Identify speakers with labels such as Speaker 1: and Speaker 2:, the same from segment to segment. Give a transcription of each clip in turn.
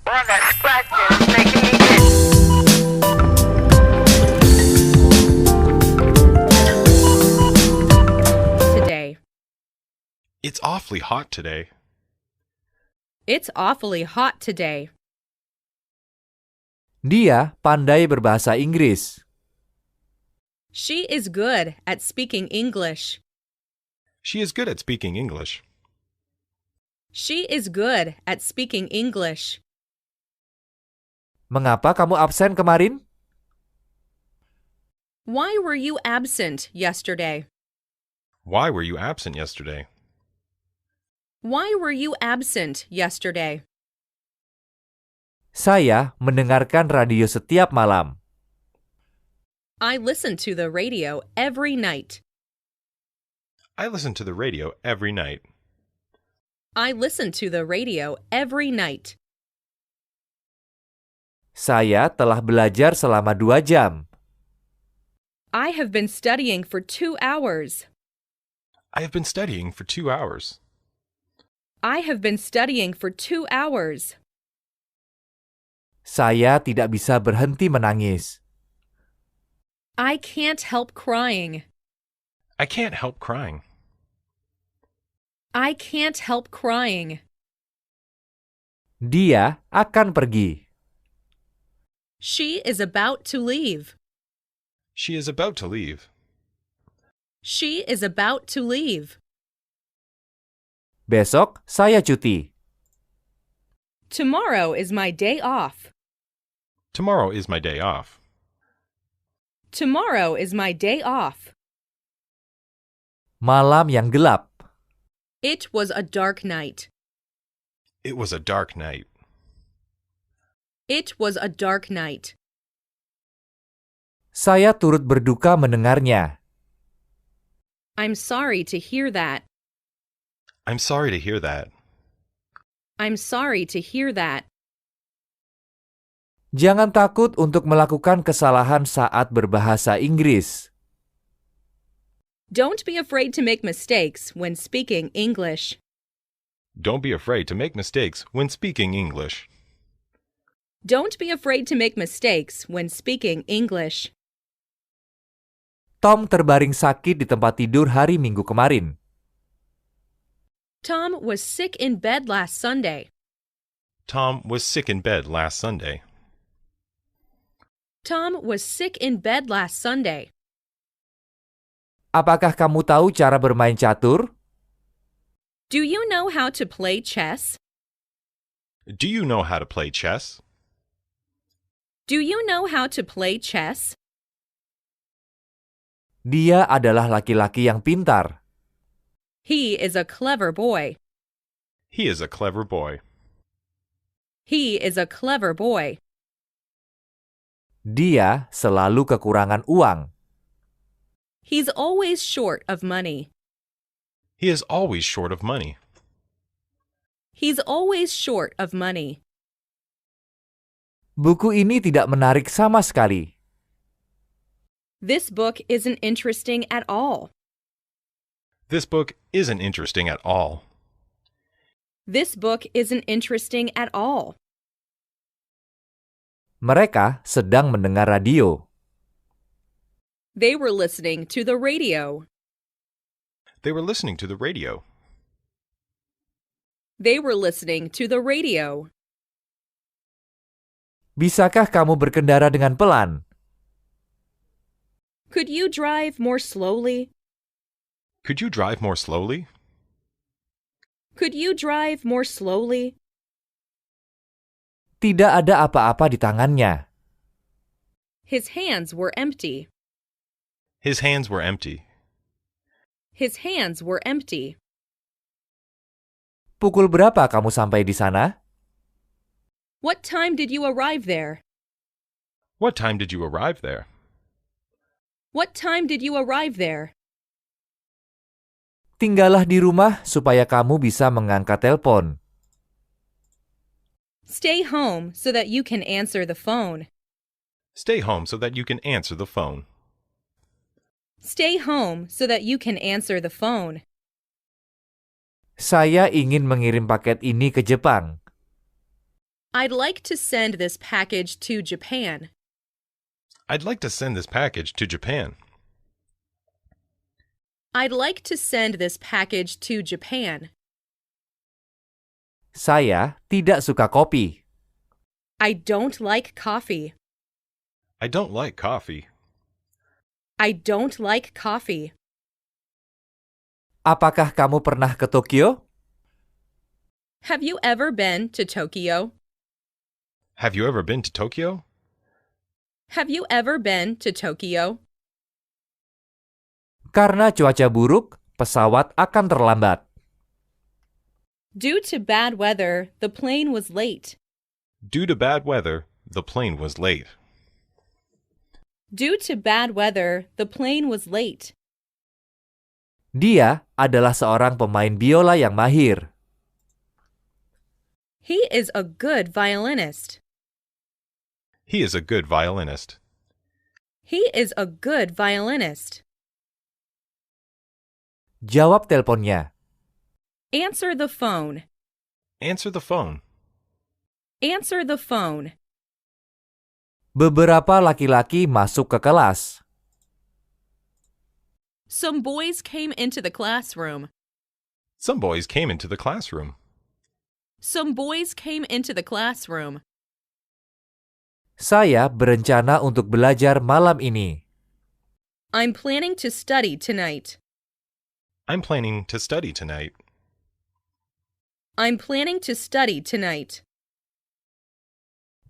Speaker 1: Well, that scratching is making me itch.
Speaker 2: Today.
Speaker 3: It's awfully hot today.
Speaker 2: It's awfully hot today.
Speaker 4: Dia pandai berbahasa Inggris.
Speaker 2: She is good at speaking English.
Speaker 3: She is good at speaking English.
Speaker 2: She is good at speaking English.
Speaker 4: Mengapa kamu absen kemarin?
Speaker 2: Why were you absent yesterday?
Speaker 3: Why were you absent yesterday?
Speaker 2: Why were you absent yesterday?
Speaker 4: Saya mendengarkan radio setiap malam.
Speaker 2: I listen to the radio every night.
Speaker 3: I listen to the radio every night.
Speaker 2: I listen to the radio every night.
Speaker 4: Saya telah belajar selama 2 jam.
Speaker 2: I have been studying for 2 hours.
Speaker 3: I have been studying for 2 hours.
Speaker 2: I have been studying for 2 hours.
Speaker 4: Saya tidak bisa berhenti menangis.
Speaker 2: I can't help crying.
Speaker 3: I can't help crying.
Speaker 2: I can't help crying.
Speaker 4: Dia akan pergi.
Speaker 2: She is about to leave.
Speaker 3: She is about to leave.
Speaker 2: She is about to leave.
Speaker 4: Besok saya cuti.
Speaker 2: Tomorrow is my day off.
Speaker 3: Tomorrow is my day off.
Speaker 2: Tomorrow is my day off.
Speaker 4: Malam yang gelap.
Speaker 2: It was a dark night.
Speaker 3: It was a dark night.
Speaker 2: It was a dark night.
Speaker 4: Saya turut berduka mendengarnya.
Speaker 2: I'm sorry to hear that.
Speaker 3: I'm sorry to hear that.
Speaker 2: I'm sorry to hear that.
Speaker 4: Jangan takut untuk melakukan kesalahan saat berbahasa Inggris.
Speaker 2: Don't be afraid to make mistakes when speaking English.
Speaker 3: Don't be afraid to make mistakes when speaking English.
Speaker 2: Don't be afraid to make mistakes when speaking English.
Speaker 4: Tom terbaring sakit di tempat tidur hari Minggu kemarin.
Speaker 2: Tom was sick in bed last Sunday.
Speaker 3: Tom was sick in bed last Sunday.
Speaker 2: Tom was sick in bed last Sunday.
Speaker 4: Apakah kamu tahu cara bermain catur?
Speaker 2: Do you know how to play chess?
Speaker 3: Do you know how to play chess?
Speaker 2: Do you know how to play chess?
Speaker 4: Dia adalah laki-laki yang pintar.
Speaker 2: He is a clever boy.
Speaker 3: He is a clever boy.
Speaker 2: He is a clever boy.
Speaker 4: Dia selalu kekurangan uang.
Speaker 2: He's always short of money.
Speaker 3: He is always short of money.
Speaker 2: He's always short of money.
Speaker 4: Buku ini tidak menarik sama sekali.
Speaker 2: This book isn't interesting at all.
Speaker 3: This book isn't interesting at all.
Speaker 2: This book isn't interesting at all.
Speaker 4: Mereka sedang mendengar radio.
Speaker 2: They were listening to the radio.
Speaker 3: They were listening to the radio.
Speaker 2: They were listening to the radio.
Speaker 4: Bisakah kamu berkendara dengan pelan?
Speaker 2: Could you drive more slowly?
Speaker 3: Could you drive more slowly?
Speaker 2: Could you drive more slowly?
Speaker 4: Tidak ada apa-apa di tangannya.
Speaker 2: His hands were empty.
Speaker 3: His hands were empty.
Speaker 2: His hands were empty.
Speaker 4: Pukul berapa kamu sampai di sana?
Speaker 2: What time did you arrive there?
Speaker 3: What time did you arrive there?
Speaker 2: What time did you arrive there?
Speaker 4: Tinggallah di rumah supaya kamu bisa mengangkat telepon.
Speaker 2: Stay home so that you can answer the phone.
Speaker 3: Stay home so that you can answer the phone.
Speaker 2: Stay home so that you can answer the phone.
Speaker 4: Saya ingin mengirim paket ini ke Jepang.
Speaker 2: I'd like to send this package to Japan.
Speaker 3: I'd like to send this package to Japan.
Speaker 2: I'd like to send this package to Japan.
Speaker 4: Saya tidak suka kopi.
Speaker 2: I don't like coffee.
Speaker 3: I don't like coffee.
Speaker 2: I don't like coffee.
Speaker 4: Apakah kamu pernah ke Tokyo?
Speaker 2: Have you ever been to Tokyo?
Speaker 3: Have you ever been to Tokyo?
Speaker 2: Have you ever been to Tokyo?
Speaker 4: Karena cuaca buruk, pesawat akan terlambat.
Speaker 2: Due to bad weather, the plane was late.
Speaker 3: Due to bad weather, the plane was late.
Speaker 2: Due to bad weather, the plane was late.
Speaker 4: Dia adalah seorang pemain biola yang mahir.
Speaker 2: He is a good violinist.
Speaker 3: He is a good violinist.
Speaker 2: He is a good violinist.
Speaker 4: Jawab teleponnya.
Speaker 2: Answer the phone.
Speaker 3: Answer the phone.
Speaker 2: Answer the phone.
Speaker 4: Beberapa laki-laki masuk ke kelas.
Speaker 2: Some boys came into the classroom.
Speaker 3: Some boys came into the classroom.
Speaker 2: Some boys came into the classroom.
Speaker 4: Saya berencana untuk belajar malam ini.
Speaker 2: I'm planning to study tonight.
Speaker 3: I'm planning to study tonight.
Speaker 2: I'm planning to study tonight.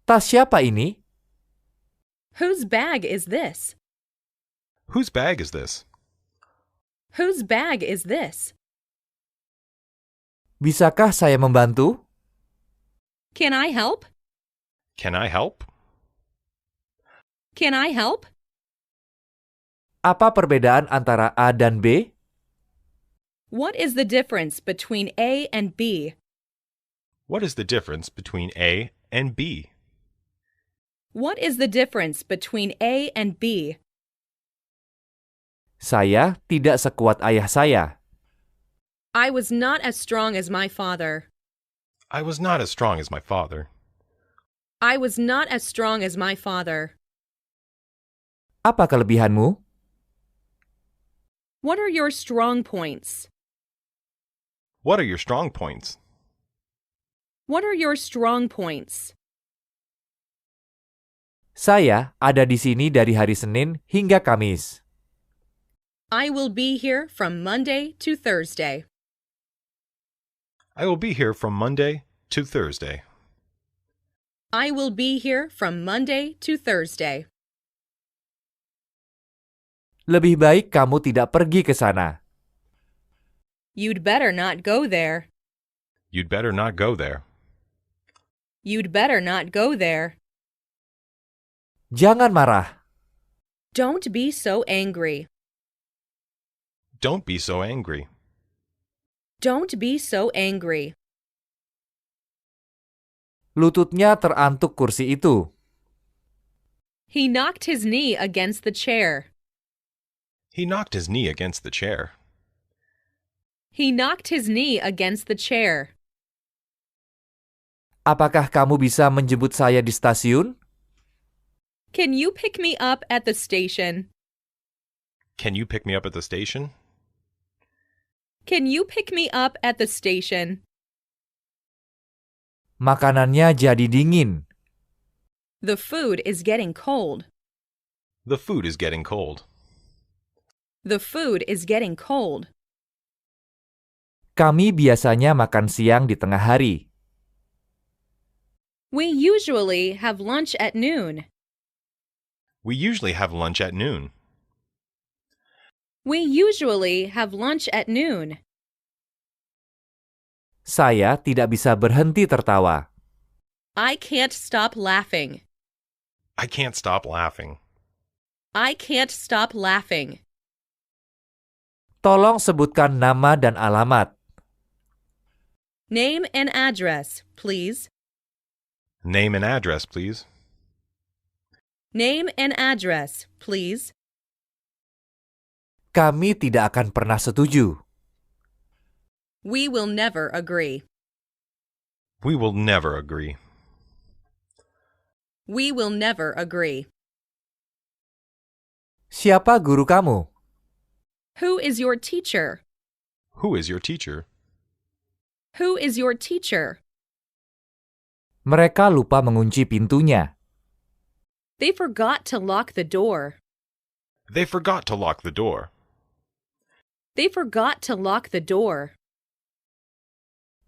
Speaker 4: Tas siapa ini?
Speaker 2: Whose bag is this?
Speaker 3: Whose bag is this?
Speaker 2: Whose bag is this?
Speaker 4: Bisakah saya membantu?
Speaker 2: Can I help?
Speaker 3: Can I help?
Speaker 2: Can I help?
Speaker 4: Apa perbedaan antara A dan B?
Speaker 2: What is the difference between A and B?
Speaker 3: What is the difference between A and B?
Speaker 2: What is the difference between A and B?
Speaker 4: Saya tidak sekuat ayah saya.
Speaker 2: I was not as strong as my father.
Speaker 3: I was not as strong as my father.
Speaker 2: I was not as strong as my father.
Speaker 4: Apa kelebihanmu?
Speaker 2: What are your strong points?
Speaker 3: What are your strong points?
Speaker 2: What are your strong points?
Speaker 4: Saya ada di sini dari hari Senin hingga Kamis.
Speaker 2: I will be here from Monday to Thursday.
Speaker 3: I will be here from Monday to Thursday.
Speaker 2: I will be here from Monday to Thursday.
Speaker 4: Lebih baik kamu tidak pergi ke sana.
Speaker 2: You'd better not go there.
Speaker 3: You'd better not go there.
Speaker 2: You'd better not go there.
Speaker 4: Jangan marah.
Speaker 2: Don't be so angry.
Speaker 3: Don't be so angry.
Speaker 2: Don't be so angry.
Speaker 4: Lututnya terantuk kursi itu.
Speaker 2: He knocked his knee against the chair.
Speaker 3: He knocked his knee against the chair.
Speaker 2: He knocked his knee against the chair.
Speaker 4: Apakah kamu bisa menjemput saya di stasiun?
Speaker 2: Can you pick me up at the station?
Speaker 3: Can you pick me up at the station?
Speaker 2: Can you pick me up at the station?
Speaker 4: Makanannya jadi dingin.
Speaker 2: The food is getting cold.
Speaker 3: The food is getting cold.
Speaker 2: The food is getting cold.
Speaker 4: Kami biasanya makan siang di tengah hari.
Speaker 2: We usually have lunch at noon.
Speaker 3: We usually have lunch at noon.
Speaker 2: We usually have lunch at noon.
Speaker 4: Saya tidak bisa berhenti tertawa.
Speaker 2: I can't stop laughing.
Speaker 3: I can't stop laughing.
Speaker 2: I can't stop laughing.
Speaker 4: Tolong sebutkan nama dan alamat.
Speaker 2: Name and address, please.
Speaker 3: Name and address, please.
Speaker 2: Name and address, please.
Speaker 4: Kami tidak akan pernah setuju.
Speaker 2: We will never agree.
Speaker 3: We will never agree.
Speaker 2: We will never agree.
Speaker 4: Siapa guru kamu?
Speaker 2: Who is your teacher?
Speaker 3: Who is your teacher?
Speaker 2: Who is your teacher?
Speaker 4: Mereka lupa mengunci pintunya.
Speaker 2: They forgot to lock the door.
Speaker 3: They forgot to lock the door.
Speaker 2: They forgot to lock the door.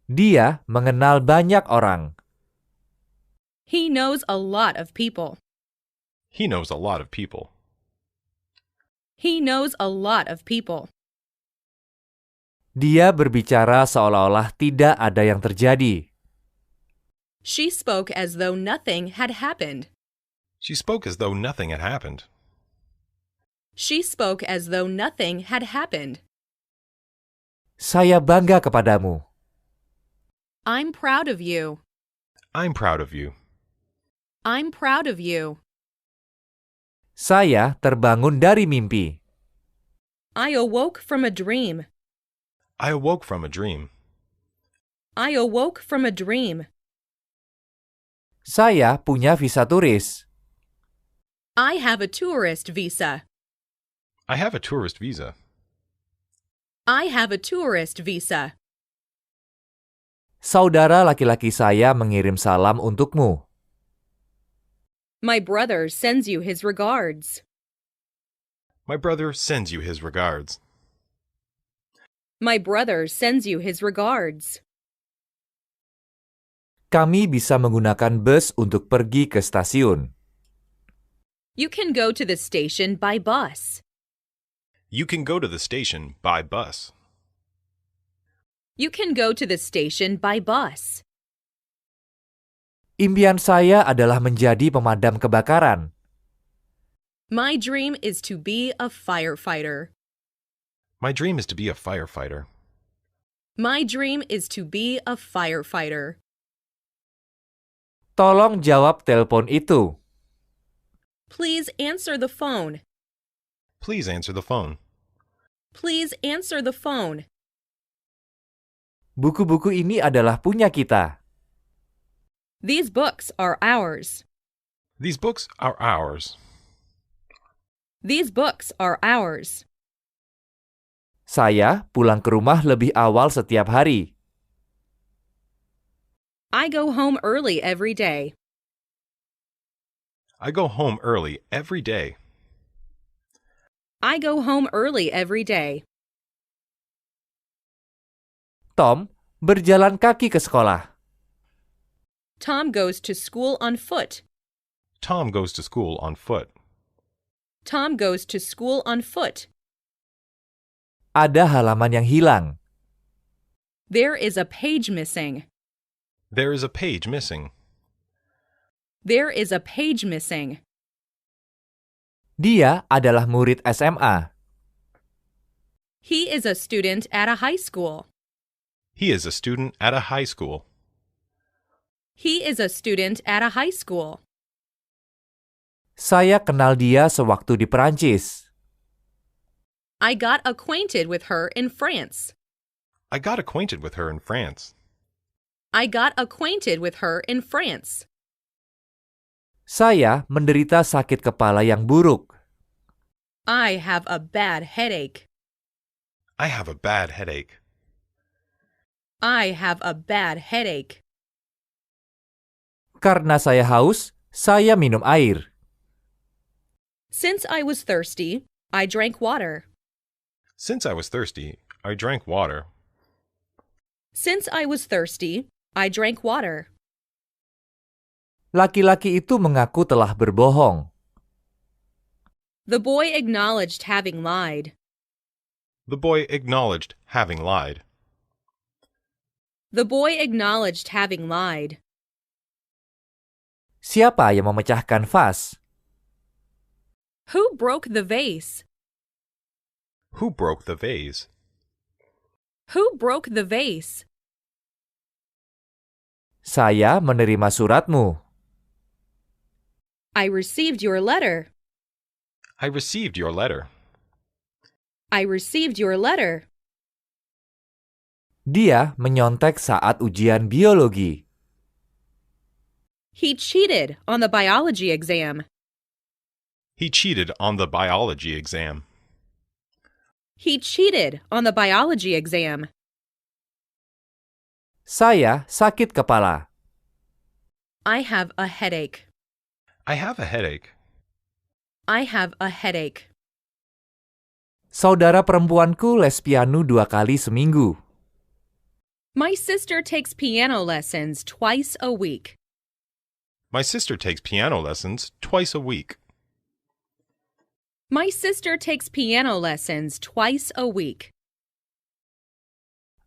Speaker 4: Dia mengenal banyak orang.
Speaker 2: He knows a lot of people.
Speaker 3: He knows a lot of people.
Speaker 2: He knows a lot of people.
Speaker 4: Dia berbicara seolah-olah tidak ada yang terjadi.
Speaker 2: She spoke as though nothing had happened.
Speaker 3: She spoke as though nothing had happened.
Speaker 2: She spoke as though nothing had happened.
Speaker 4: Saya bangga kepadamu.
Speaker 2: I'm proud of you.
Speaker 3: I'm proud of you.
Speaker 2: I'm proud of you.
Speaker 4: Saya terbangun dari mimpi.
Speaker 2: I awoke from a dream.
Speaker 3: I awoke from a dream.
Speaker 2: I awoke from a dream.
Speaker 4: Saya punya visa turis.
Speaker 2: I have a tourist visa.
Speaker 3: I have a tourist visa.
Speaker 2: I have a tourist visa.
Speaker 4: Saudara laki-laki saya mengirim salam untukmu.
Speaker 2: My brother sends you his regards.
Speaker 3: My brother sends you his regards.
Speaker 2: My brother sends you his regards.
Speaker 4: Kami bisa menggunakan bus untuk pergi ke stasiun.
Speaker 2: You can go to the station by bus.
Speaker 3: You can go to the station by bus.
Speaker 2: You can go to the station by bus.
Speaker 4: Impian saya adalah menjadi pemadam kebakaran.
Speaker 2: My dream is to be a firefighter.
Speaker 3: My dream is to be a firefighter.
Speaker 2: My dream is to be a firefighter.
Speaker 4: Tolong jawab telepon itu.
Speaker 2: Please answer the phone.
Speaker 3: Please answer the phone.
Speaker 2: Please answer the phone.
Speaker 4: Buku-buku ini adalah punya kita.
Speaker 2: These books are ours.
Speaker 3: These books are ours.
Speaker 2: These books are ours.
Speaker 4: Saya pulang ke rumah lebih awal setiap hari.
Speaker 2: I go home early every day.
Speaker 3: I go home early every day.
Speaker 2: I go home early every day.
Speaker 4: Tom berjalan kaki ke sekolah.
Speaker 2: Tom goes to school on foot.
Speaker 3: Tom goes to school on foot.
Speaker 2: Tom goes to school on foot.
Speaker 4: Ada halaman yang hilang.
Speaker 2: There is a page missing.
Speaker 3: There is a page missing.
Speaker 2: There is a page missing.
Speaker 4: Dia adalah murid SMA.
Speaker 2: He is a student at a high school.
Speaker 3: He is a student at a high school.
Speaker 2: He is a student at a high school.
Speaker 4: Saya kenal dia sewaktu di Perancis.
Speaker 2: I got acquainted with her in France.
Speaker 3: I got acquainted with her in France.
Speaker 2: I got acquainted with her in France.
Speaker 4: Saya menderita sakit kepala yang buruk.
Speaker 2: I have a bad headache.
Speaker 3: I have a bad headache.
Speaker 2: I have a bad headache.
Speaker 4: Karena saya haus, saya minum air.
Speaker 2: Since I was thirsty, I drank water.
Speaker 3: Since I was thirsty, I drank water.
Speaker 2: Since I was thirsty, I drank water.
Speaker 4: Laki-laki itu mengaku telah berbohong.
Speaker 2: The boy acknowledged having lied.
Speaker 3: The boy acknowledged having lied.
Speaker 2: The boy acknowledged having lied.
Speaker 4: Siapa yang memecahkan vas?
Speaker 2: Who broke the vase?
Speaker 3: Who broke the vase?
Speaker 2: Who broke the vase?
Speaker 4: Saya menerima suratmu.
Speaker 2: I received your letter.
Speaker 3: I received your letter.
Speaker 2: I received your letter.
Speaker 4: Dia menyontek saat ujian biologi.
Speaker 2: He cheated on the biology exam.
Speaker 3: He cheated on the biology exam.
Speaker 2: He cheated on the biology exam.
Speaker 4: Saya sakit kepala.
Speaker 2: I have a headache.
Speaker 3: I have a headache.
Speaker 2: I have a headache.
Speaker 4: Saudara perempuanku les piano 2 kali seminggu.
Speaker 2: My sister takes piano lessons twice a week.
Speaker 3: My sister takes piano lessons twice a week.
Speaker 2: My sister takes piano lessons twice a week.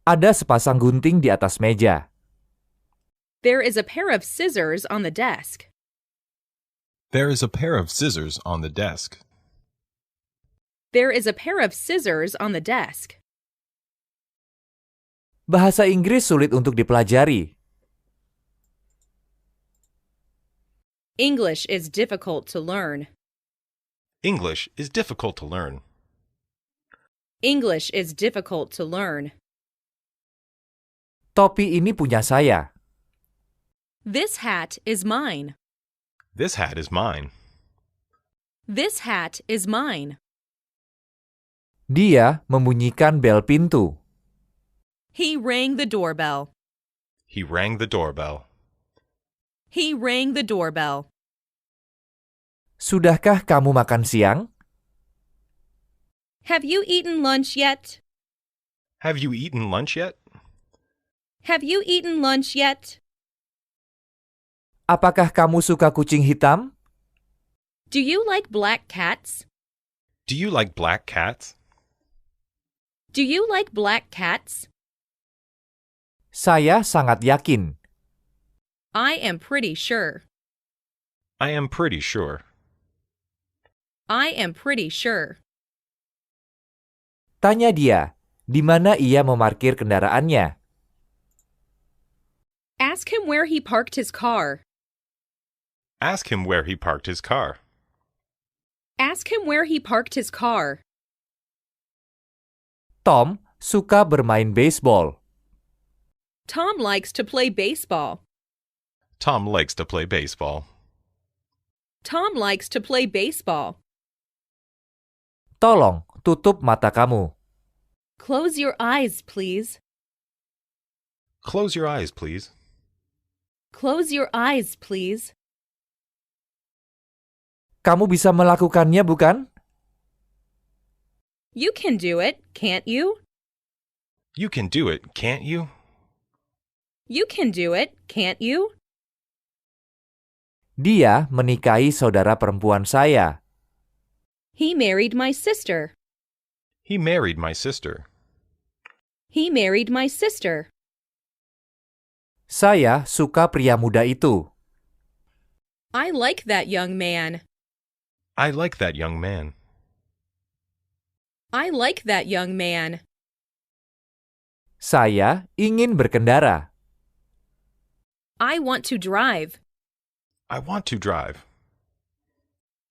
Speaker 4: Ada sepasang gunting di atas meja.
Speaker 2: There is a pair of scissors on the desk.
Speaker 3: There is a pair of scissors on the desk.
Speaker 2: There is a pair of scissors on the desk.
Speaker 4: Bahasa Inggris sulit untuk dipelajari.
Speaker 2: English is difficult to learn.
Speaker 3: English is difficult to learn.
Speaker 2: English is difficult to learn.
Speaker 4: Topi ini punya saya.
Speaker 2: This hat is mine.
Speaker 3: This hat is mine.
Speaker 2: This hat is mine.
Speaker 4: Dia membunyikan bel pintu.
Speaker 2: He rang the doorbell.
Speaker 3: He rang the doorbell.
Speaker 2: He rang the doorbell.
Speaker 4: Sudahkah kamu makan siang?
Speaker 2: Have you eaten lunch yet?
Speaker 3: Have you eaten lunch yet?
Speaker 2: Have you eaten lunch yet?
Speaker 4: Apakah kamu suka kucing hitam?
Speaker 2: Do you like black cats?
Speaker 3: Do you like black cats?
Speaker 2: Do you like black cats?
Speaker 4: Saya sangat yakin.
Speaker 2: I am pretty sure.
Speaker 3: I am pretty sure.
Speaker 2: I am pretty sure.
Speaker 4: Tanya dia, di mana ia memarkir kendaraannya.
Speaker 2: Ask him where he parked his car.
Speaker 3: Ask him where he parked his car.
Speaker 2: Ask him where he parked his car.
Speaker 4: Tom suka bermain baseball.
Speaker 2: Tom likes to play baseball.
Speaker 3: Tom likes to play baseball.
Speaker 2: Tom likes to play baseball.
Speaker 4: Tolong, tutup mata kamu.
Speaker 2: Close your eyes, please.
Speaker 3: Close your eyes, please.
Speaker 2: Close your eyes, please.
Speaker 4: Kamu bisa melakukannya, bukan?
Speaker 2: You can do it, can't you?
Speaker 3: You can do it, can't you?
Speaker 2: You can do it, can't you?
Speaker 4: Dia menikahi saudara perempuan saya.
Speaker 2: He married my sister.
Speaker 3: He married my sister.
Speaker 2: He married my sister.
Speaker 4: Saya suka pria muda itu.
Speaker 2: I like that young man.
Speaker 3: I like that young man.
Speaker 2: I like that young man.
Speaker 4: Saya ingin berkendara.
Speaker 2: I want to drive.
Speaker 3: I want to drive.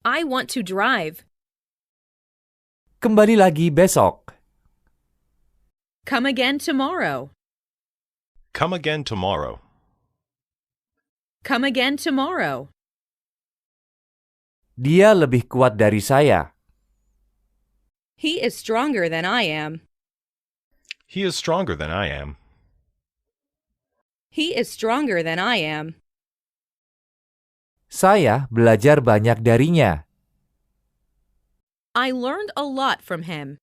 Speaker 2: I want to drive.
Speaker 4: Kembali lagi besok.
Speaker 2: Come again tomorrow.
Speaker 3: Come again tomorrow.
Speaker 2: Come again tomorrow.
Speaker 4: Dia lebih kuat dari saya.
Speaker 2: He is stronger than I am.
Speaker 3: He is stronger than I am.
Speaker 2: He is stronger than I am.
Speaker 4: Saya belajar banyak darinya.
Speaker 2: I learned a lot from him.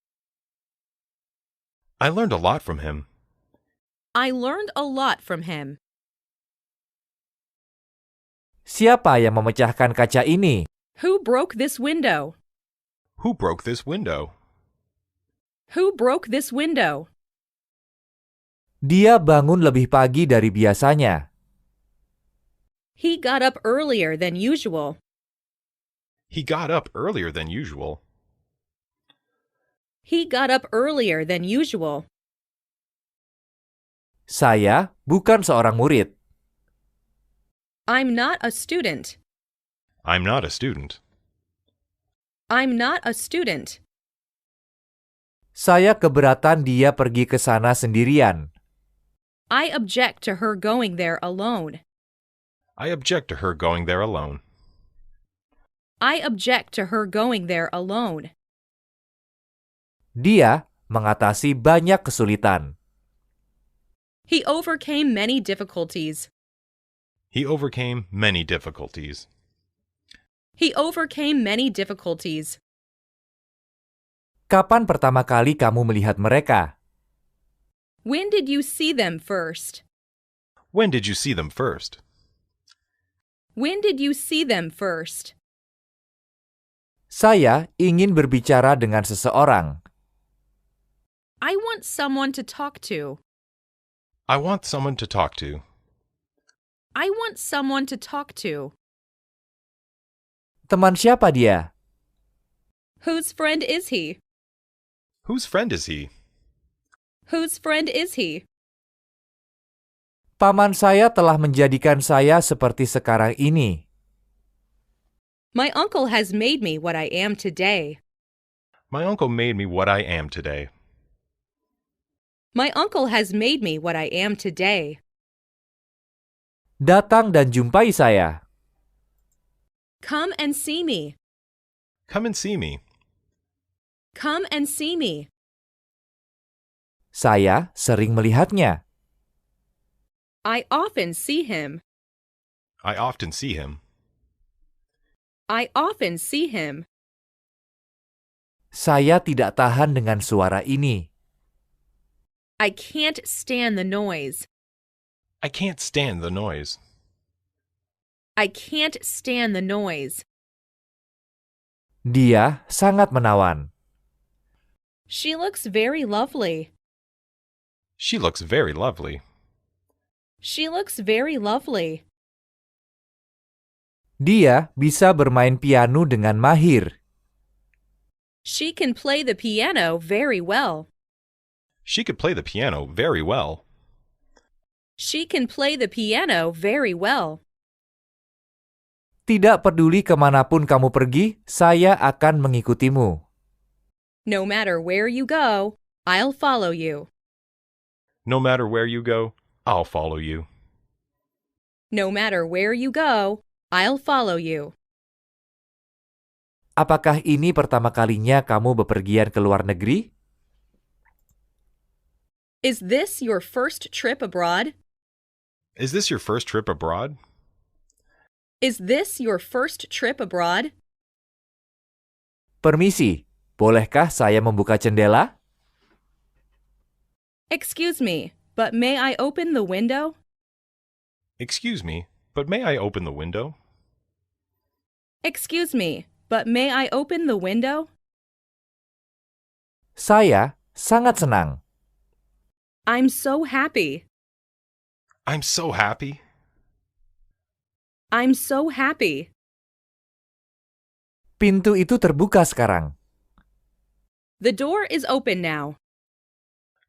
Speaker 3: I learned a lot from him.
Speaker 2: I learned a lot from him.
Speaker 4: Siapa yang memecahkan kaca ini?
Speaker 2: Who broke this window?
Speaker 3: Who broke this window?
Speaker 2: Who broke this window?
Speaker 4: Dia bangun lebih pagi dari biasanya.
Speaker 2: He got up earlier than usual.
Speaker 3: He got up earlier than usual.
Speaker 2: He got up earlier than usual.
Speaker 4: Saya bukan seorang murid.
Speaker 2: I'm not a student.
Speaker 3: I'm not a student.
Speaker 2: I'm not a student.
Speaker 4: Saya keberatan dia pergi ke sana sendirian.
Speaker 2: I object to her going there alone.
Speaker 3: I object to her going there alone.
Speaker 2: I object to her going there alone.
Speaker 4: Dia mengatasi banyak kesulitan.
Speaker 2: He overcame many difficulties.
Speaker 3: He overcame many difficulties.
Speaker 2: He overcame many difficulties.
Speaker 4: Kapan pertama kali kamu melihat mereka?
Speaker 2: When did you see them first?
Speaker 3: When did you see them first?
Speaker 2: When did you see them first?
Speaker 4: Saya ingin berbicara dengan seseorang.
Speaker 2: I want someone to talk to.
Speaker 3: I want someone to talk to.
Speaker 2: I want someone to talk to.
Speaker 4: Teman siapa dia?
Speaker 2: Whose friend is he?
Speaker 3: Whose friend is he?
Speaker 2: Whose friend is he?
Speaker 4: Paman saya telah menjadikan saya seperti sekarang ini.
Speaker 2: My uncle has made me what I am today.
Speaker 3: My uncle made me what I am today.
Speaker 2: My uncle has made me what I am today.
Speaker 4: Datang dan jumpai saya.
Speaker 2: Come and see me.
Speaker 3: Come and see me.
Speaker 2: Come and see me.
Speaker 4: Saya sering melihatnya.
Speaker 2: I often see him.
Speaker 3: I often see him.
Speaker 2: I often see him.
Speaker 4: Saya tidak tahan dengan suara ini.
Speaker 2: I can't stand the noise.
Speaker 3: I can't stand the noise.
Speaker 2: I can't stand the noise.
Speaker 4: Dia sangat menawan.
Speaker 2: She looks very lovely.
Speaker 3: She looks very lovely.
Speaker 2: She looks very lovely.
Speaker 4: Dia bisa bermain piano dengan mahir.
Speaker 2: She can play the piano very well.
Speaker 3: She could play the piano very well.
Speaker 2: She can play the piano very well.
Speaker 4: Tidak peduli kemanapun kamu pergi, saya akan mengikutimu.
Speaker 2: No matter where you go, I'll follow you.
Speaker 3: No matter where you go, I'll follow you.
Speaker 2: No matter where you go, I'll follow you.
Speaker 4: Apakah ini pertama kalinya kamu bepergian ke luar negeri?
Speaker 2: Is this your first trip abroad?
Speaker 3: Is this your first trip abroad?
Speaker 2: Is this your first trip abroad?
Speaker 4: Permisi, bolehkah saya membuka jendela?
Speaker 2: Excuse me, but may I open the window?
Speaker 3: Excuse me, but may I open the window?
Speaker 2: Excuse me, but may I open the window?
Speaker 4: Saya sangat senang.
Speaker 2: I'm so happy.
Speaker 3: I'm so happy.
Speaker 2: I'm so happy.
Speaker 4: Pintu itu terbuka sekarang.
Speaker 2: The door is open now.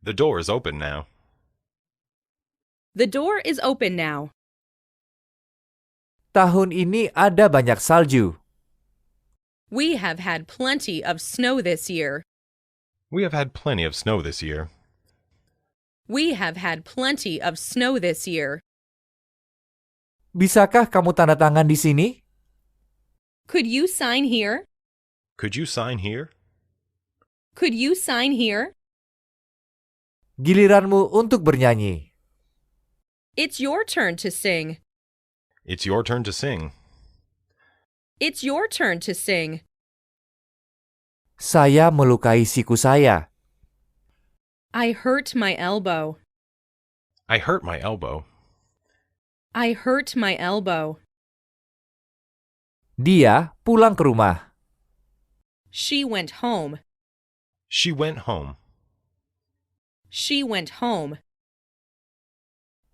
Speaker 3: The door is open now.
Speaker 2: The door is open now.
Speaker 4: Tahun ini ada banyak salju.
Speaker 2: We have had plenty of snow this year.
Speaker 3: We have had plenty of snow this year.
Speaker 2: We have had plenty of snow this year.
Speaker 4: Bisakah kamu tanda tangan di sini?
Speaker 2: Could you sign here?
Speaker 3: Could you sign here?
Speaker 2: Could you sign here?
Speaker 4: Giliranmu untuk bernyanyi.
Speaker 2: It's your turn to sing.
Speaker 3: It's your turn to sing.
Speaker 2: It's your turn to sing.
Speaker 4: Saya melukai siku saya.
Speaker 2: I hurt my elbow.
Speaker 3: I hurt my elbow.
Speaker 2: I hurt my elbow.
Speaker 4: Dia pulang ke rumah.
Speaker 2: She went home.
Speaker 3: She went home.
Speaker 2: She went home.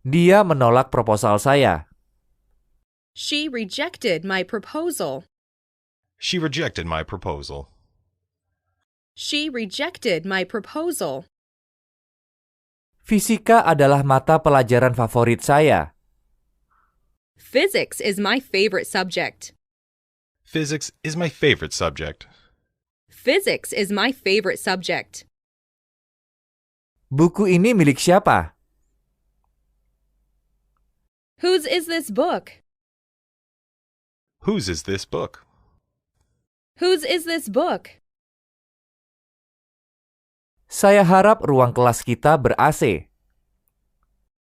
Speaker 4: Dia menolak proposal saya.
Speaker 2: She rejected my proposal.
Speaker 3: She rejected my proposal.
Speaker 2: She rejected my proposal.
Speaker 4: Fisika adalah mata pelajaran favorit saya.
Speaker 2: Physics is my favorite subject.
Speaker 3: Physics is my favorite subject.
Speaker 2: Physics is my favorite subject.
Speaker 4: Buku ini milik siapa?
Speaker 2: Whose is this book?
Speaker 3: Whose is this book?
Speaker 2: Whose is this book?
Speaker 4: Saya harap ruang kelas kita ber-AC.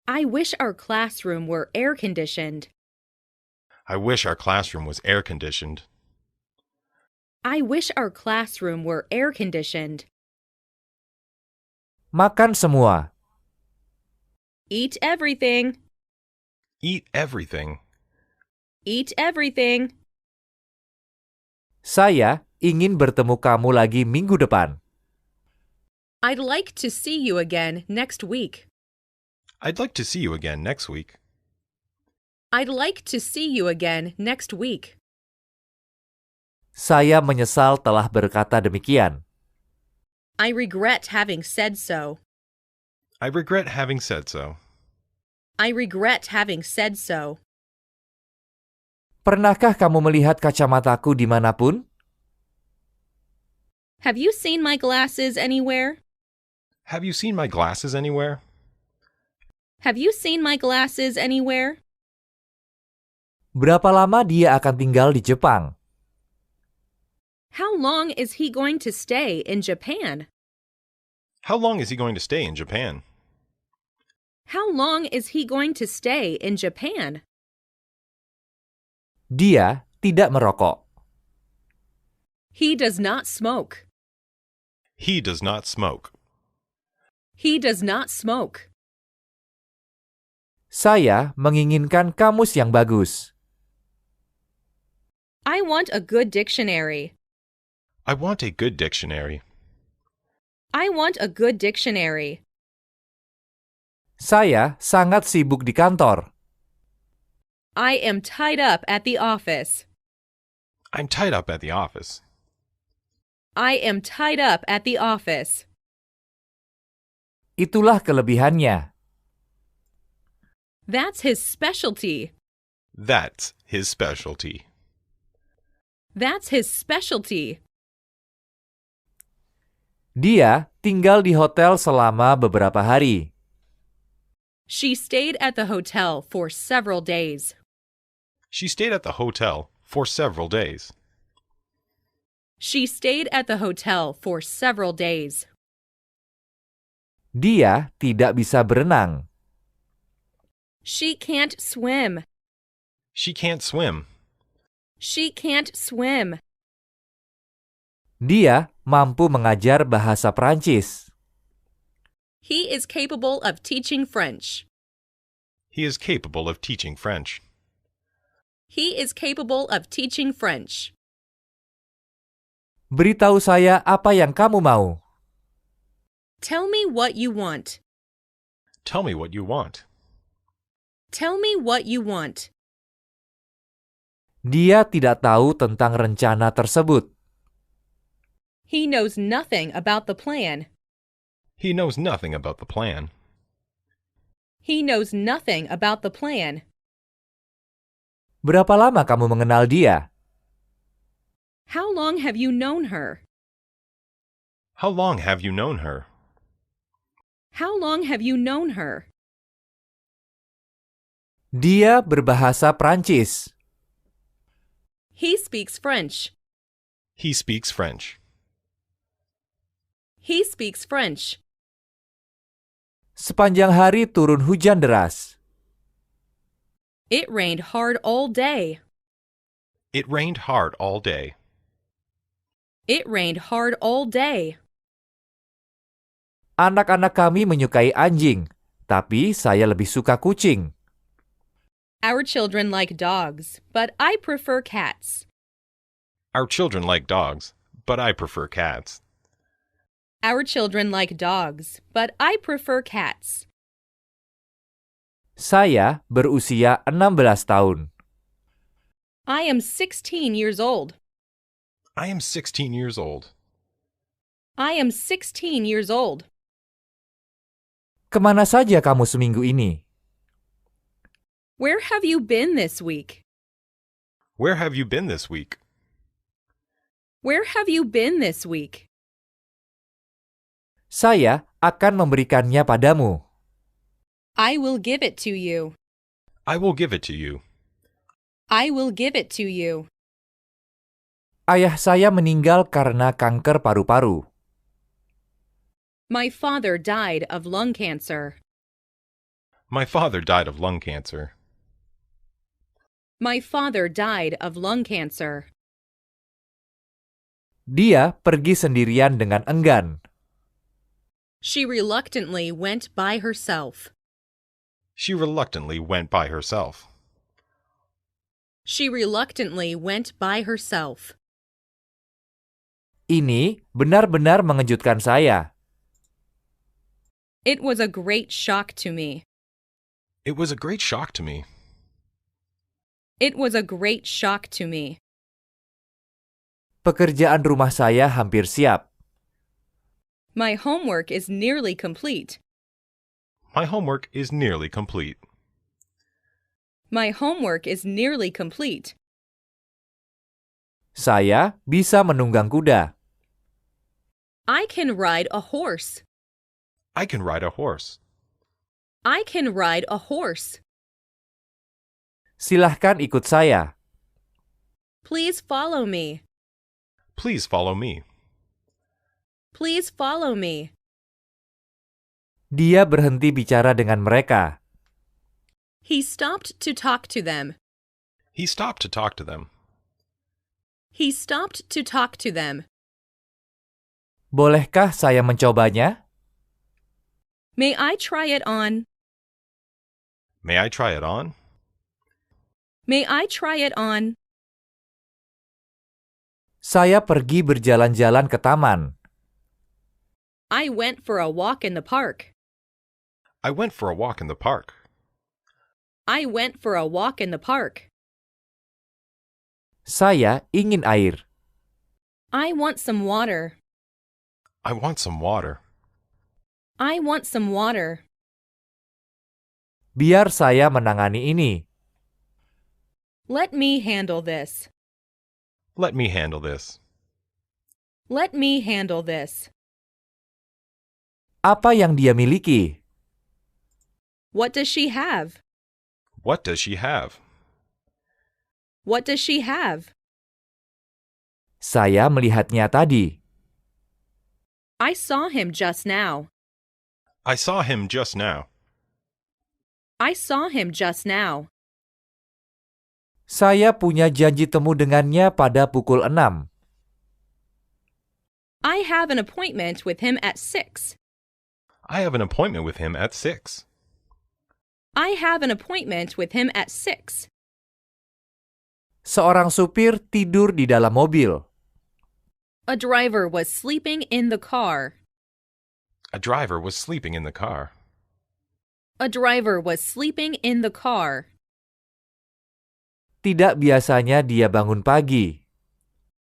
Speaker 2: I wish our classroom were air-conditioned.
Speaker 3: I wish our classroom was air-conditioned.
Speaker 2: I wish our classroom were air-conditioned.
Speaker 4: Makan semua.
Speaker 2: Eat everything.
Speaker 3: Eat everything.
Speaker 2: Eat everything.
Speaker 4: Saya ingin bertemu kamu lagi minggu depan.
Speaker 2: I'd like to see you again next week.
Speaker 3: I'd like to see you again next week.
Speaker 2: I'd like to see you again next week.
Speaker 4: Saya menyesal telah berkata demikian.
Speaker 2: I regret having said so.
Speaker 3: I regret having said so.
Speaker 2: I regret having said so.
Speaker 4: Pernahkah kamu melihat kacamataku dimanapun?
Speaker 2: Have you seen my glasses anywhere?
Speaker 3: Have you seen my glasses anywhere?
Speaker 2: Have you seen my glasses anywhere?
Speaker 4: Berapa lama dia akan tinggal di Jepang?
Speaker 2: How long is he going to stay in Japan?
Speaker 3: How long is he going to stay in Japan?
Speaker 2: How long is he going to stay in Japan?
Speaker 4: Dia tidak merokok.
Speaker 2: He does not smoke.
Speaker 3: He does not smoke.
Speaker 2: He does not smoke.
Speaker 4: Saya menginginkan kamus yang bagus.
Speaker 2: I want a good dictionary.
Speaker 3: I want a good dictionary.
Speaker 2: I want a good dictionary.
Speaker 4: Saya sangat sibuk di kantor.
Speaker 2: I am tied up at the office.
Speaker 3: I'm tied up at the office.
Speaker 2: I am tied up at the office.
Speaker 4: Itulah kelebihannya.
Speaker 2: That's his specialty.
Speaker 3: That's his specialty.
Speaker 2: That's his specialty.
Speaker 4: Dia tinggal di hotel selama beberapa hari.
Speaker 2: She stayed at the hotel for several days.
Speaker 3: She stayed at the hotel for several days.
Speaker 2: She stayed at the hotel for several days.
Speaker 4: Dia tidak bisa berenang.
Speaker 2: She can't swim.
Speaker 3: She can't swim.
Speaker 2: She can't swim.
Speaker 4: Dia mampu mengajar bahasa Prancis.
Speaker 2: He is capable of teaching French.
Speaker 3: He is capable of teaching French.
Speaker 2: He is capable of teaching French.
Speaker 4: Beritahu saya apa yang kamu mau.
Speaker 2: Tell me what you want.
Speaker 3: Tell me what you want.
Speaker 2: Tell me what you want.
Speaker 4: Dia tidak tahu tentang rencana tersebut.
Speaker 2: He knows nothing about the plan.
Speaker 3: He knows nothing about the plan.
Speaker 2: He knows nothing about the plan.
Speaker 4: Berapa lama kamu mengenal dia?
Speaker 2: How long have you known her?
Speaker 3: How long have you known her?
Speaker 2: How long have you known her?
Speaker 4: Dia berbahasa Prancis.
Speaker 2: He speaks French.
Speaker 3: He speaks French.
Speaker 2: He speaks French.
Speaker 4: Sepanjang hari turun hujan deras.
Speaker 2: It rained hard all day.
Speaker 3: It rained hard all day.
Speaker 2: It rained hard all day.
Speaker 4: Anak-anak kami menyukai anjing, tapi saya lebih suka kucing.
Speaker 2: Our children like dogs, but I prefer cats.
Speaker 3: Our children like dogs, but I prefer cats.
Speaker 2: Our children like dogs, but I prefer cats.
Speaker 4: Saya berusia 16 tahun.
Speaker 2: I am 16 years old.
Speaker 3: I am 16 years old.
Speaker 2: I am 16 years old.
Speaker 4: Kemana saja kamu seminggu ini?
Speaker 2: Where have you been this week?
Speaker 3: Where have you been this week?
Speaker 2: Where have you been this week?
Speaker 4: Saya akan memberikannya padamu.
Speaker 2: I will give it to you.
Speaker 3: I will give it to you.
Speaker 2: I will give it to you.
Speaker 4: Ayah saya meninggal karena kanker paru-paru.
Speaker 2: My father died of lung cancer.
Speaker 3: My father died of lung cancer.
Speaker 2: My father died of lung cancer.
Speaker 4: Dia pergi sendirian dengan enggan.
Speaker 2: She reluctantly went by herself.
Speaker 3: She reluctantly went by herself.
Speaker 2: She reluctantly went by herself.
Speaker 4: Ini benar-benar mengejutkan saya.
Speaker 2: It was a great shock to me.
Speaker 3: It was a great shock to me.
Speaker 2: It was a great shock to me.
Speaker 4: Pekerjaan rumah saya hampir siap.
Speaker 2: My homework is nearly complete.
Speaker 3: My homework is nearly complete.
Speaker 2: My homework is nearly complete.
Speaker 4: Saya bisa menunggang kuda.
Speaker 2: I can ride a horse.
Speaker 3: I can ride a horse.
Speaker 2: I can ride a horse.
Speaker 4: Silahkan ikut saya.
Speaker 2: Please follow me.
Speaker 3: Please follow me.
Speaker 2: Please follow me.
Speaker 4: Dia berhenti bicara dengan mereka.
Speaker 2: He stopped to talk to them.
Speaker 3: He stopped to talk to them.
Speaker 2: He stopped to talk to them.
Speaker 4: Bolehkah saya mencobanya?
Speaker 2: May I try it on?
Speaker 3: May I try it on?
Speaker 2: May I try it on?
Speaker 4: Saya pergi berjalan-jalan ke taman.
Speaker 2: I went for a walk in the park.
Speaker 3: I went for a walk in the park.
Speaker 2: I went for a walk in the park.
Speaker 4: Saya ingin air.
Speaker 2: I want some water.
Speaker 3: I want some water.
Speaker 2: I want some water.
Speaker 4: Biar saya menangani ini.
Speaker 2: Let me handle this.
Speaker 3: Let me handle this.
Speaker 2: Let me handle this.
Speaker 4: Apa yang dia miliki?
Speaker 2: What does she have?
Speaker 3: What does she have?
Speaker 2: What does she have?
Speaker 4: Saya melihatnya tadi.
Speaker 2: I saw him just now.
Speaker 3: I saw him just now.
Speaker 2: I saw him just now.
Speaker 4: Saya punya janji temu dengannya pada pukul 6.
Speaker 2: I have an appointment with him at 6.
Speaker 3: I have an appointment with him at 6.
Speaker 2: I have an appointment with him at 6.
Speaker 4: Seorang supir tidur di dalam mobil.
Speaker 2: A driver was sleeping in the car.
Speaker 3: A driver was sleeping in the car.
Speaker 2: A driver was sleeping in the car.
Speaker 4: Tidak biasanya dia bangun pagi.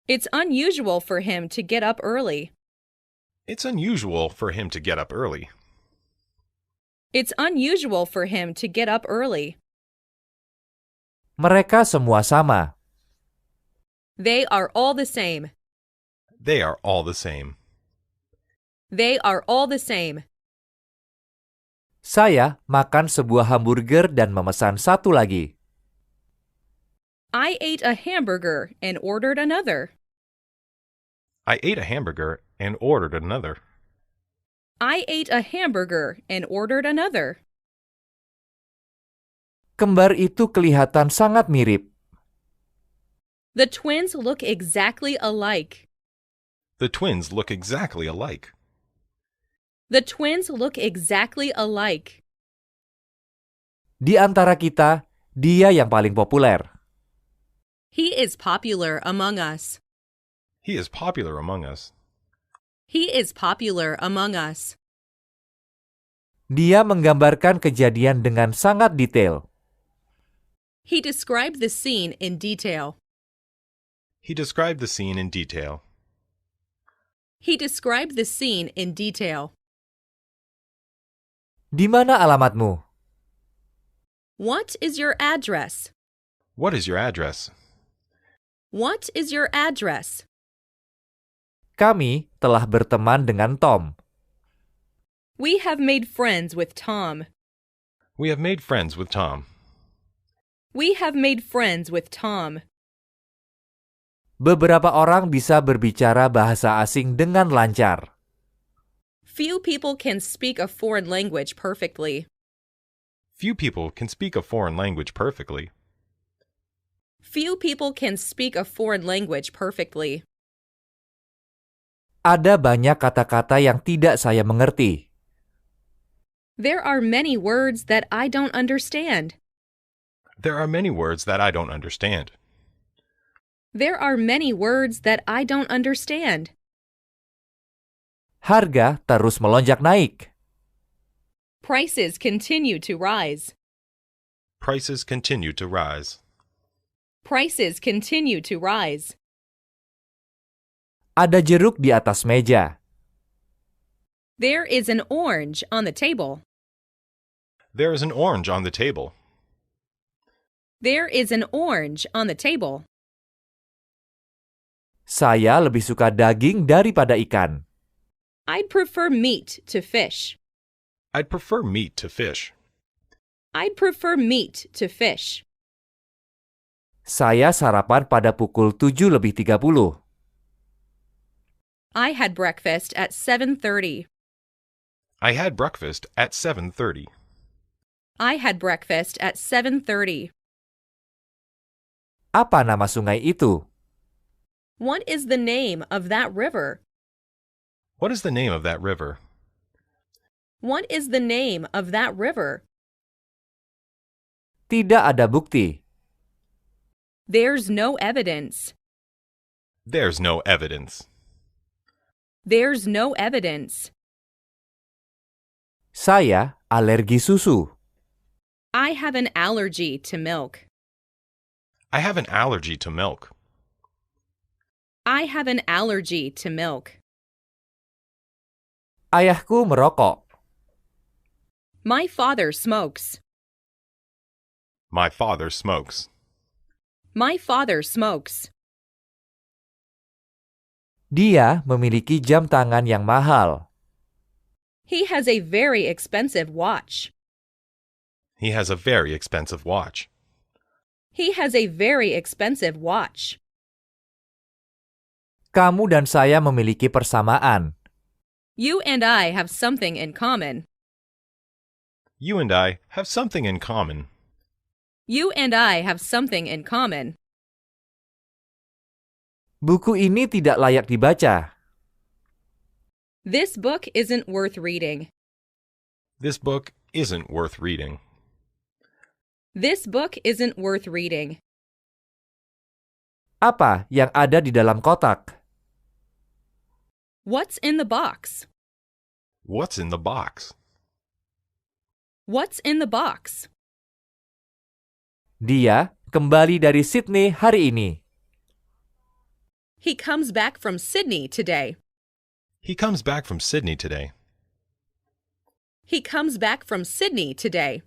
Speaker 2: It's unusual for him to get up early.
Speaker 3: It's unusual for him to get up early.
Speaker 2: It's unusual for him to get up early.
Speaker 4: Mereka semua sama.
Speaker 2: They are all the same.
Speaker 3: They are all the same.
Speaker 2: They are all the same.
Speaker 4: Saya makan sebuah hamburger dan memesan satu lagi.
Speaker 2: I ate a hamburger and ordered another.
Speaker 3: I ate a hamburger and ordered another.
Speaker 2: I ate a hamburger and ordered another.
Speaker 4: Kembar itu kelihatan sangat mirip.
Speaker 2: The twins look exactly alike.
Speaker 3: The twins look exactly alike.
Speaker 2: The twins look exactly alike.
Speaker 4: Di antara kita, dia yang paling populer.
Speaker 2: He is popular among us.
Speaker 3: He is popular among us.
Speaker 2: He is popular among us.
Speaker 4: Dia menggambarkan kejadian dengan sangat detail.
Speaker 2: He described the scene in detail.
Speaker 3: He described the scene in detail.
Speaker 2: He described the scene in detail.
Speaker 4: Di mana alamatmu?
Speaker 2: What is your address?
Speaker 3: What is your address?
Speaker 2: What is your address?
Speaker 4: Kami telah berteman dengan Tom.
Speaker 2: We have made friends with Tom.
Speaker 3: We have made friends with Tom.
Speaker 2: We have made friends with Tom.
Speaker 4: Beberapa orang bisa berbicara bahasa asing dengan lancar.
Speaker 2: Few people can speak a foreign language perfectly.
Speaker 3: Few people can speak a foreign language perfectly.
Speaker 2: Few people can speak a foreign language perfectly.
Speaker 4: Ada banyak kata-kata yang tidak saya mengerti.
Speaker 2: There are many words that I don't understand.
Speaker 3: There are many words that I don't understand.
Speaker 2: There are many words that I don't understand.
Speaker 4: Harga terus melonjak naik.
Speaker 2: Prices continue to rise.
Speaker 3: Prices continue to rise.
Speaker 2: Prices continue to rise.
Speaker 4: Ada jeruk di atas meja.
Speaker 2: There is an orange on the table.
Speaker 3: There is an orange on the table.
Speaker 2: There is an orange on the table.
Speaker 4: Saya lebih suka daging daripada ikan.
Speaker 2: I'd prefer meat to fish.
Speaker 3: I'd prefer meat to fish.
Speaker 2: I'd prefer meat to fish.
Speaker 4: Saya sarapan pada pukul 7:30.
Speaker 2: I had breakfast at 7:30.
Speaker 3: I had breakfast at 7:30.
Speaker 2: I had breakfast at 7:30.
Speaker 4: Apa nama sungai itu?
Speaker 2: What is the name of that river?
Speaker 3: What is the name of that river?
Speaker 2: What is the name of that river?
Speaker 4: Tidak ada bukti.
Speaker 2: There's no evidence.
Speaker 3: There's no evidence.
Speaker 2: There's no evidence.
Speaker 4: Saya alergi susu.
Speaker 2: I have an allergy to milk.
Speaker 3: I have an allergy to milk.
Speaker 2: I have an allergy to milk.
Speaker 4: Ayahku merokok.
Speaker 2: My father smokes.
Speaker 3: My father smokes.
Speaker 2: My father smokes.
Speaker 4: Dia memiliki jam tangan yang mahal.
Speaker 2: He has a very expensive watch.
Speaker 3: He has a very expensive watch.
Speaker 2: He has a very expensive watch.
Speaker 4: Kamu dan saya memiliki persamaan.
Speaker 2: You and I have something in common.
Speaker 3: You and I have something in common.
Speaker 2: You and I have something in common.
Speaker 4: Buku ini tidak layak dibaca.
Speaker 2: This book isn't worth reading.
Speaker 3: This book isn't worth reading.
Speaker 2: This book isn't worth reading.
Speaker 4: Apa yang ada di dalam kotak?
Speaker 2: What's in the box?
Speaker 3: What's in the box?
Speaker 2: What's in the box?
Speaker 4: Dia kembali dari Sydney hari ini.
Speaker 2: He comes back from Sydney today.
Speaker 3: He comes back from Sydney today.
Speaker 2: He comes back from Sydney today.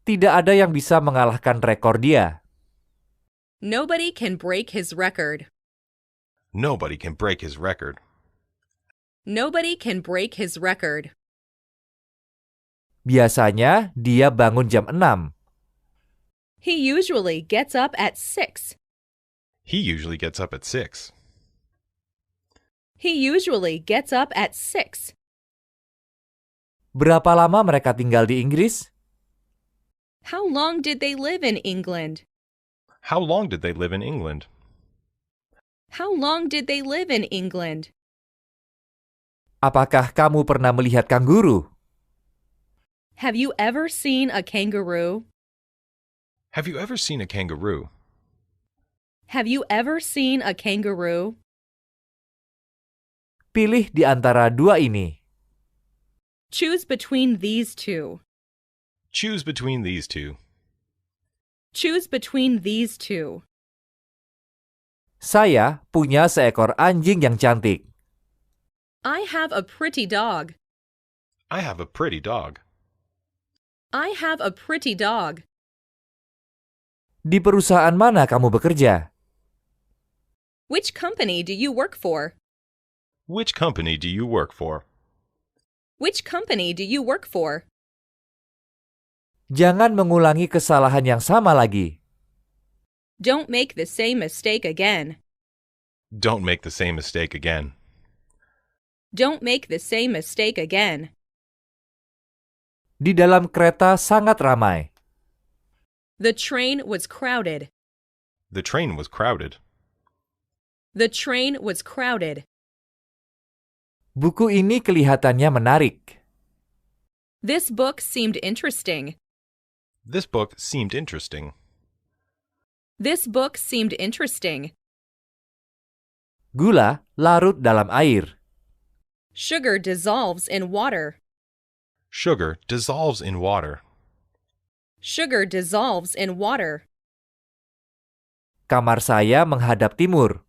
Speaker 4: Tidak ada yang bisa mengalahkan rekor dia.
Speaker 2: Nobody can break his record.
Speaker 3: Nobody can break his record.
Speaker 2: Nobody can break his record.
Speaker 4: Biasanya dia bangun jam 6.
Speaker 2: He usually gets up at 6.
Speaker 3: He usually gets up at 6.
Speaker 2: He usually gets up at 6.
Speaker 4: Berapa lama mereka tinggal di Inggris?
Speaker 2: How long did they live in England?
Speaker 3: How long did they live in England?
Speaker 2: How long did they live in England?
Speaker 4: Apakah kamu pernah melihat kanguru?
Speaker 2: Have you ever seen a kangaroo?
Speaker 3: Have you ever seen a kangaroo?
Speaker 2: Have you ever seen a kangaroo?
Speaker 4: Pilih di antara dua ini.
Speaker 2: Choose between these two.
Speaker 3: Choose between these two.
Speaker 2: Choose between these two.
Speaker 4: Saya punya seekor anjing yang cantik.
Speaker 2: I have a pretty dog.
Speaker 3: I have a pretty dog.
Speaker 2: I have a pretty dog.
Speaker 4: Di perusahaan mana kamu bekerja?
Speaker 2: Which company do you work for?
Speaker 3: Which company do you work for?
Speaker 2: Which company do you work for?
Speaker 4: Jangan mengulangi kesalahan yang sama lagi.
Speaker 2: Don't make the same mistake again.
Speaker 3: Don't make the same mistake again.
Speaker 2: Don't make the same mistake again.
Speaker 4: Di dalam kereta sangat ramai.
Speaker 2: The train was crowded.
Speaker 3: The train was crowded.
Speaker 2: The train was crowded.
Speaker 4: Buku ini kelihatannya menarik.
Speaker 2: This book seemed interesting.
Speaker 3: This book seemed interesting.
Speaker 2: This book seemed interesting.
Speaker 4: Gula larut dalam air.
Speaker 2: Sugar dissolves in water.
Speaker 3: Sugar dissolves in water.
Speaker 2: Sugar dissolves in water.
Speaker 4: Kamar saya menghadap timur.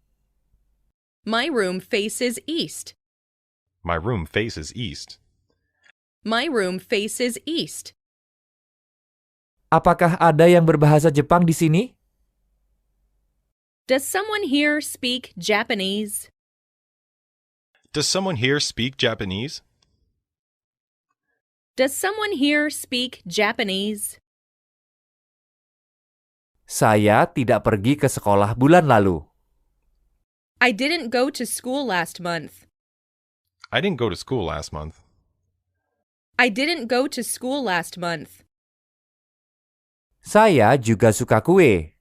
Speaker 2: My room faces east.
Speaker 3: My room faces east.
Speaker 2: My room faces east.
Speaker 4: Apakah ada yang berbahasa Jepang di sini?
Speaker 2: Does someone here speak Japanese?
Speaker 3: Does someone here speak Japanese?
Speaker 2: Does someone here speak Japanese?
Speaker 4: Saya tidak pergi ke sekolah bulan lalu.
Speaker 2: I didn't go to school last month.
Speaker 3: I didn't go to school last month.
Speaker 2: I didn't go to school last month.
Speaker 4: Saya juga suka kue.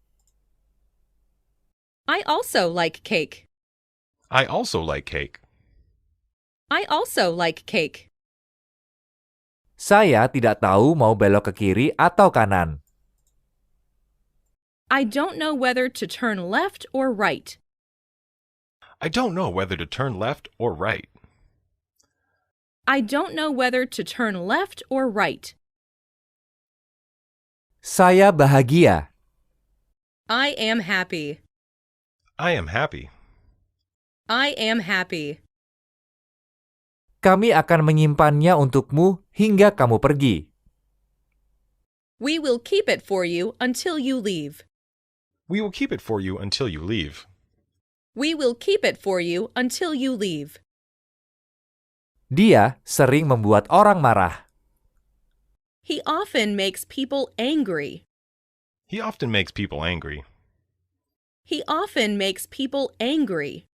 Speaker 2: I also like cake.
Speaker 3: I also like cake.
Speaker 2: I also like cake.
Speaker 4: Saya tidak tahu mau belok ke kiri atau kanan.
Speaker 2: I don't know whether to turn left or right.
Speaker 3: I don't know whether to turn left or right.
Speaker 2: I don't know whether to turn left or right.
Speaker 4: Saya bahagia.
Speaker 2: I am happy.
Speaker 3: I am happy.
Speaker 2: I am happy.
Speaker 4: Kami akan menyimpannya untukmu hingga kamu pergi.
Speaker 2: We will keep it for you until you leave.
Speaker 3: We will keep it for you until you leave.
Speaker 2: We will keep it for you until you leave.
Speaker 4: Dia sering membuat orang marah.
Speaker 2: He often makes people angry.
Speaker 3: He often makes people angry.
Speaker 2: He often makes people angry.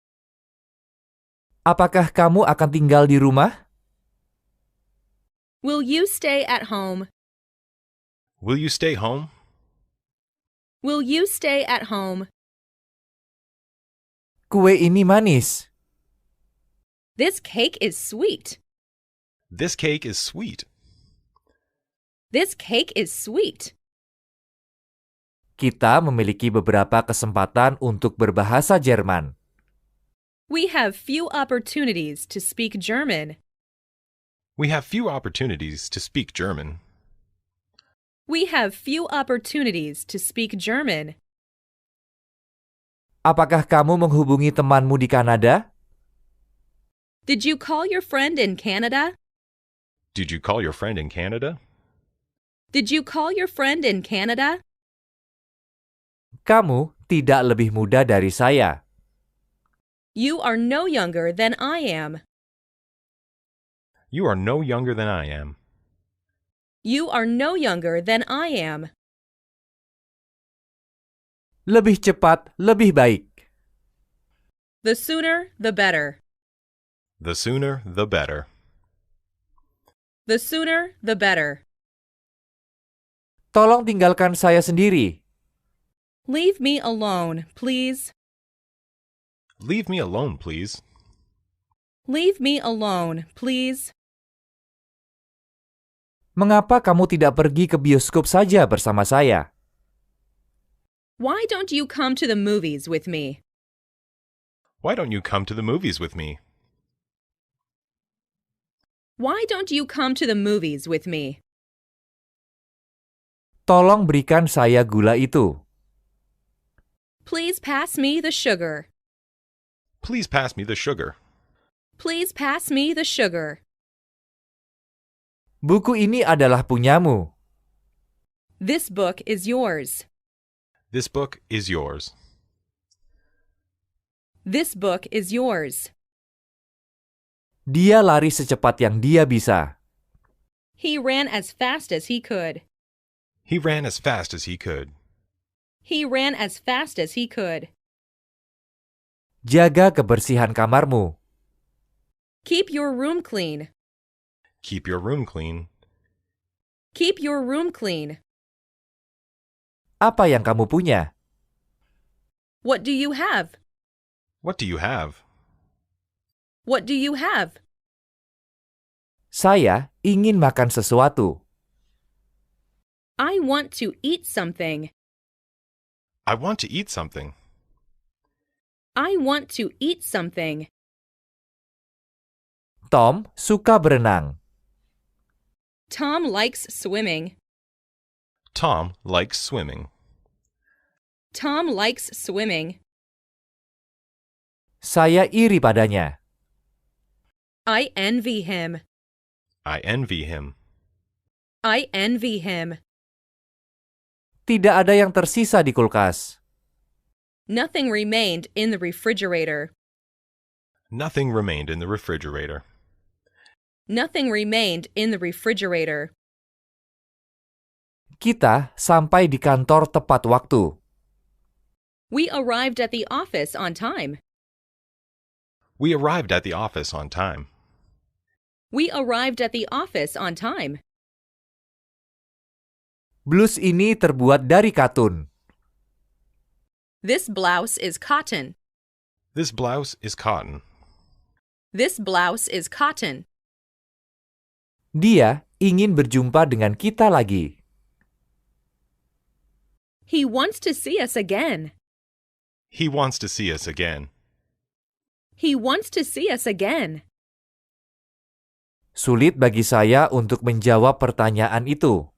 Speaker 4: Apakah kamu akan tinggal di rumah?
Speaker 2: Will you stay at home?
Speaker 3: Will you stay home?
Speaker 2: Will you stay at home?
Speaker 4: Kue ini manis.
Speaker 2: This cake is sweet.
Speaker 3: This cake is sweet.
Speaker 2: This cake is sweet.
Speaker 4: Kita memiliki beberapa kesempatan untuk berbahasa Jerman.
Speaker 2: We have few opportunities to speak German.
Speaker 3: We have few opportunities to speak German.
Speaker 2: We have few opportunities to speak German.
Speaker 4: Apakah kamu menghubungi temanmu di Kanada?
Speaker 2: Did you call your friend in Canada?
Speaker 3: Did you call your friend in Canada?
Speaker 2: Did you call your friend in Canada?
Speaker 4: Kamu tidak lebih muda dari saya.
Speaker 2: You are no younger than I am.
Speaker 3: You are no younger than I am.
Speaker 2: You are no younger than I am.
Speaker 4: Lebih cepat, lebih baik.
Speaker 2: The sooner, the better.
Speaker 3: The sooner, the better.
Speaker 2: The sooner, the better.
Speaker 4: Tolong tinggalkan saya sendiri.
Speaker 2: Leave me alone, please.
Speaker 3: Leave me alone, please.
Speaker 2: Leave me alone, please.
Speaker 4: Mengapa kamu tidak pergi ke bioskop saja bersama saya?
Speaker 2: Why don't you come to the movies with me?
Speaker 3: Why don't you come to the movies with me?
Speaker 2: Why don't you come to the movies with me?
Speaker 4: Tolong berikan saya gula itu.
Speaker 2: Please pass me the sugar.
Speaker 3: Please pass me the sugar.
Speaker 2: Please pass me the sugar.
Speaker 4: Buku ini adalah punyamu.
Speaker 2: This book is yours.
Speaker 3: This book is yours.
Speaker 2: This book is yours.
Speaker 4: Dia lari secepat yang dia bisa.
Speaker 2: He ran as fast as he could.
Speaker 3: He ran as fast as he could.
Speaker 2: He ran as fast as he could.
Speaker 4: Jaga kebersihan kamarmu.
Speaker 2: Keep your room clean.
Speaker 3: Keep your room clean.
Speaker 2: Keep your room clean.
Speaker 4: Apa yang kamu punya?
Speaker 2: What do you have?
Speaker 3: What do you have?
Speaker 2: What do you have?
Speaker 4: Saya ingin makan sesuatu.
Speaker 2: I want to eat something.
Speaker 3: I want to eat something.
Speaker 2: I want to eat something.
Speaker 4: Tom suka berenang.
Speaker 2: Tom likes swimming.
Speaker 3: Tom likes swimming.
Speaker 2: Tom likes swimming.
Speaker 4: Saya iri padanya.
Speaker 2: I envy him.
Speaker 3: I envy him.
Speaker 2: I envy him.
Speaker 4: Tidak ada yang tersisa di kulkas.
Speaker 2: Nothing remained in the refrigerator.
Speaker 3: Nothing remained in the refrigerator.
Speaker 2: Nothing remained in the refrigerator.
Speaker 4: Kita sampai di kantor tepat waktu.
Speaker 2: We arrived at the office on time.
Speaker 3: We arrived at the office on time.
Speaker 2: We arrived at the office on time.
Speaker 4: Blus ini terbuat dari katun.
Speaker 2: This blouse is cotton.
Speaker 3: This blouse is cotton.
Speaker 2: This blouse is cotton.
Speaker 4: Dia ingin berjumpa dengan kita lagi.
Speaker 2: He wants to see us again.
Speaker 3: He wants to see us again.
Speaker 2: He wants to see us again.
Speaker 4: Sulit bagi saya untuk menjawab pertanyaan itu.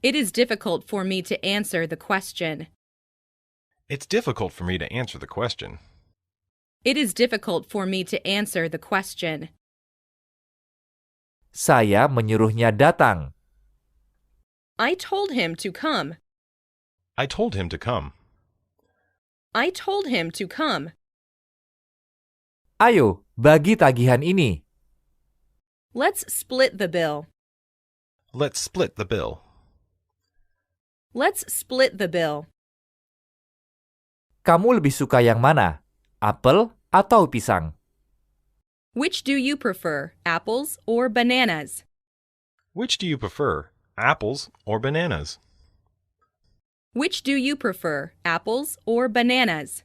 Speaker 2: It is difficult for me to answer the question.
Speaker 3: It's difficult for me to answer the question.
Speaker 2: It is difficult for me to answer the question.
Speaker 4: Saya menyuruhnya datang.
Speaker 2: I told him to come.
Speaker 3: I told him to come.
Speaker 2: I told him to come.
Speaker 4: Ayo, bagi tagihan ini.
Speaker 2: Let's split the bill.
Speaker 3: Let's split the bill.
Speaker 2: Let's split the bill.
Speaker 4: Kamu lebih suka yang mana? Apel atau pisang?
Speaker 2: Which do you prefer, apples or bananas?
Speaker 3: Which do you prefer, apples or bananas?
Speaker 2: Which do you prefer, apples or bananas?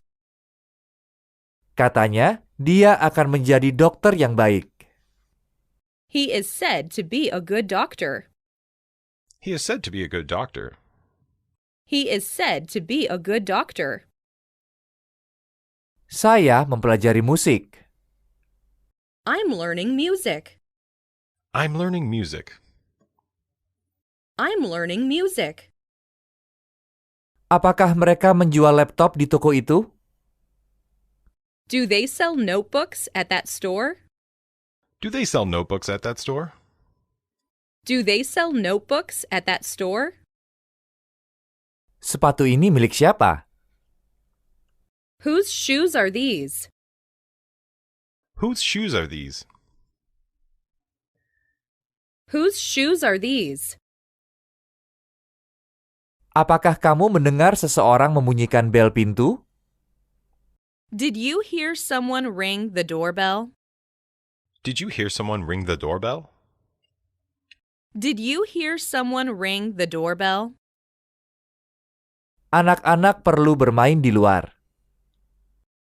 Speaker 4: Katanya, dia akan menjadi dokter yang baik.
Speaker 2: He is said to be a good doctor.
Speaker 3: He is said to be a good doctor.
Speaker 2: He is said to be a good doctor.
Speaker 4: Saya mempelajari musik.
Speaker 2: I'm learning music.
Speaker 3: I'm learning music.
Speaker 2: I'm learning music.
Speaker 4: Apakah mereka menjual laptop di toko itu?
Speaker 2: Do they sell notebooks at that store?
Speaker 3: Do they sell notebooks at that store?
Speaker 2: Do they sell notebooks at that store?
Speaker 4: Sepatu ini milik siapa?
Speaker 2: Whose shoes are these?
Speaker 3: Whose shoes are these?
Speaker 2: Whose shoes are these?
Speaker 4: Apakah kamu mendengar seseorang membunyikan bel pintu?
Speaker 2: Did you hear someone ring the doorbell?
Speaker 3: Did you hear someone ring the doorbell?
Speaker 2: Did you hear someone ring the doorbell?
Speaker 4: Anak-anak perlu bermain di luar.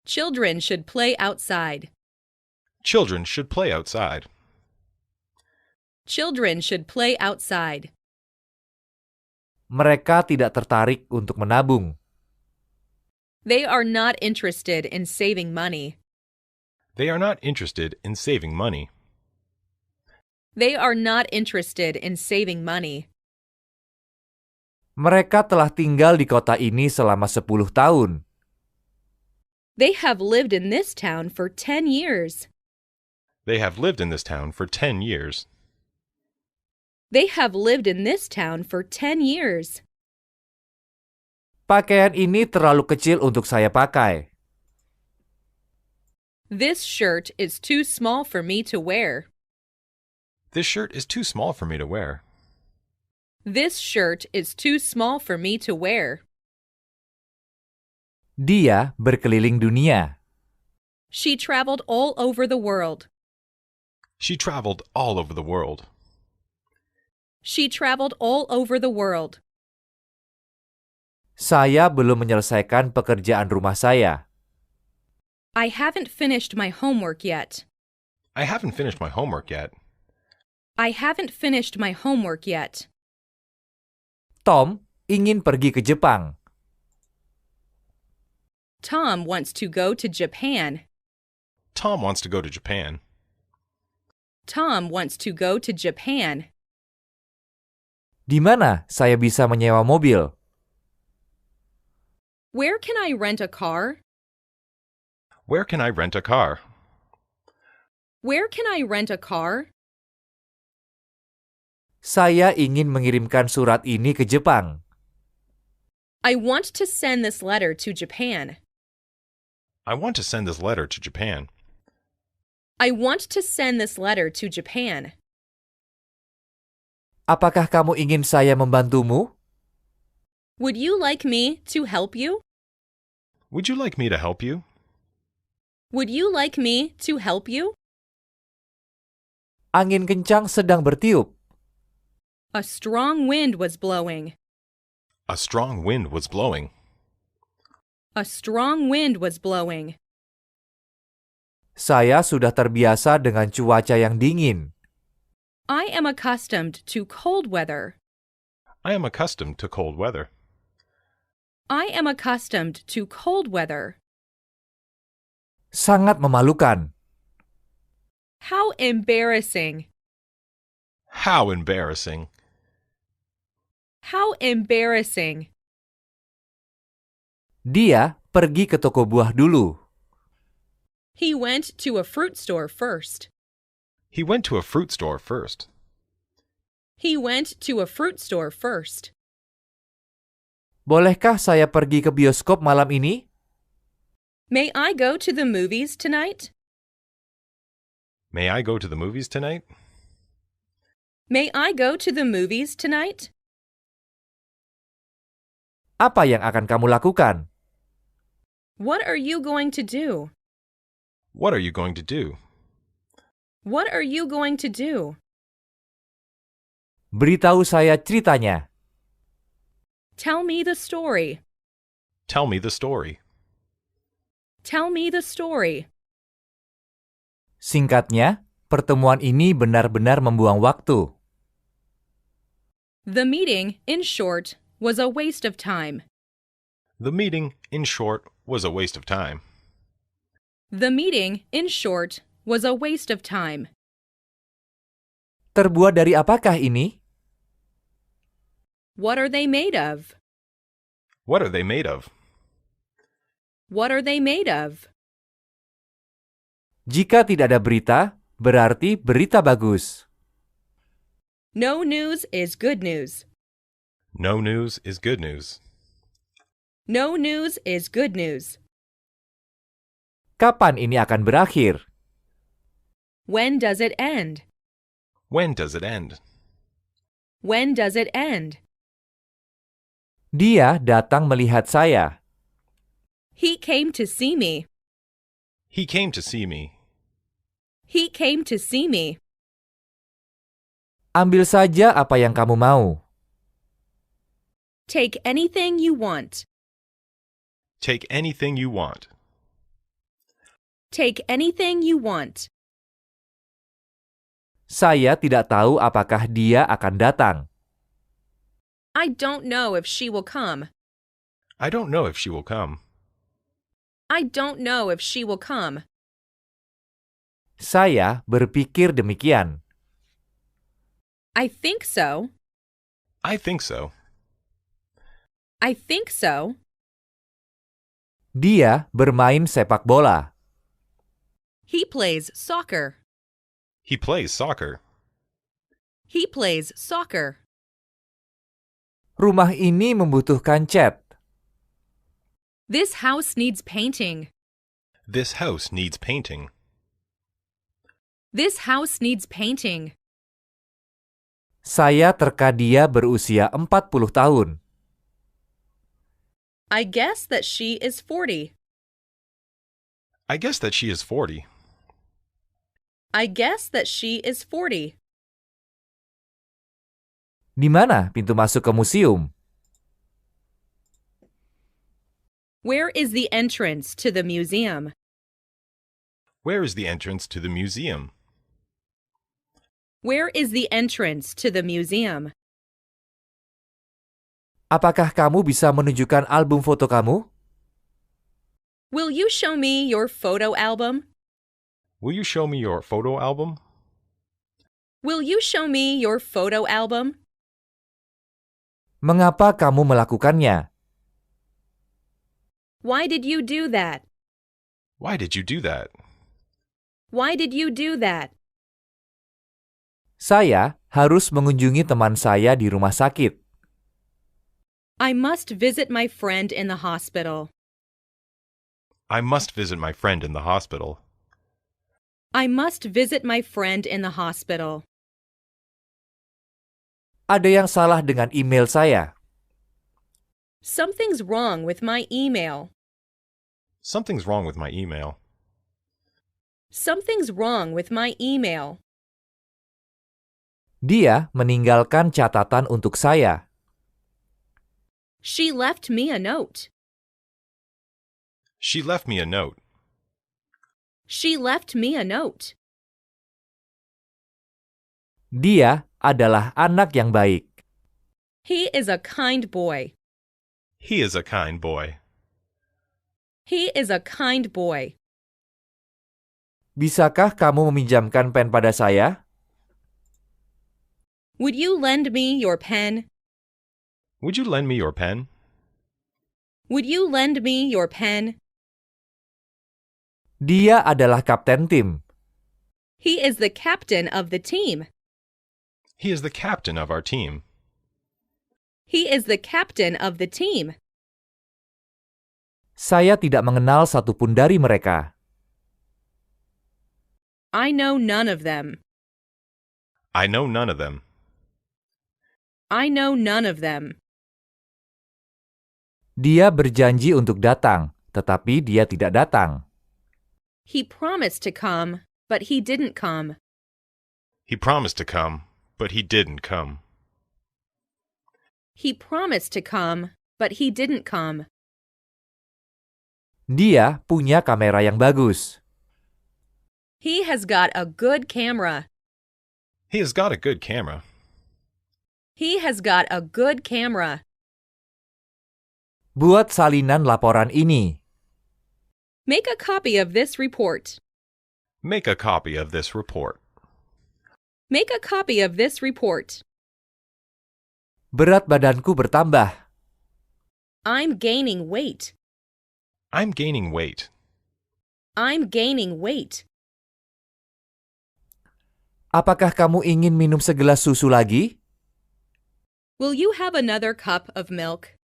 Speaker 2: Children should play outside.
Speaker 3: Children should play outside.
Speaker 2: Children should play outside.
Speaker 4: Mereka tidak tertarik untuk menabung.
Speaker 2: They are not interested in saving money.
Speaker 3: They are not interested in saving money.
Speaker 2: They are not interested in saving money.
Speaker 4: Mereka telah tinggal di kota ini selama 10 tahun.
Speaker 2: They have lived in this town for 10 years.
Speaker 3: They have lived in this town for 10 years.
Speaker 2: They have lived in this town for 10 years.
Speaker 4: Pakaian ini terlalu kecil untuk saya pakai.
Speaker 2: This shirt is too small for me to wear.
Speaker 3: This shirt is too small for me to wear.
Speaker 2: This shirt is too small for me to wear.
Speaker 4: Dia berkeliling dunia.
Speaker 2: She traveled all over the world.
Speaker 3: She traveled all over the world.
Speaker 2: She traveled all over the world.
Speaker 4: Saya belum menyelesaikan pekerjaan rumah saya.
Speaker 2: I haven't finished my homework yet.
Speaker 3: I haven't finished my homework yet.
Speaker 2: I haven't finished my homework yet.
Speaker 4: Tom ingin pergi ke Jepang.
Speaker 2: Tom wants to go to Japan.
Speaker 3: Tom wants to go to Japan.
Speaker 2: Tom wants to go to Japan.
Speaker 4: Di mana saya bisa menyewa mobil?
Speaker 2: Where can I rent a car?
Speaker 3: Where can I rent a car?
Speaker 2: Where can I rent a car?
Speaker 4: Saya ingin mengirimkan surat ini ke Jepang.
Speaker 2: I want to send this letter to Japan.
Speaker 3: I want to send this letter to Japan.
Speaker 2: I want to send this letter to Japan.
Speaker 4: Apakah kamu ingin saya membantumu?
Speaker 2: Would you like me to help you?
Speaker 3: Would you like me to help you?
Speaker 2: Would you like me to help you?
Speaker 4: Angin kencang sedang bertiup.
Speaker 2: A strong wind was blowing.
Speaker 3: A strong wind was blowing.
Speaker 2: A strong wind was blowing.
Speaker 4: Saya sudah terbiasa dengan cuaca yang dingin.
Speaker 2: I am accustomed to cold weather.
Speaker 3: I am accustomed to cold weather.
Speaker 2: I am accustomed to cold weather.
Speaker 4: Sangat memalukan.
Speaker 2: How embarrassing.
Speaker 3: How embarrassing.
Speaker 2: How embarrassing.
Speaker 4: Dia pergi ke toko buah dulu.
Speaker 2: He went to a fruit store first.
Speaker 3: He went to a fruit store first.
Speaker 2: He went to a fruit store first.
Speaker 4: Bolehkah saya pergi ke bioskop malam ini?
Speaker 2: May I go to the movies tonight?
Speaker 3: May I go to the movies tonight?
Speaker 2: May I go to the movies tonight?
Speaker 4: Apa yang akan kamu lakukan?
Speaker 2: What are you going to do?
Speaker 3: What are you going to do?
Speaker 2: What are you going to do?
Speaker 4: Beritahu saya ceritanya.
Speaker 2: Tell me the story.
Speaker 3: Tell me the story.
Speaker 2: Tell me the story.
Speaker 4: Singkatnya, pertemuan ini benar-benar membuang waktu.
Speaker 2: The meeting, in short, was a waste of time.
Speaker 3: The meeting, in short, was a waste of time.
Speaker 2: The meeting, in short, was a waste of time.
Speaker 4: Terbuat dari apakah ini?
Speaker 2: What are they made of?
Speaker 3: What are they made of?
Speaker 2: What are they made of?
Speaker 4: Jika tidak ada berita, berarti berita bagus.
Speaker 2: No news is good news.
Speaker 3: No news is good news.
Speaker 2: No news is good news.
Speaker 4: Kapan ini akan berakhir?
Speaker 2: When does it end?
Speaker 3: When does it end?
Speaker 2: When does it end?
Speaker 4: Dia datang melihat saya.
Speaker 2: He came to see me.
Speaker 3: He came to see me.
Speaker 2: He came to see me.
Speaker 4: Ambil saja apa yang kamu mau.
Speaker 2: Take anything you want.
Speaker 3: Take anything you want.
Speaker 2: Take anything you want.
Speaker 4: Saya tidak tahu apakah dia akan datang.
Speaker 2: I don't know if she will come.
Speaker 3: I don't know if she will come.
Speaker 2: I don't know if she will come.
Speaker 4: Saya berpikir demikian.
Speaker 2: I think so.
Speaker 3: I think so.
Speaker 2: I think so.
Speaker 4: Dia bermain sepak bola.
Speaker 2: He plays soccer.
Speaker 3: He plays soccer.
Speaker 2: He plays soccer.
Speaker 4: Rumah ini membutuhkan cat.
Speaker 2: This house needs painting.
Speaker 3: This house needs painting.
Speaker 2: This house needs painting.
Speaker 4: Saya terka dia berusia 40 tahun.
Speaker 2: I guess that she is 40.
Speaker 3: I guess that she is 40.
Speaker 2: I guess that she is 40.
Speaker 4: Di mana pintu masuk ke museum?
Speaker 2: Where is the entrance to the museum?
Speaker 3: Where is the entrance to the museum?
Speaker 2: Where is the entrance to the museum?
Speaker 4: Apakah kamu bisa menunjukkan album foto kamu?
Speaker 2: Will you show me your photo album?
Speaker 3: Will you show me your photo album?
Speaker 2: Will you show me your photo album?
Speaker 4: Mengapa kamu melakukannya?
Speaker 2: Why did you do that?
Speaker 3: Why did you do that?
Speaker 2: Why did you do that?
Speaker 4: Saya harus mengunjungi teman saya di rumah sakit.
Speaker 2: I must visit my friend in the hospital.
Speaker 3: I must visit my friend in the hospital.
Speaker 2: I must visit my friend in the hospital.
Speaker 4: Ada yang salah dengan email saya.
Speaker 2: Something's wrong with my email.
Speaker 3: Something's wrong with my email.
Speaker 2: Something's wrong with my email.
Speaker 4: Dia meninggalkan catatan untuk saya.
Speaker 2: She left me a note.
Speaker 3: She left me a note.
Speaker 2: She left me a note.
Speaker 4: Dia adalah anak yang baik.
Speaker 2: He is a kind boy.
Speaker 3: He is a kind boy.
Speaker 2: He is a kind boy.
Speaker 4: Bisakah kamu meminjamkan pen pada saya?
Speaker 2: Would you lend me your pen?
Speaker 3: Would you lend me your pen?
Speaker 2: Would you lend me your pen?
Speaker 4: Dia adalah kapten tim.
Speaker 2: He is the captain of the team.
Speaker 3: He is the captain of our team.
Speaker 2: He is the captain of the team.
Speaker 4: Saya tidak mengenal satupun dari mereka.
Speaker 2: I know none of them.
Speaker 3: I know none of them.
Speaker 2: I know none of them.
Speaker 4: Dia berjanji untuk datang, tetapi dia tidak datang.
Speaker 2: He promised to come, but he didn't come.
Speaker 3: He promised to come, but he didn't come.
Speaker 2: He promised to come, but he didn't come.
Speaker 4: Dia punya kamera yang bagus.
Speaker 2: He has got a good camera.
Speaker 3: He has got a good camera.
Speaker 2: He has got a good camera.
Speaker 4: Buat salinan laporan ini.
Speaker 2: Make a copy of this report.
Speaker 3: Make a copy of this report.
Speaker 2: Make a copy of this report.
Speaker 4: Berat badanku bertambah.
Speaker 2: I'm gaining weight.
Speaker 3: I'm gaining weight.
Speaker 2: I'm gaining weight.
Speaker 4: Apakah kamu ingin minum segelas susu lagi?
Speaker 2: Will you have another cup of milk?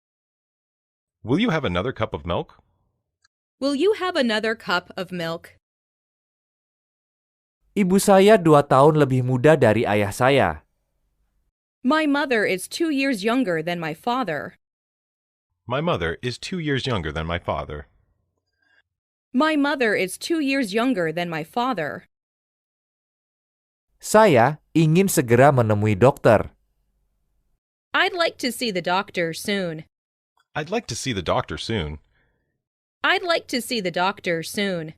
Speaker 3: Will you have another cup of milk?
Speaker 2: Will you have another cup of milk?
Speaker 4: Ibu saya 2 tahun lebih muda dari ayah saya.
Speaker 2: My mother is 2 years younger than my father.
Speaker 3: My mother is 2 years younger than my father.
Speaker 2: My mother is 2 years younger than my father.
Speaker 4: Saya ingin segera menemui dokter.
Speaker 2: I'd like to see the doctor soon.
Speaker 3: I'd like to see the doctor soon.
Speaker 2: I'd like to see the doctor soon.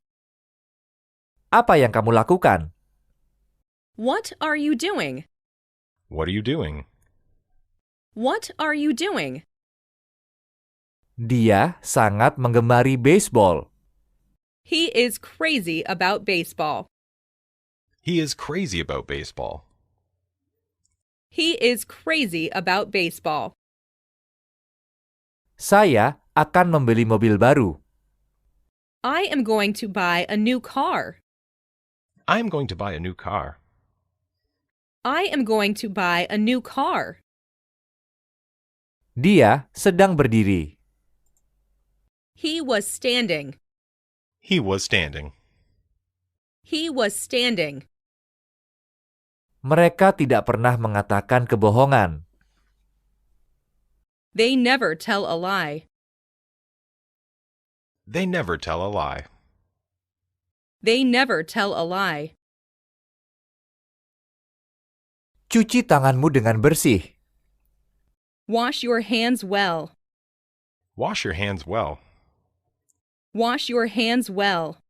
Speaker 4: Apa yang kamu lakukan?
Speaker 2: What are you doing?
Speaker 3: What are you doing?
Speaker 2: What are you doing?
Speaker 4: Dia sangat menggemari baseball.
Speaker 2: He is crazy about baseball.
Speaker 3: He is crazy about baseball.
Speaker 2: He is crazy about baseball.
Speaker 4: Saya akan membeli mobil baru.
Speaker 2: I am going to buy a new car.
Speaker 3: I am going to buy a new car.
Speaker 2: I am going to buy a new car.
Speaker 4: Dia sedang berdiri.
Speaker 2: He was standing.
Speaker 3: He was standing.
Speaker 2: He was standing.
Speaker 4: Mereka tidak pernah mengatakan kebohongan.
Speaker 2: They never tell a lie.
Speaker 3: They never tell a lie.
Speaker 2: They never tell a lie.
Speaker 4: Cuci tanganmu dengan bersih.
Speaker 2: Wash your hands well.
Speaker 3: Wash your hands well.
Speaker 2: Wash your hands well.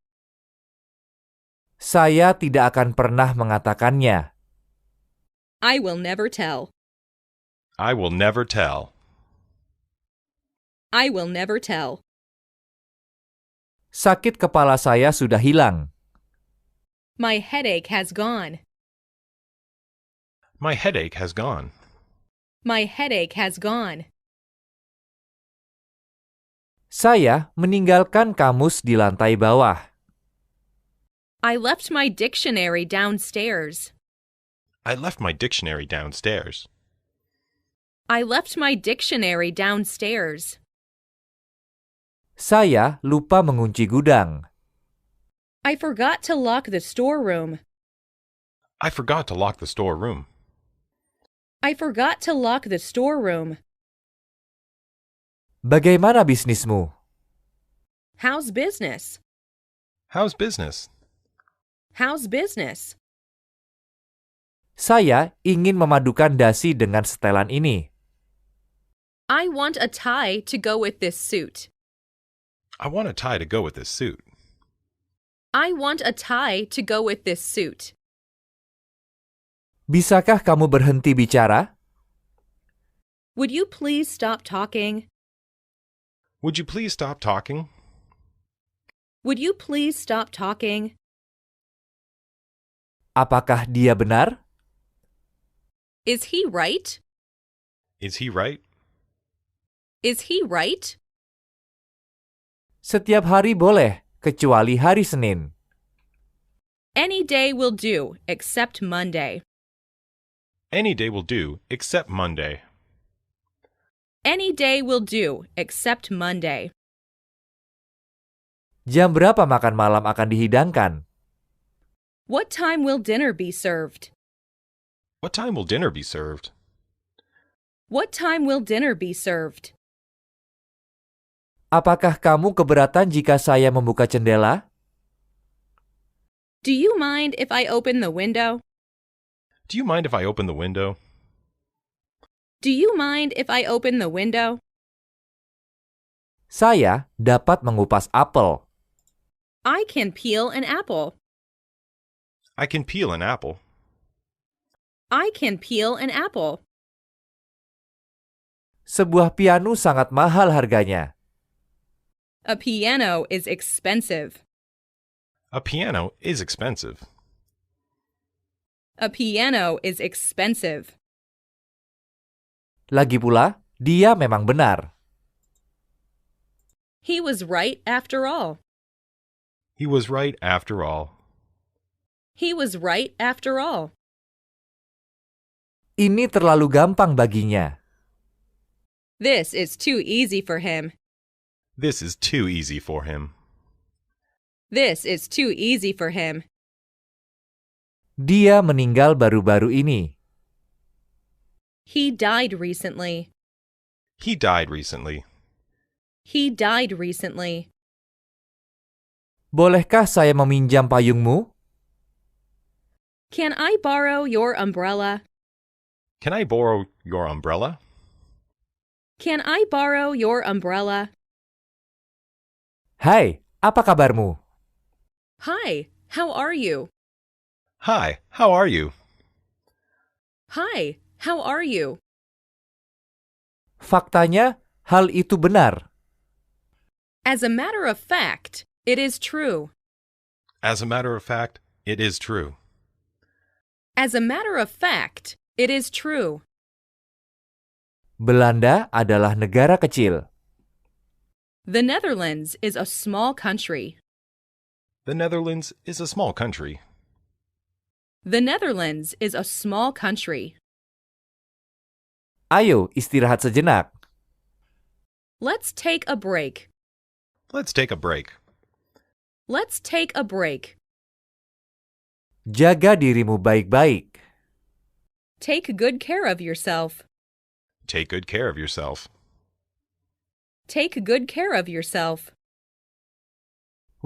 Speaker 4: Saya tidak akan pernah mengatakannya.
Speaker 2: I will never tell.
Speaker 3: I will never tell.
Speaker 2: I will never tell.
Speaker 4: Sakit kepala saya sudah hilang.
Speaker 2: My headache has gone.
Speaker 3: My headache has gone.
Speaker 2: My headache has gone.
Speaker 4: Saya meninggalkan kamus di lantai bawah.
Speaker 2: I left my dictionary downstairs.
Speaker 3: I left my dictionary downstairs.
Speaker 2: I left my dictionary downstairs.
Speaker 4: Saya lupa mengunci gudang.
Speaker 2: I forgot to lock the storeroom.
Speaker 3: I forgot to lock the storeroom.
Speaker 2: I forgot to lock the storeroom.
Speaker 4: Bagaimana bisnismu?
Speaker 2: How's business?
Speaker 3: How's business?
Speaker 2: How's business?
Speaker 4: Saya ingin memadukan dasi dengan setelan ini.
Speaker 2: I want a tie to go with this suit.
Speaker 3: I want a tie to go with this suit.
Speaker 2: I want a tie to go with this suit.
Speaker 4: Bisakah kamu berhenti bicara?
Speaker 2: Would you please stop talking?
Speaker 3: Would you please stop talking?
Speaker 2: Would you please stop talking?
Speaker 4: Apakah dia benar?
Speaker 2: Is he right?
Speaker 3: Is he right?
Speaker 2: Is he right?
Speaker 4: Setiap hari boleh, kecuali hari Senin.
Speaker 2: Any day will do, except Monday.
Speaker 3: Any day will do, except Monday.
Speaker 2: Any day will do, except Monday.
Speaker 4: Jam berapa makan malam akan dihidangkan?
Speaker 2: What time will dinner be served?
Speaker 3: What time will dinner be served?
Speaker 2: What time will dinner be served?
Speaker 4: Apakah kamu keberatan jika saya membuka jendela?
Speaker 2: Do you mind if I open the window?
Speaker 3: Do you mind if I open the window?
Speaker 2: Do you mind if I open the window?
Speaker 4: Saya dapat mengupas apel.
Speaker 2: I can peel an apple.
Speaker 3: I can peel an apple.
Speaker 2: I can peel an apple.
Speaker 4: Sebuah piano sangat mahal harganya.
Speaker 2: A piano is expensive.
Speaker 3: A piano is expensive.
Speaker 2: A piano is expensive.
Speaker 4: Lagi pula, dia memang benar.
Speaker 2: He was right after all.
Speaker 3: He was right after all.
Speaker 2: He was right after all.
Speaker 4: Ini terlalu gampang baginya.
Speaker 2: This is too easy for him.
Speaker 3: This is too easy for him.
Speaker 2: This is too easy for him.
Speaker 4: Dia meninggal baru-baru ini.
Speaker 2: He died recently.
Speaker 3: He died recently.
Speaker 2: He died recently.
Speaker 4: Bolehkah saya meminjam payungmu?
Speaker 2: Can I borrow your umbrella?
Speaker 3: Can I borrow your umbrella?
Speaker 2: Can I borrow your umbrella?
Speaker 4: Hai, apa kabarmu?
Speaker 2: Hi, how are you?
Speaker 3: Hi, how are you?
Speaker 2: Hi, how are you?
Speaker 4: Faktanya, hal itu benar.
Speaker 2: As a matter of fact, it is true.
Speaker 3: As a matter of fact, it is true.
Speaker 2: As a matter of fact, it is true.
Speaker 4: Belanda adalah negara kecil.
Speaker 2: The Netherlands is a small country.
Speaker 3: The Netherlands is a small country.
Speaker 2: The Netherlands is a small country.
Speaker 4: Ayo istirahat sejenak.
Speaker 2: Let's take a break.
Speaker 3: Let's take a break.
Speaker 2: Let's take a break.
Speaker 4: Jaga dirimu baik-baik.
Speaker 2: Take good care of yourself.
Speaker 3: Take good care of yourself.
Speaker 2: Take good care of yourself.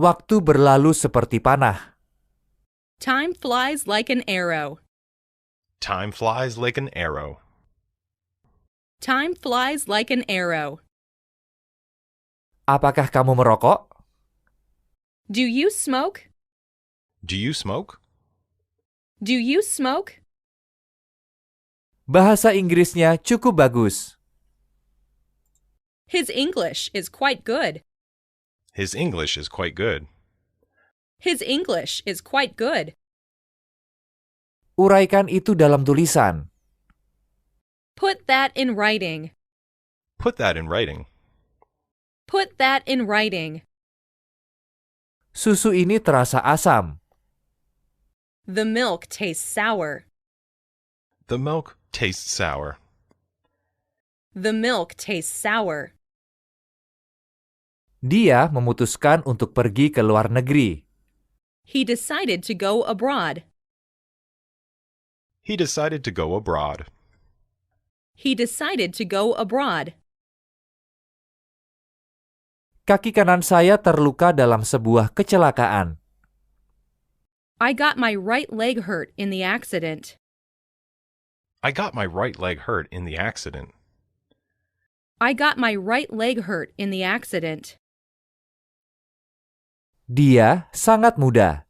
Speaker 4: Waktu berlalu seperti panah.
Speaker 2: Time flies like an arrow.
Speaker 3: Time flies like an arrow.
Speaker 2: Time flies like an arrow.
Speaker 4: Apakah kamu merokok?
Speaker 2: Do you smoke?
Speaker 3: Do you smoke?
Speaker 2: Do you smoke?
Speaker 4: Bahasa Inggrisnya cukup bagus.
Speaker 2: His English is quite good.
Speaker 3: His English is quite good.
Speaker 2: His English is quite good.
Speaker 4: Uraikan itu dalam tulisan.
Speaker 2: Put that in writing.
Speaker 3: Put that in writing.
Speaker 2: Put that in writing.
Speaker 4: Susu ini terasa asam.
Speaker 2: The milk tastes sour.
Speaker 3: The milk tastes sour.
Speaker 2: The milk tastes sour.
Speaker 4: Dia memutuskan untuk pergi ke luar negeri.
Speaker 2: He decided to go abroad.
Speaker 3: He decided to go abroad.
Speaker 2: He decided to go abroad.
Speaker 4: Kaki kanan saya terluka dalam sebuah kecelakaan.
Speaker 2: I got my right leg hurt in the accident.
Speaker 3: I got my right leg hurt in the accident.
Speaker 2: I got my right leg hurt in the accident.
Speaker 4: Dia sangat muda.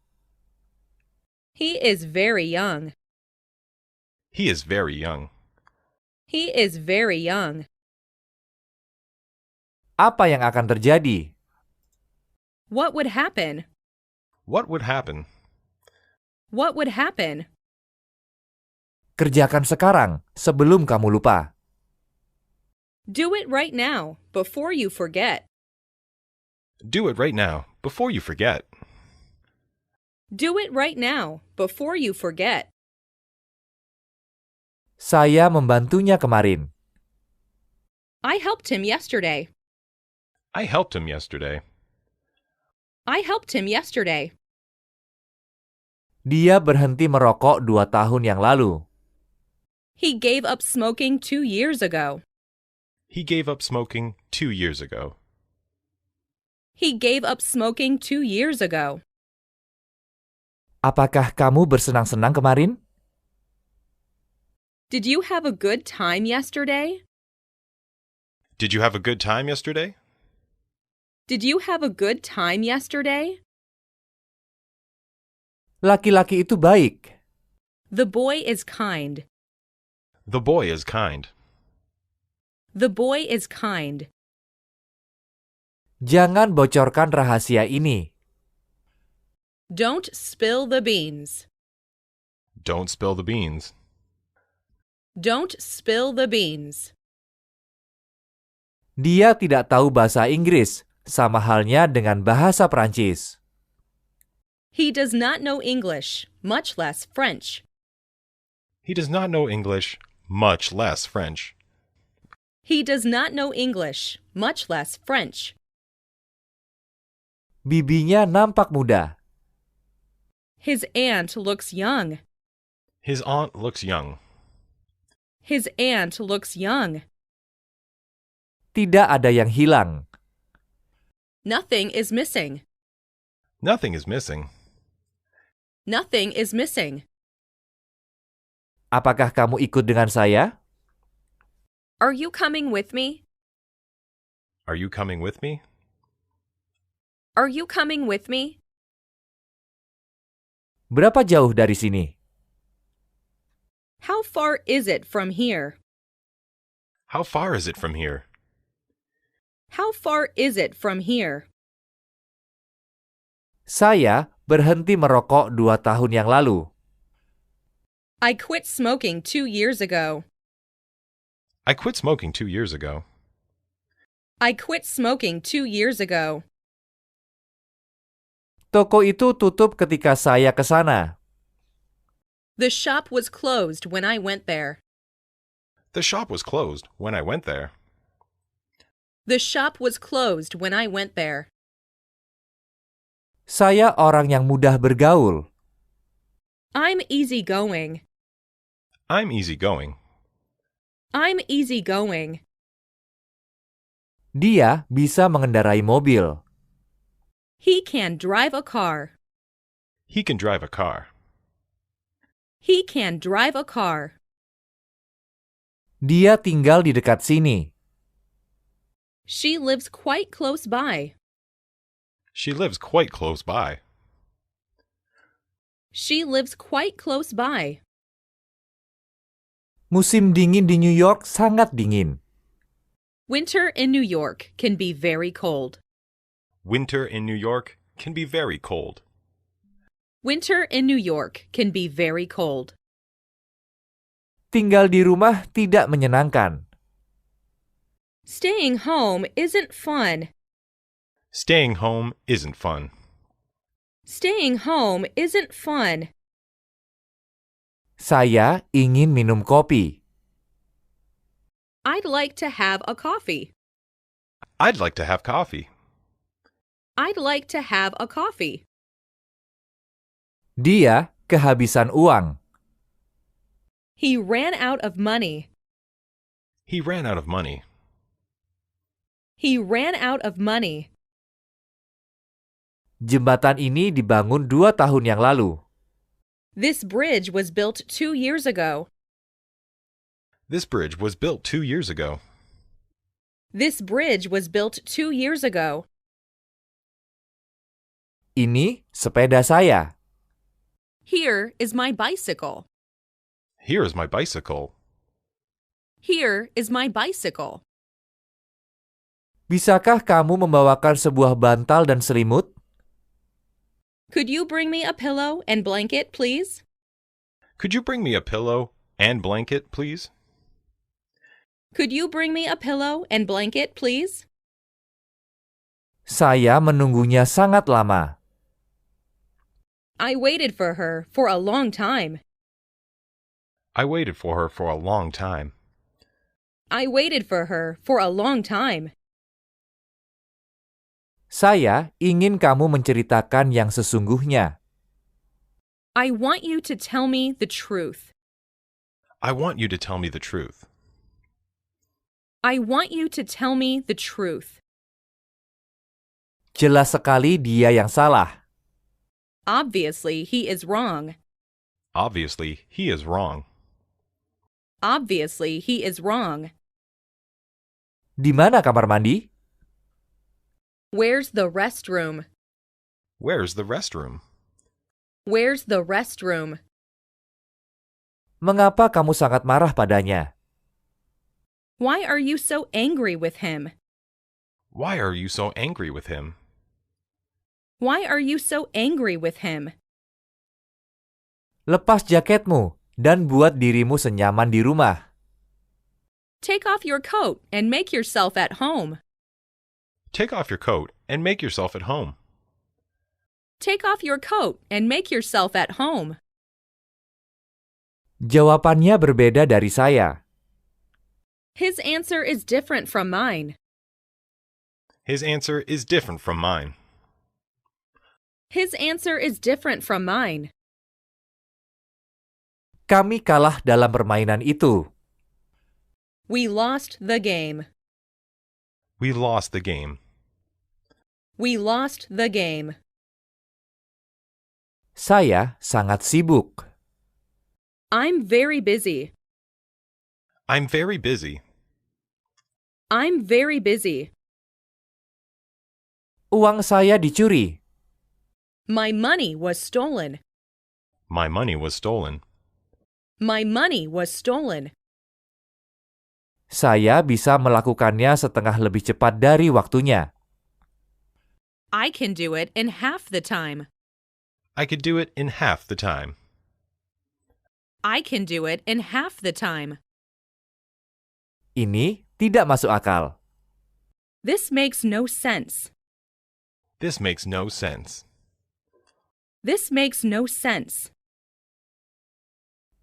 Speaker 2: He is very young.
Speaker 3: He is very young.
Speaker 2: He is very young.
Speaker 4: Apa yang akan terjadi?
Speaker 2: What would happen?
Speaker 3: What would happen?
Speaker 2: What would happen?
Speaker 4: Kerjakan sekarang, sebelum kamu lupa.
Speaker 2: Do it right now, before you forget.
Speaker 3: Do it right now, before you forget.
Speaker 2: Do it right now, before you forget.
Speaker 4: Saya membantunya kemarin.
Speaker 2: I helped him yesterday.
Speaker 3: I helped him yesterday.
Speaker 2: I helped him yesterday.
Speaker 4: Dia berhenti merokok 2 tahun yang lalu.
Speaker 2: He gave up smoking 2 years ago.
Speaker 3: He gave up smoking 2 years ago.
Speaker 2: He gave up smoking 2 years ago.
Speaker 4: Apakah kamu bersenang-senang kemarin?
Speaker 2: Did you have a good time yesterday?
Speaker 3: Did you have a good time yesterday?
Speaker 2: Did you have a good time yesterday?
Speaker 4: Laki-laki itu baik.
Speaker 2: The boy is kind.
Speaker 3: The boy is kind.
Speaker 2: The boy is kind.
Speaker 4: Jangan bocorkan rahasia ini.
Speaker 2: Don't spill the beans.
Speaker 3: Don't spill the beans.
Speaker 2: Don't spill the beans.
Speaker 4: Dia tidak tahu bahasa Inggris, sama halnya dengan bahasa Prancis.
Speaker 2: He does not know English, much less French.
Speaker 3: He does not know English, much less French.
Speaker 2: He does not know English, much less French.
Speaker 4: Bibinya nampak muda.
Speaker 2: His aunt looks young.
Speaker 3: His aunt looks young.
Speaker 2: His aunt looks young.
Speaker 4: Tidak ada yang hilang.
Speaker 2: Nothing is missing.
Speaker 3: Nothing is missing.
Speaker 2: Nothing is missing.
Speaker 4: Apakah kamu ikut dengan saya?
Speaker 2: Are you coming with me?
Speaker 3: Are you coming with me?
Speaker 2: Are you coming with me?
Speaker 4: Berapa jauh dari sini?
Speaker 2: How far is it from here?
Speaker 3: How far is it from here?
Speaker 2: How far is it from here?
Speaker 4: Saya berhenti merokok 2 tahun yang lalu.
Speaker 2: I quit smoking 2 years ago.
Speaker 3: I quit smoking 2 years ago.
Speaker 2: I quit smoking 2 years ago.
Speaker 4: Toko itu tutup ketika saya ke sana.
Speaker 2: The shop was closed when I went there.
Speaker 3: The shop was closed when I went there.
Speaker 2: The shop was closed when I went there.
Speaker 4: Saya orang yang mudah bergaul.
Speaker 2: I'm easygoing.
Speaker 3: I'm easygoing.
Speaker 2: I'm easygoing.
Speaker 4: Dia bisa mengendarai mobil.
Speaker 2: He can drive a car.
Speaker 3: He can drive a car.
Speaker 2: He can drive a car.
Speaker 4: Dia tinggal di dekat sini.
Speaker 2: She lives quite close by.
Speaker 3: She lives quite close by.
Speaker 2: She lives quite close by.
Speaker 4: Musim dingin di New York sangat dingin.
Speaker 2: Winter in New York can be very cold.
Speaker 3: Winter in New York can be very cold.
Speaker 2: Winter in New York can be very cold.
Speaker 4: Tinggal di rumah tidak menyenangkan.
Speaker 2: Staying home isn't fun.
Speaker 3: Staying home isn't fun.
Speaker 2: Staying home isn't fun.
Speaker 4: Saya ingin minum kopi.
Speaker 2: I'd like to have a coffee.
Speaker 3: I'd like to have coffee.
Speaker 2: I'd like to have a coffee.
Speaker 4: Dia kehabisan uang.
Speaker 2: He ran out of money.
Speaker 3: He ran out of money.
Speaker 2: He ran out of money.
Speaker 4: Jembatan ini dibangun 2 tahun yang lalu.
Speaker 2: This bridge was built 2 years ago.
Speaker 3: This bridge was built 2 years ago.
Speaker 2: This bridge was built 2 years ago.
Speaker 4: Ini sepeda saya.
Speaker 2: Here is my bicycle.
Speaker 3: Here is my bicycle.
Speaker 2: Here is my bicycle.
Speaker 4: Bisakah kamu membawakan sebuah bantal dan selimut?
Speaker 2: Could you bring me a pillow and blanket, please?
Speaker 3: Could you bring me a pillow and blanket, please?
Speaker 2: Could you bring me a pillow and blanket, please?
Speaker 4: Saya menunggunya sangat lama.
Speaker 2: I waited for her for a long time.
Speaker 3: I waited for her for a long time.
Speaker 2: I waited for her for a long time.
Speaker 4: Saya ingin kamu menceritakan yang sesungguhnya.
Speaker 2: I want you to tell me the truth.
Speaker 3: I want you to tell me the truth.
Speaker 2: I want you to tell me the truth.
Speaker 4: Jelas sekali dia yang salah.
Speaker 2: Obviously, he is wrong.
Speaker 3: Obviously, he is wrong.
Speaker 2: Obviously, he is wrong.
Speaker 4: Di mana kamar mandi?
Speaker 2: Where's the restroom?
Speaker 3: Where's the restroom?
Speaker 2: Where's the restroom?
Speaker 4: Mengapa kamu sangat marah padanya?
Speaker 2: Why are you so angry with him?
Speaker 3: Why are you so angry with him?
Speaker 2: Why are you so angry with him?
Speaker 4: Lepas jaketmu dan buat dirimu senyaman di rumah.
Speaker 2: Take off your coat and make yourself at home.
Speaker 3: Take off your coat and make yourself at home.
Speaker 2: Take off your coat and make yourself at home.
Speaker 4: Jawabannya berbeda dari saya.
Speaker 2: His answer is different from mine.
Speaker 3: His answer is different from mine.
Speaker 2: His answer is different from mine.
Speaker 4: Kami kalah dalam permainan itu.
Speaker 2: We lost the game.
Speaker 3: We lost the game.
Speaker 2: We lost the game.
Speaker 4: Saya sangat sibuk.
Speaker 2: I'm very busy.
Speaker 3: I'm very busy.
Speaker 2: I'm very busy.
Speaker 4: Uang saya dicuri.
Speaker 2: My money was stolen.
Speaker 3: My money was stolen.
Speaker 2: My money was stolen.
Speaker 4: Saya bisa melakukannya setengah lebih cepat dari waktunya.
Speaker 2: I can do it in half the time.
Speaker 3: I could do it in half the time.
Speaker 2: I can do it in half the time.
Speaker 4: Ini tidak masuk akal.
Speaker 2: This makes no sense.
Speaker 3: This makes no sense.
Speaker 2: This makes no sense.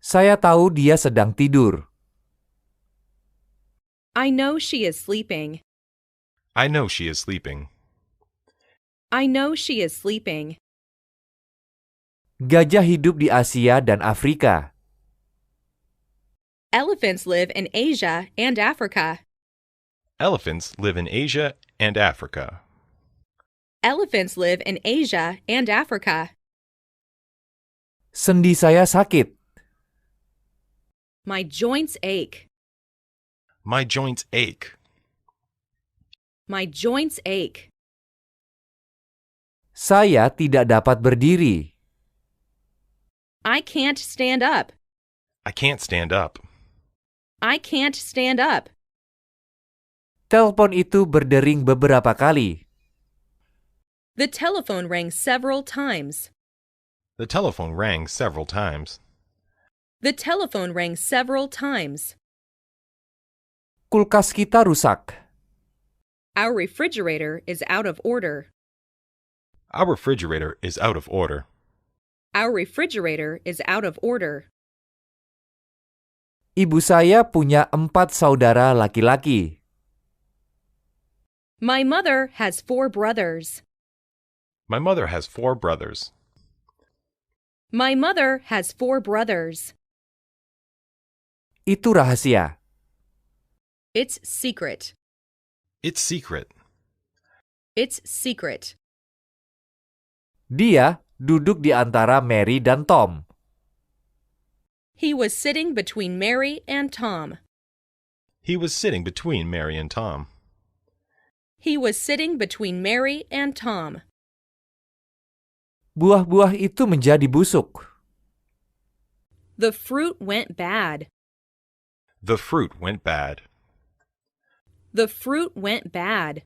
Speaker 4: Saya tahu dia sedang tidur.
Speaker 2: I know she is sleeping.
Speaker 3: I know she is sleeping.
Speaker 2: I know she is sleeping.
Speaker 4: Gajah hidup di Asia dan Afrika.
Speaker 2: Elephants live in Asia and Africa.
Speaker 3: Elephants live in Asia and Africa.
Speaker 2: Elephants live in Asia and Africa.
Speaker 4: Sendi saya sakit.
Speaker 2: My joints ache.
Speaker 3: My joints ache.
Speaker 2: My joints ache.
Speaker 4: Saya tidak dapat berdiri.
Speaker 2: I can't stand up.
Speaker 3: I can't stand up.
Speaker 2: I can't stand up.
Speaker 4: Telepon itu berdering beberapa kali.
Speaker 2: The telephone rang several times.
Speaker 3: The telephone rang several times.
Speaker 2: The telephone rang several times.
Speaker 4: Kulkas kita rusak.
Speaker 2: Our refrigerator is out of order.
Speaker 3: Our refrigerator is out of order.
Speaker 2: Our refrigerator is out of order.
Speaker 4: Ibu saya punya 4 saudara laki-laki.
Speaker 2: My mother has 4 brothers.
Speaker 3: My mother has 4 brothers.
Speaker 2: My mother has 4 brothers.
Speaker 4: Itu rahasia.
Speaker 2: It's secret.
Speaker 3: It's secret.
Speaker 2: It's secret.
Speaker 4: Dia duduk di antara Mary dan Tom.
Speaker 2: He was sitting between Mary and Tom.
Speaker 3: He was sitting between Mary and Tom.
Speaker 2: He was sitting between Mary and Tom.
Speaker 4: Buah-buah itu menjadi busuk.
Speaker 2: The fruit went bad.
Speaker 3: The fruit went bad.
Speaker 2: The fruit went bad.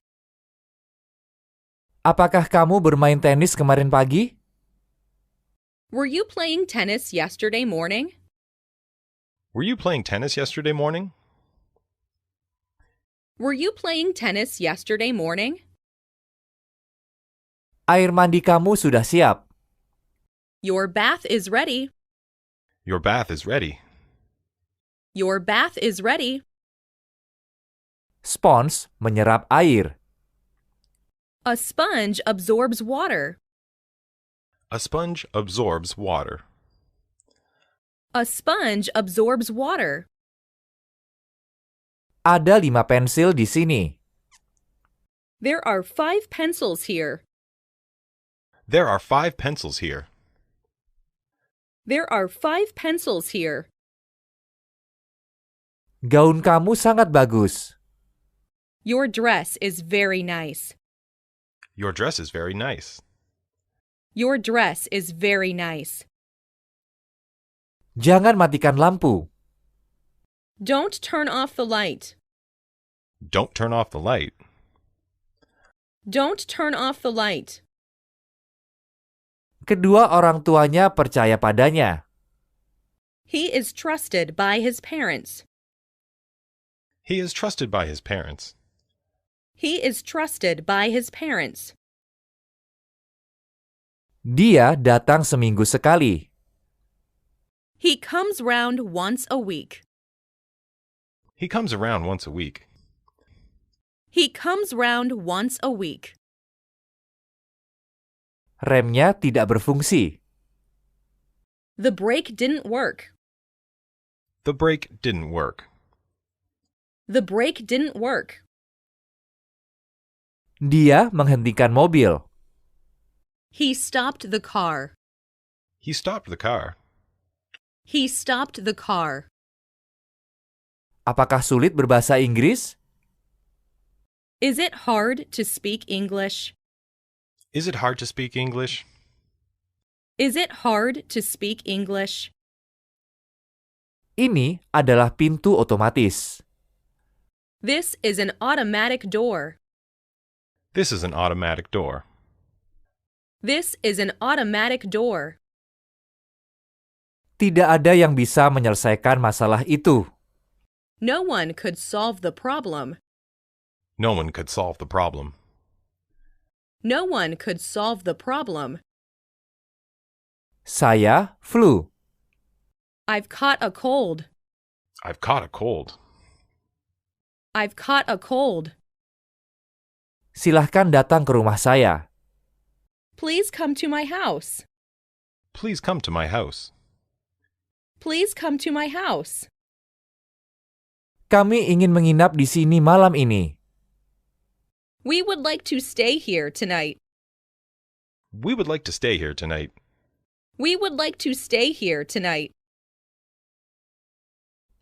Speaker 4: Apakah kamu bermain tenis kemarin pagi?
Speaker 2: Were you playing tennis yesterday morning?
Speaker 3: Were you playing tennis yesterday morning?
Speaker 2: Were you playing tennis yesterday morning?
Speaker 4: Air mandi kamu sudah siap.
Speaker 2: Your bath is ready.
Speaker 3: Your bath is ready.
Speaker 2: Your bath is ready.
Speaker 4: Spons menyerap air.
Speaker 2: A sponge absorbs water.
Speaker 3: A sponge absorbs water.
Speaker 2: A sponge absorbs water.
Speaker 4: Ada 5 pensil di sini.
Speaker 2: There are 5 pencils here.
Speaker 3: There are 5 pencils here.
Speaker 2: There are 5 pencils here.
Speaker 4: Gaun kamu sangat bagus.
Speaker 2: Your dress is very nice.
Speaker 3: Your dress is very nice.
Speaker 2: Your dress is very nice.
Speaker 4: Jangan matikan lampu.
Speaker 2: Don't turn off the light.
Speaker 3: Don't turn off the light.
Speaker 2: Don't turn off the light.
Speaker 4: Kedua orang tuanya percaya padanya.
Speaker 2: He is trusted by his parents.
Speaker 3: He is trusted by his parents.
Speaker 2: He is trusted by his parents.
Speaker 4: Dia datang seminggu sekali.
Speaker 2: He comes round once a week.
Speaker 3: He comes around once a week.
Speaker 2: He comes round once a week.
Speaker 4: Remnya tidak berfungsi.
Speaker 2: The brake didn't work.
Speaker 3: The brake didn't work.
Speaker 2: The brake didn't work.
Speaker 4: Dia menghentikan mobil.
Speaker 2: He stopped the car.
Speaker 3: He stopped the car.
Speaker 2: He stopped the car.
Speaker 4: Apakah sulit berbahasa Inggris?
Speaker 2: Is it hard to speak English?
Speaker 3: Is it hard to speak English?
Speaker 2: Is it hard to speak English?
Speaker 4: Ini adalah pintu otomatis.
Speaker 2: This is an automatic door.
Speaker 3: This is an automatic door.
Speaker 2: This is an automatic door.
Speaker 4: Tidak ada yang bisa menyelesaikan masalah itu.
Speaker 2: No one could solve the problem.
Speaker 3: No one could solve the problem.
Speaker 2: No one could solve the problem.
Speaker 4: Saya flu.
Speaker 2: I've caught a cold.
Speaker 3: I've caught a cold.
Speaker 2: I've caught a cold.
Speaker 4: Silahkan datang ke rumah saya.
Speaker 2: Please come to my house.
Speaker 3: Please come to my house.
Speaker 2: Please come to my house.
Speaker 4: Kami ingin menginap di sini malam ini.
Speaker 2: We would like to stay here tonight.
Speaker 3: We would like to stay here tonight.
Speaker 2: We would like to stay here tonight.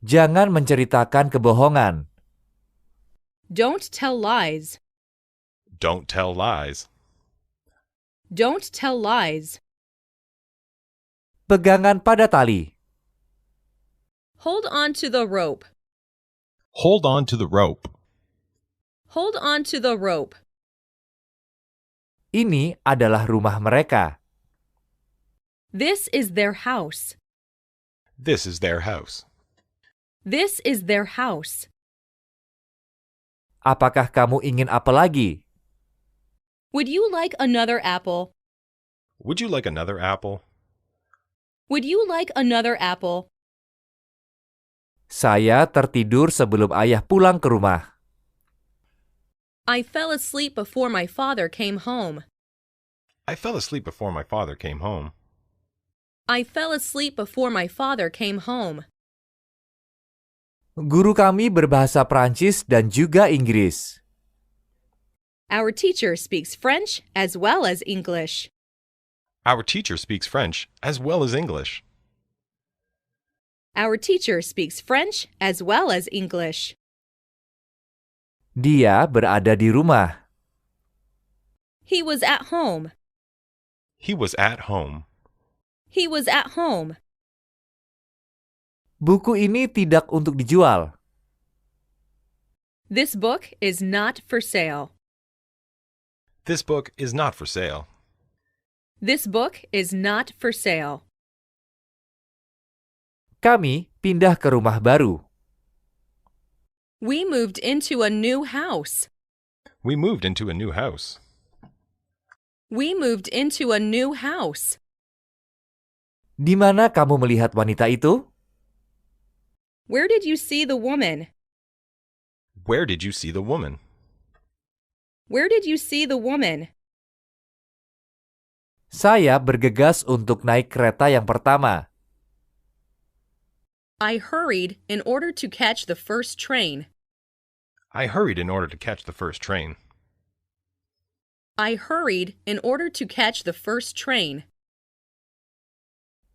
Speaker 4: Jangan menceritakan kebohongan.
Speaker 2: Don't tell lies.
Speaker 3: Don't tell lies.
Speaker 2: Don't tell lies.
Speaker 4: Pegangan pada tali.
Speaker 2: Hold on to the rope.
Speaker 3: Hold on to the rope.
Speaker 2: Hold on to the rope.
Speaker 4: Ini adalah rumah mereka.
Speaker 2: This is their house.
Speaker 3: This is their house.
Speaker 2: This is their house.
Speaker 4: Apakah kamu ingin apa lagi?
Speaker 2: Would you like another apple?
Speaker 3: Would you like another apple?
Speaker 2: Would you like another apple?
Speaker 4: Saya tertidur sebelum ayah pulang ke rumah.
Speaker 2: I fell asleep before my father came home.
Speaker 3: I fell asleep before my father came home.
Speaker 2: I fell asleep before my father came home.
Speaker 4: Guru kami berbahasa Prancis dan juga Inggris.
Speaker 2: Our teacher speaks French as well as English.
Speaker 3: Our teacher speaks French as well as English.
Speaker 2: Our teacher speaks French as well as English.
Speaker 4: Dia berada di rumah.
Speaker 2: He was at home.
Speaker 3: He was at home.
Speaker 2: He was at home.
Speaker 4: Buku ini tidak untuk dijual.
Speaker 2: This book is not for sale.
Speaker 3: This book is not for sale.
Speaker 2: This book is not for sale.
Speaker 4: Kami pindah ke rumah baru.
Speaker 2: We moved into a new house.
Speaker 3: We moved into a new house.
Speaker 2: We moved into a new house.
Speaker 4: Di mana kamu melihat wanita itu?
Speaker 2: Where did you see the woman?
Speaker 3: Where did you see the woman?
Speaker 2: Where did you see the woman?
Speaker 4: Saya bergegas untuk naik kereta yang pertama.
Speaker 2: I hurried in order to catch the first train.
Speaker 3: I hurried in order to catch the first train.
Speaker 2: I hurried in order to catch the first train.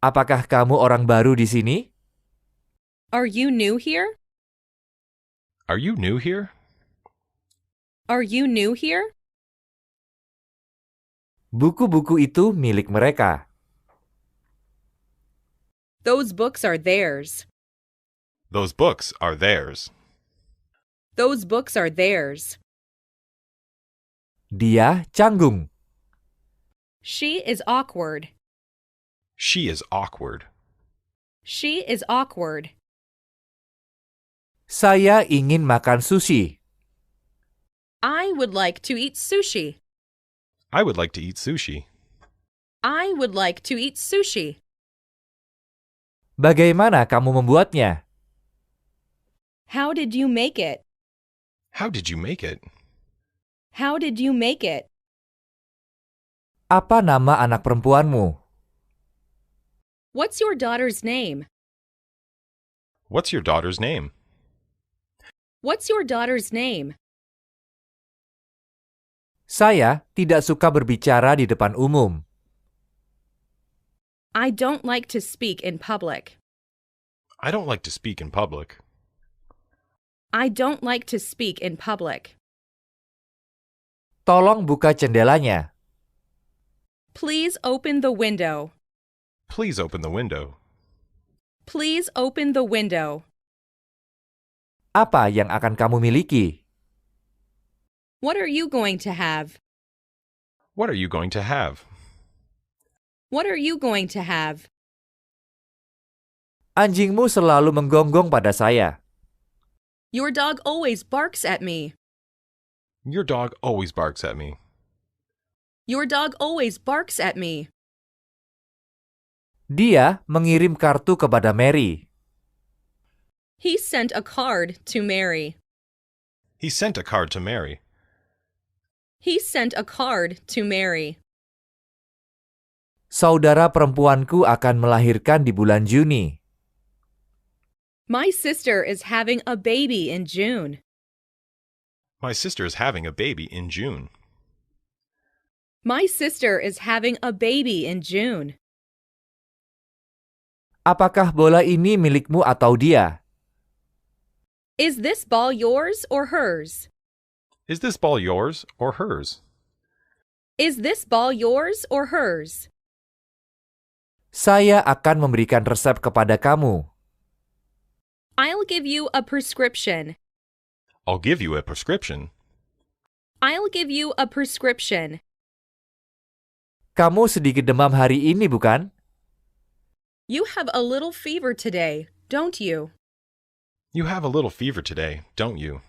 Speaker 4: Apakah kamu orang baru di sini?
Speaker 2: Are you new here?
Speaker 3: Are you new here?
Speaker 2: Are you new here?
Speaker 4: Buku-buku itu milik mereka.
Speaker 2: Those books are theirs.
Speaker 3: Those books are theirs.
Speaker 2: Those books are theirs.
Speaker 4: Dia canggung.
Speaker 2: She is awkward.
Speaker 3: She is awkward.
Speaker 2: She is awkward.
Speaker 4: Saya ingin makan sushi.
Speaker 2: I would like to eat sushi.
Speaker 3: I would like to eat sushi.
Speaker 2: I would like to eat sushi.
Speaker 4: Bagaimana kamu membuatnya?
Speaker 2: How did you make it?
Speaker 3: How did you make it?
Speaker 2: How did you make it?
Speaker 4: Apa nama anak perempuanmu?
Speaker 2: What's your daughter's name?
Speaker 3: What's your daughter's name?
Speaker 2: What's your daughter's name?
Speaker 4: Saya tidak suka berbicara di depan umum.
Speaker 2: I don't like to speak in public.
Speaker 3: I don't like to speak in public.
Speaker 2: I don't like to speak in public.
Speaker 4: Tolong buka jendelanya.
Speaker 2: Please open the window.
Speaker 3: Please open the window.
Speaker 2: Please open the window.
Speaker 4: Apa yang akan kamu miliki?
Speaker 2: What are you going to have?
Speaker 3: What are you going to have?
Speaker 2: What are you going to have?
Speaker 4: Anjingmu selalu menggonggong pada saya.
Speaker 2: Your dog always barks at me.
Speaker 3: Your dog always barks at me.
Speaker 2: Your dog always barks at me.
Speaker 4: Dia mengirim kartu kepada Mary.
Speaker 2: He sent a card to Mary.
Speaker 3: He sent a card to Mary.
Speaker 2: He sent a card to Mary.
Speaker 4: Saudara perempuanku akan melahirkan di bulan Juni.
Speaker 2: My sister is having a baby in June.
Speaker 3: My sister is having a baby in June.
Speaker 2: My sister is having a baby in June.
Speaker 4: Apakah bola ini milikmu atau dia?
Speaker 2: Is this ball yours or hers?
Speaker 3: Is this ball yours or hers?
Speaker 2: Is this ball yours or hers?
Speaker 4: Saya akan memberikan resep kepada kamu.
Speaker 2: I'll give you a prescription.
Speaker 3: I'll give you a prescription.
Speaker 2: I'll give you a prescription.
Speaker 4: Kamu sedikit demam hari ini, bukan?
Speaker 2: You have a little fever today, don't you?
Speaker 3: You have a little fever today, don't you?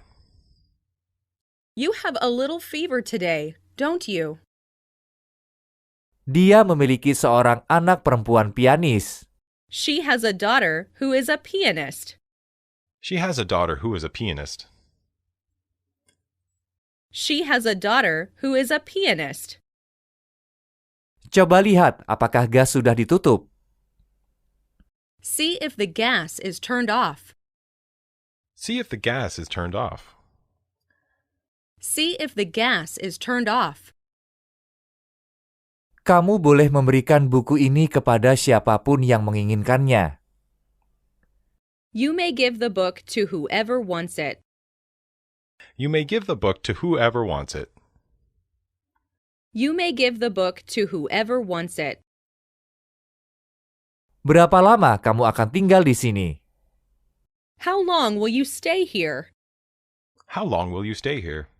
Speaker 2: You have a little fever today, don't you?
Speaker 4: Dia memiliki seorang anak perempuan pianis.
Speaker 2: She has a daughter who is a pianist.
Speaker 3: She has a daughter who is a pianist.
Speaker 2: She has a daughter who is a pianist.
Speaker 4: Coba lihat apakah gas sudah ditutup.
Speaker 2: See if the gas is turned off.
Speaker 3: See if the gas is turned off.
Speaker 2: See if the gas is turned off.
Speaker 4: Kamu boleh memberikan buku ini kepada siapapun yang menginginkannya.
Speaker 2: You may give the book to whoever wants it.
Speaker 3: You may give the book to whoever wants it.
Speaker 2: You may give the book to whoever wants it.
Speaker 4: Berapa lama kamu akan tinggal di sini?
Speaker 2: How long will you stay here?
Speaker 3: How long will you stay here?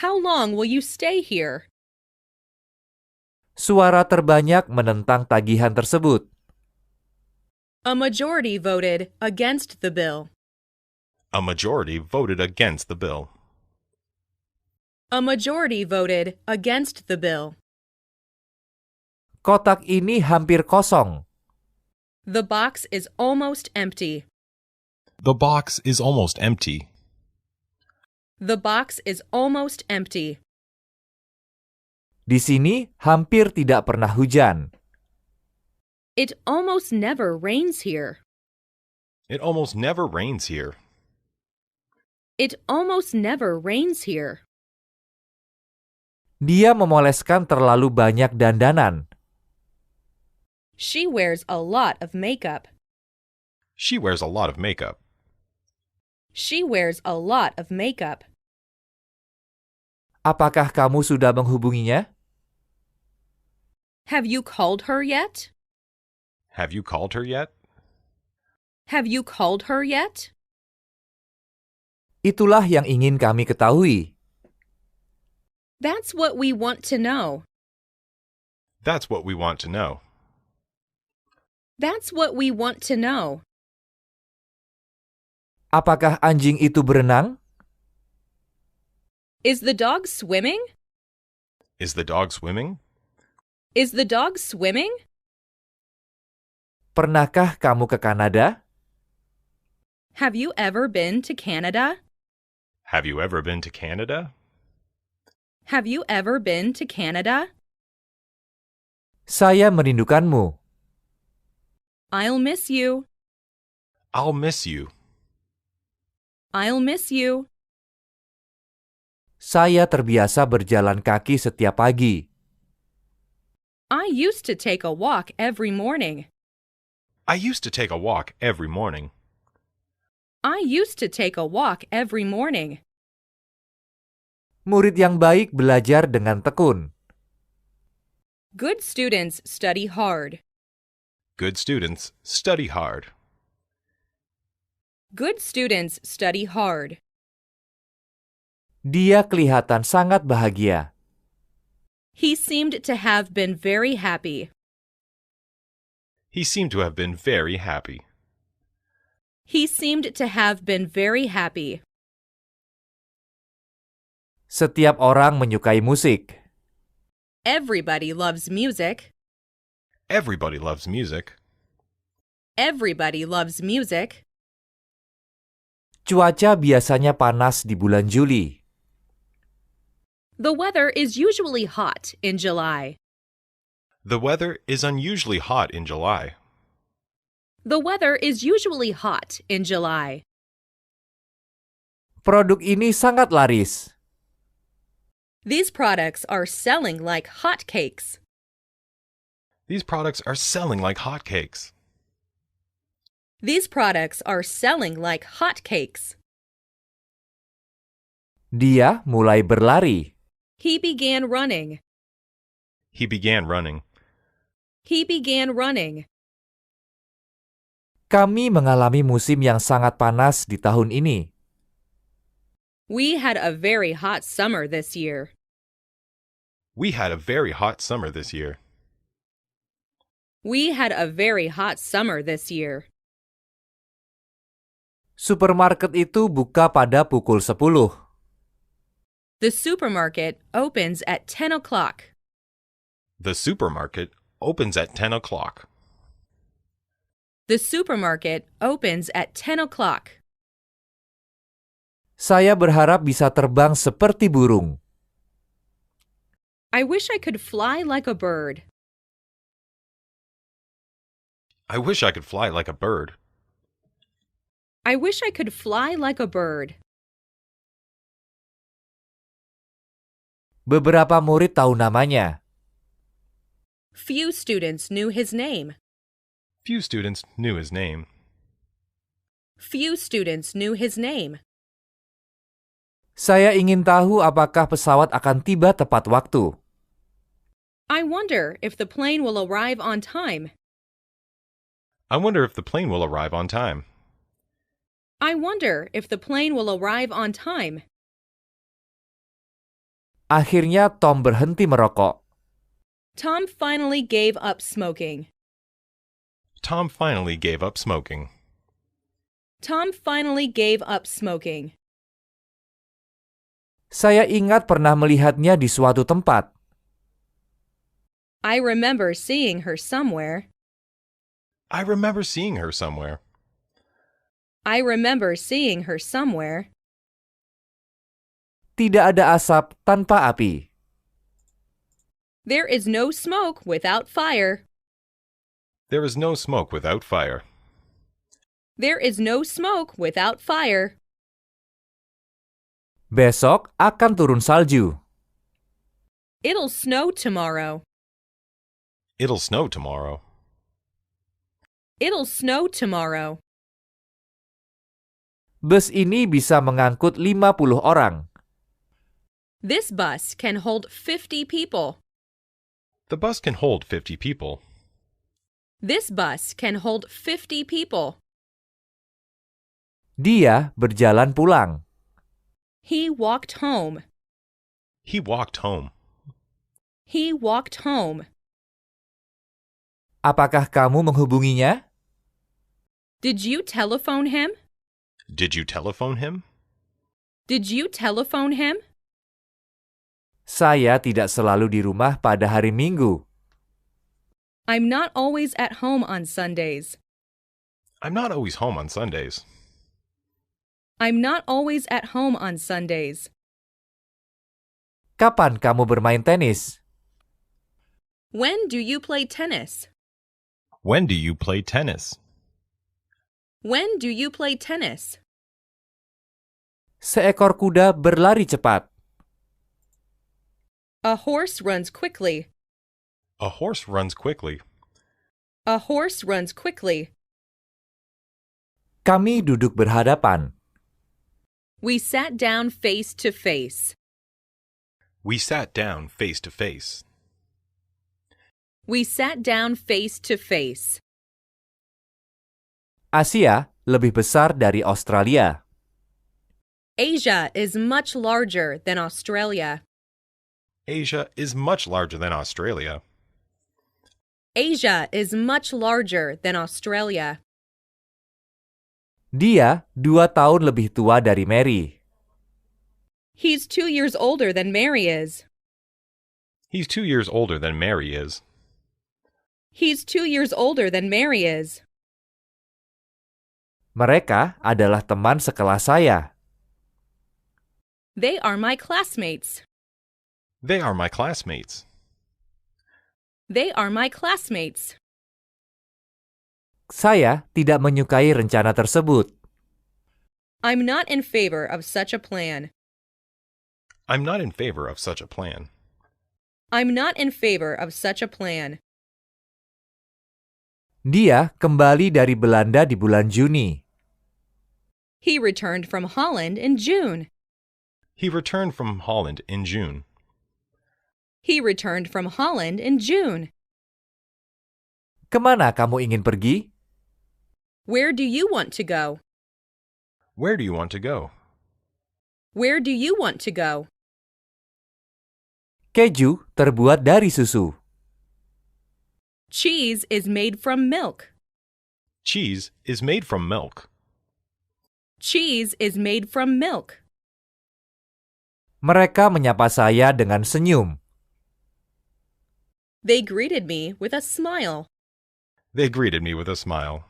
Speaker 2: How long will you stay here?
Speaker 4: Suara terbanyak menentang tagihan tersebut.
Speaker 2: A majority voted against the bill.
Speaker 3: A majority voted against the bill.
Speaker 2: A majority voted against the bill.
Speaker 4: Kotak ini hampir kosong.
Speaker 2: The box is almost empty.
Speaker 3: The box is almost empty.
Speaker 2: The box is almost empty.
Speaker 4: Di sini hampir tidak pernah hujan.
Speaker 2: It almost never rains here.
Speaker 3: It almost never rains here.
Speaker 2: It almost never rains here.
Speaker 4: Dia memoleskan terlalu banyak dandanan.
Speaker 2: She wears a lot of makeup.
Speaker 3: She wears a lot of makeup.
Speaker 2: She wears a lot of makeup.
Speaker 4: Apakah kamu sudah menghubunginya?
Speaker 2: Have you called her yet?
Speaker 3: Have you called her yet?
Speaker 2: Have you called her yet?
Speaker 4: Itulah yang ingin kami ketahui.
Speaker 2: That's what we want to know.
Speaker 3: That's what we want to know.
Speaker 2: That's what we want to know.
Speaker 4: Apakah anjing itu berenang?
Speaker 2: Is the dog swimming?
Speaker 3: Is the dog swimming?
Speaker 2: Is the dog swimming?
Speaker 4: Pernahkah kamu ke Kanada?
Speaker 2: Have you ever been to Canada?
Speaker 3: Have you ever been to Canada?
Speaker 2: Have you ever been to Canada?
Speaker 4: Saya merindukanmu.
Speaker 2: I'll miss you.
Speaker 3: I'll miss you.
Speaker 2: I'll miss you.
Speaker 4: Saya terbiasa berjalan kaki setiap pagi.
Speaker 2: I used to take a walk every morning.
Speaker 3: I used to take a walk every morning.
Speaker 2: I used to take a walk every morning.
Speaker 4: Murid yang baik belajar dengan tekun.
Speaker 2: Good students study hard.
Speaker 3: Good students study hard.
Speaker 2: Good students study hard.
Speaker 4: Dia kelihatan sangat bahagia.
Speaker 2: He seemed to have been very happy.
Speaker 3: He seemed to have been very happy.
Speaker 2: He seemed to have been very happy.
Speaker 4: Setiap orang menyukai musik.
Speaker 2: Everybody loves music.
Speaker 3: Everybody loves music.
Speaker 2: Everybody loves music.
Speaker 4: Cuaca biasanya panas di bulan Juli.
Speaker 2: The weather is usually hot in July.
Speaker 3: The weather is unusually hot in July.
Speaker 2: The weather is usually hot in July.
Speaker 4: Produk ini sangat laris.
Speaker 2: These products are selling like hotcakes.
Speaker 3: These products are selling like hotcakes.
Speaker 2: These products are selling like hotcakes.
Speaker 4: Dia mulai berlari.
Speaker 2: He began running.
Speaker 3: He began running.
Speaker 2: He began running.
Speaker 4: Kami mengalami musim yang sangat panas di tahun ini.
Speaker 2: We had a very hot summer this year.
Speaker 3: We had a very hot summer this year.
Speaker 2: We had a very hot summer this year.
Speaker 4: Supermarket itu buka pada pukul 10.
Speaker 2: The supermarket opens at 10 o'clock.
Speaker 3: The supermarket opens at 10 o'clock.
Speaker 2: The supermarket opens at 10 o'clock.
Speaker 4: Saya berharap bisa terbang seperti burung.
Speaker 2: I wish I could fly like a bird.
Speaker 3: I wish I could fly like a bird.
Speaker 2: I wish I could fly like a bird.
Speaker 4: Beberapa murid tahu namanya.
Speaker 2: Few students knew his name.
Speaker 3: Few students knew his name.
Speaker 2: Few students knew his name.
Speaker 4: Saya ingin tahu apakah pesawat akan tiba tepat waktu.
Speaker 2: I wonder if the plane will arrive on time.
Speaker 3: I wonder if the plane will arrive on time.
Speaker 2: I wonder if the plane will arrive on time.
Speaker 4: Akhirnya Tom berhenti merokok.
Speaker 2: Tom finally gave up smoking.
Speaker 3: Tom finally gave up smoking.
Speaker 2: Tom finally gave up smoking.
Speaker 4: Saya ingat pernah melihatnya di suatu tempat.
Speaker 2: I remember seeing her somewhere.
Speaker 3: I remember seeing her somewhere.
Speaker 2: I remember seeing her somewhere.
Speaker 4: Tidak ada asap tanpa api.
Speaker 2: There is no smoke without fire.
Speaker 3: There is no smoke without fire.
Speaker 2: There is no smoke without fire.
Speaker 4: Besok akan turun salju.
Speaker 2: It'll snow tomorrow.
Speaker 3: It'll snow tomorrow.
Speaker 2: It'll snow tomorrow.
Speaker 4: Bus ini bisa mengangkut 50 orang.
Speaker 2: This bus can hold 50 people.
Speaker 3: The bus can hold 50 people.
Speaker 2: This bus can hold 50 people.
Speaker 4: Dia berjalan pulang.
Speaker 2: He walked home.
Speaker 3: He walked home.
Speaker 2: He walked home.
Speaker 4: Apakah kamu menghubunginya?
Speaker 2: Did you telephone him?
Speaker 3: Did you telephone him?
Speaker 2: Did you telephone him?
Speaker 4: Saya tidak selalu di rumah pada hari Minggu.
Speaker 2: I'm not always at home on Sundays.
Speaker 3: I'm not always home on Sundays.
Speaker 2: I'm not always at home on Sundays.
Speaker 4: Kapan kamu bermain tenis?
Speaker 2: When do you play tennis?
Speaker 3: When do you play tennis?
Speaker 2: When do you play tennis?
Speaker 4: Seekor kuda berlari cepat.
Speaker 2: A horse runs quickly.
Speaker 3: A horse runs quickly.
Speaker 2: A horse runs quickly.
Speaker 4: Kami duduk berhadapan.
Speaker 2: We sat down face to face.
Speaker 3: We sat down face to face.
Speaker 2: We sat down face to face.
Speaker 4: Asia lebih besar dari Australia.
Speaker 2: Asia is much larger than Australia.
Speaker 3: Asia is much larger than Australia.
Speaker 2: Asia is much larger than Australia.
Speaker 4: Dia 2 tahun lebih tua dari Mary.
Speaker 2: He's 2 years older than Mary is.
Speaker 3: He's 2 years older than Mary is.
Speaker 2: He's 2 years older than Mary is.
Speaker 4: Mereka adalah teman sekelas saya.
Speaker 2: They are my classmates.
Speaker 3: They are my classmates.
Speaker 2: They are my classmates.
Speaker 4: Saya tidak menyukai rencana tersebut.
Speaker 2: I'm not in favor of such a plan.
Speaker 3: I'm not in favor of such a plan.
Speaker 2: I'm not in favor of such a plan.
Speaker 4: Dia kembali dari Belanda di bulan Juni.
Speaker 2: He returned from Holland in June.
Speaker 3: He returned from Holland in June.
Speaker 2: He returned from Holland in June.
Speaker 4: Kemana kamu ingin pergi?
Speaker 2: Where do you want to go?
Speaker 3: Where do you want to go?
Speaker 2: Where do you want to go?
Speaker 4: Keju terbuat dari susu.
Speaker 2: Cheese is made from milk.
Speaker 3: Cheese is made from milk.
Speaker 2: Cheese is made from milk.
Speaker 4: Mereka menyapa saya dengan senyum.
Speaker 2: They greeted me with a smile.
Speaker 3: They greeted me with a smile.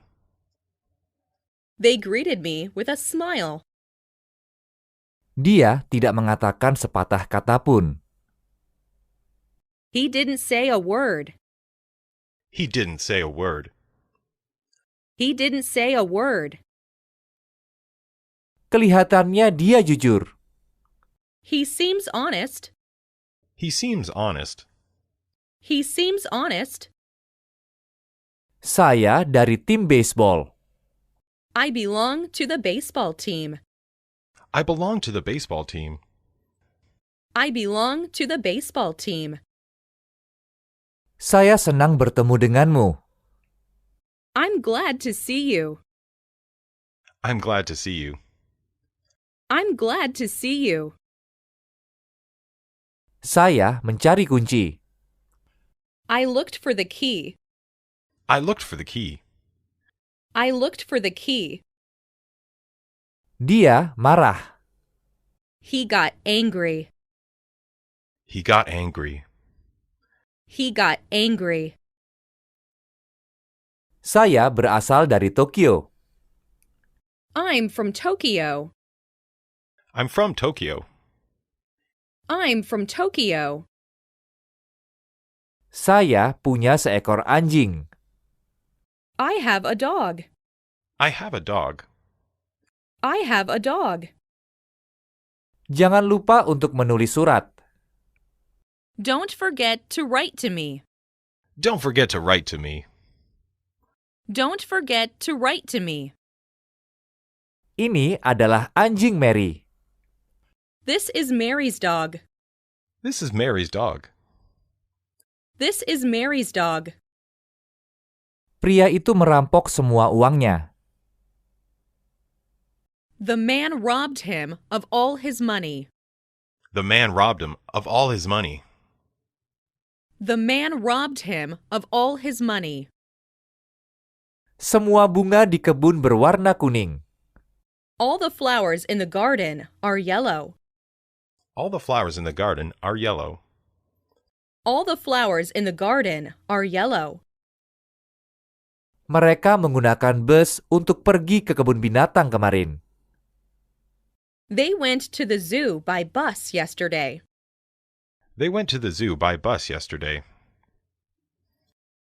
Speaker 2: They greeted me with a smile.
Speaker 4: Dia tidak mengatakan sepatah kata pun.
Speaker 2: He didn't say a word.
Speaker 3: He didn't say a word.
Speaker 2: He didn't say a word.
Speaker 4: Kelihatannya dia jujur.
Speaker 2: He seems honest.
Speaker 3: He seems honest.
Speaker 2: He seems honest.
Speaker 4: Saya dari tim baseball.
Speaker 2: I belong to the baseball team.
Speaker 3: I belong to the baseball team.
Speaker 2: I belong to the baseball team.
Speaker 4: Saya senang bertemu denganmu.
Speaker 2: I'm glad to see you.
Speaker 3: I'm glad to see you.
Speaker 2: I'm glad to see you.
Speaker 4: Saya mencari kunci.
Speaker 2: I looked for the key.
Speaker 3: I looked for the key.
Speaker 2: I looked for the key.
Speaker 4: Dia marah.
Speaker 2: He got angry.
Speaker 3: He got angry.
Speaker 2: He got angry.
Speaker 4: Saya berasal dari Tokyo.
Speaker 2: I'm from Tokyo.
Speaker 3: I'm from Tokyo.
Speaker 2: I'm from Tokyo.
Speaker 4: Saya punya seekor anjing.
Speaker 2: I have a dog.
Speaker 3: I have a dog.
Speaker 2: I have a dog.
Speaker 4: Jangan lupa untuk menulis surat.
Speaker 2: Don't forget to write to me.
Speaker 3: Don't forget to write to me.
Speaker 2: Don't forget to write to me.
Speaker 4: Ini adalah anjing Mary.
Speaker 2: This is Mary's dog.
Speaker 3: This is Mary's dog.
Speaker 2: This is Mary's dog.
Speaker 4: Pria itu merampok semua uangnya.
Speaker 2: The man robbed him of all his money.
Speaker 3: The man robbed him of all his money.
Speaker 2: The man robbed him of all his money.
Speaker 4: Semua bunga di kebun berwarna kuning.
Speaker 2: All the flowers in the garden are yellow.
Speaker 3: All the flowers in the garden are yellow.
Speaker 2: All the flowers in the garden are yellow.
Speaker 4: Mereka menggunakan bus untuk pergi ke kebun binatang kemarin.
Speaker 2: They went to the zoo by bus yesterday.
Speaker 3: They went to the zoo by bus yesterday.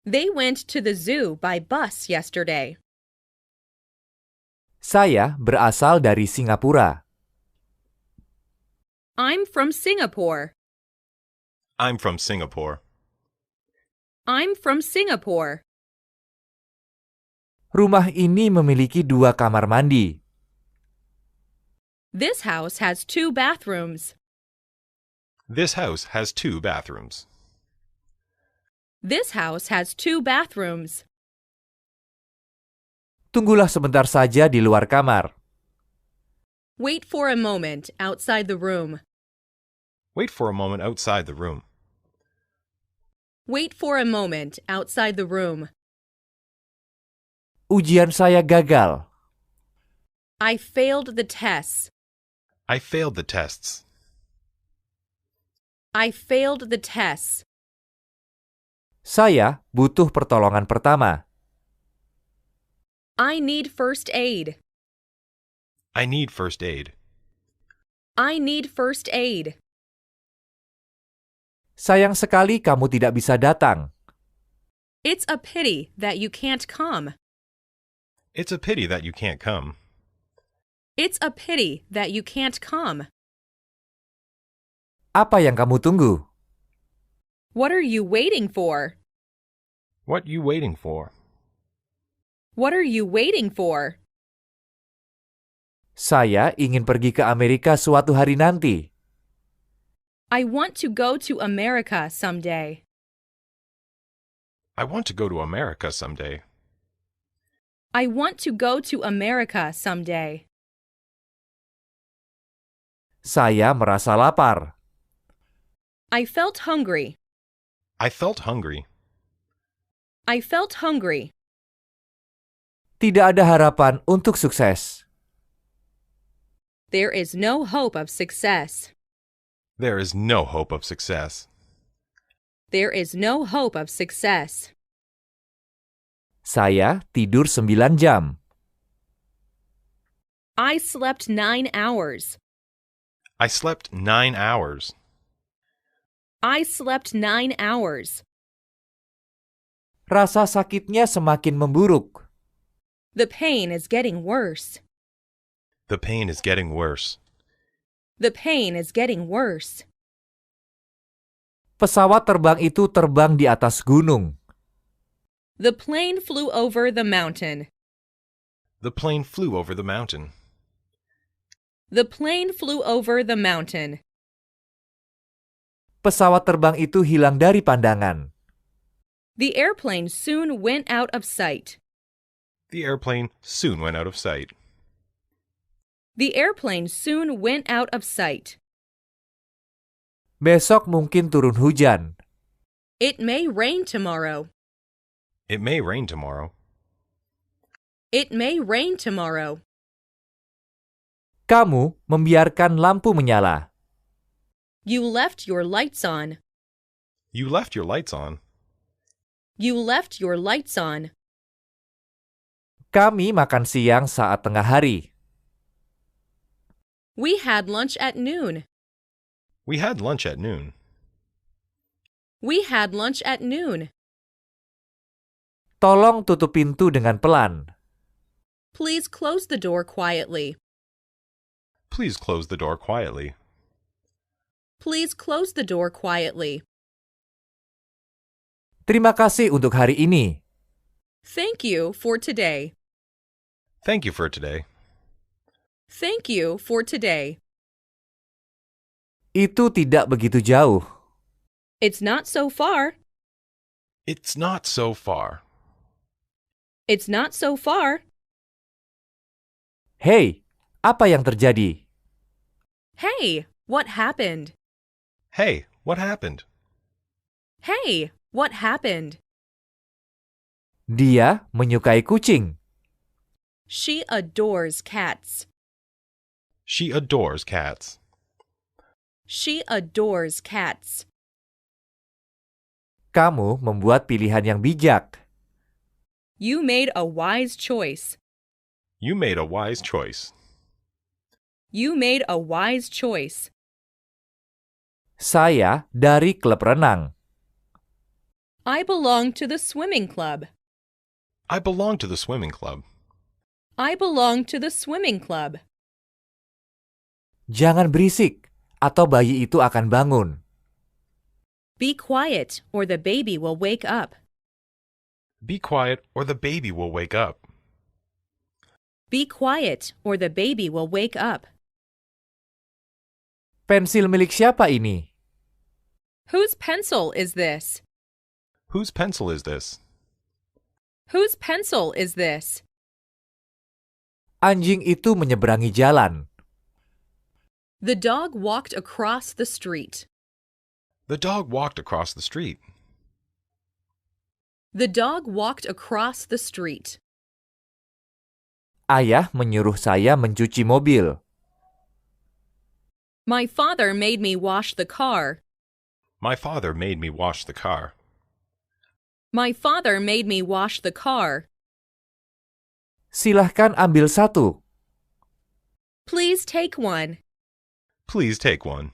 Speaker 2: They went to the zoo by bus yesterday.
Speaker 4: Saya berasal dari Singapura.
Speaker 2: I'm from Singapore.
Speaker 3: I'm from Singapore.
Speaker 2: I'm from Singapore.
Speaker 4: Rumah ini memiliki 2 kamar mandi.
Speaker 2: This house has 2 bathrooms.
Speaker 3: This house has 2 bathrooms.
Speaker 2: This house has 2 bathrooms.
Speaker 4: Tunggulah sebentar saja di luar kamar.
Speaker 2: Wait for a moment outside the room.
Speaker 3: Wait for a moment outside the room.
Speaker 2: Wait for a moment outside the room.
Speaker 4: Ujian saya gagal.
Speaker 2: I failed the tests.
Speaker 3: I failed the tests.
Speaker 2: I failed the tests.
Speaker 4: Saya butuh pertolongan pertama.
Speaker 2: I need first aid.
Speaker 3: I need first aid.
Speaker 2: I need first aid.
Speaker 4: Sayang sekali kamu tidak bisa datang.
Speaker 2: It's a pity that you can't come.
Speaker 3: It's a pity that you can't come.
Speaker 2: It's a pity that you can't come.
Speaker 4: Apa yang kamu tunggu?
Speaker 2: What are you waiting for?
Speaker 3: What you waiting for?
Speaker 2: What are you waiting for?
Speaker 4: Saya ingin pergi ke Amerika suatu hari nanti.
Speaker 2: I want to go to America someday.
Speaker 3: I want to go to America someday.
Speaker 2: I want to go to America someday.
Speaker 4: Saya merasa lapar.
Speaker 2: I felt hungry.
Speaker 3: I felt hungry.
Speaker 2: I felt hungry.
Speaker 4: Tidak ada harapan untuk sukses.
Speaker 2: There is no hope of success.
Speaker 3: There is no hope of success.
Speaker 2: There is no hope of success.
Speaker 4: Saya tidur 9 jam.
Speaker 2: I slept 9 hours.
Speaker 3: I slept 9 hours.
Speaker 2: I slept 9 hours.
Speaker 4: Rasa sakitnya semakin memburuk.
Speaker 2: The pain is getting worse.
Speaker 3: The pain is getting worse.
Speaker 2: The pain is getting worse.
Speaker 4: Pesawat terbang itu terbang di atas gunung.
Speaker 2: The plane flew over the mountain.
Speaker 3: The plane flew over the mountain.
Speaker 2: The plane flew over the mountain.
Speaker 4: Pesawat terbang itu hilang dari pandangan.
Speaker 2: The airplane soon went out of sight.
Speaker 3: The airplane soon went out of sight.
Speaker 2: The airplane soon went out of sight.
Speaker 4: Besok mungkin turun hujan.
Speaker 2: It may rain tomorrow.
Speaker 3: It may rain tomorrow.
Speaker 2: It may rain tomorrow.
Speaker 4: Kamu membiarkan lampu menyala.
Speaker 2: You left your lights on.
Speaker 3: You left your lights on.
Speaker 2: You left your lights on.
Speaker 4: Kami makan siang saat tengah hari.
Speaker 2: We had lunch at noon.
Speaker 3: We had lunch at noon.
Speaker 2: We had lunch at noon.
Speaker 4: Tolong tutup pintu dengan pelan.
Speaker 2: Please close the door quietly.
Speaker 3: Please close the door quietly.
Speaker 2: Please close the door quietly.
Speaker 4: Terima kasih untuk hari ini.
Speaker 2: Thank you for today.
Speaker 3: Thank you for today.
Speaker 2: Thank you for today.
Speaker 4: Itu tidak begitu jauh.
Speaker 2: It's not so far.
Speaker 3: It's not so far.
Speaker 2: It's not so far.
Speaker 4: Hei, apa yang terjadi?
Speaker 2: Hey, what happened?
Speaker 3: Hey, what happened?
Speaker 2: Hey, what happened?
Speaker 4: Dia menyukai kucing.
Speaker 2: She adores cats.
Speaker 3: She adores cats.
Speaker 2: She adores cats.
Speaker 4: Kamu membuat pilihan yang bijak.
Speaker 2: You made a wise choice.
Speaker 3: You made a wise choice.
Speaker 2: You made a wise choice.
Speaker 4: Saya dari klub renang.
Speaker 2: I belong to the swimming club.
Speaker 3: I belong to the swimming club.
Speaker 2: I belong to the swimming club.
Speaker 4: Jangan berisik, atau bayi itu akan bangun.
Speaker 2: Be quiet, or the baby will wake up.
Speaker 3: Be quiet, or the baby will wake up.
Speaker 2: Be quiet, or the baby will wake up.
Speaker 4: Pensil milik siapa ini?
Speaker 2: Whose pencil is this?
Speaker 3: Whose pencil is this?
Speaker 2: Whose pencil is this?
Speaker 4: Anjing itu menyeberangi jalan.
Speaker 2: The dog walked across the street.
Speaker 3: The dog walked across the street.
Speaker 2: The dog walked across the street.
Speaker 4: Ayah menyuruh saya mencuci mobil.
Speaker 2: My father made me wash the car.
Speaker 3: My father made me wash the car.
Speaker 2: My father made me wash the car.
Speaker 4: Silahkan ambil satu.
Speaker 2: Please take one.
Speaker 3: Please take one.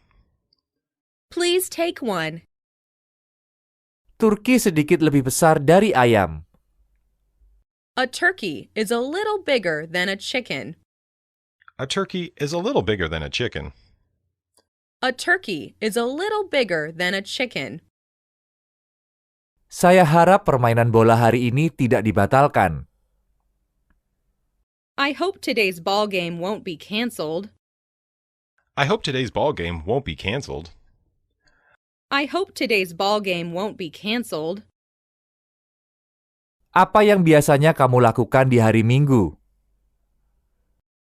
Speaker 2: Please take one.
Speaker 4: Turki sedikit lebih besar dari ayam.
Speaker 2: A turkey is a little bigger than a chicken.
Speaker 3: A turkey is a little bigger than a chicken.
Speaker 2: A turkey is a little bigger than a chicken.
Speaker 4: Saya harap permainan bola hari ini tidak dibatalkan.
Speaker 2: I hope today's ball game won't be canceled.
Speaker 3: I hope today's ball game won't be canceled.
Speaker 2: I hope today's ball game won't be canceled.
Speaker 4: Apa yang biasanya kamu lakukan di hari Minggu?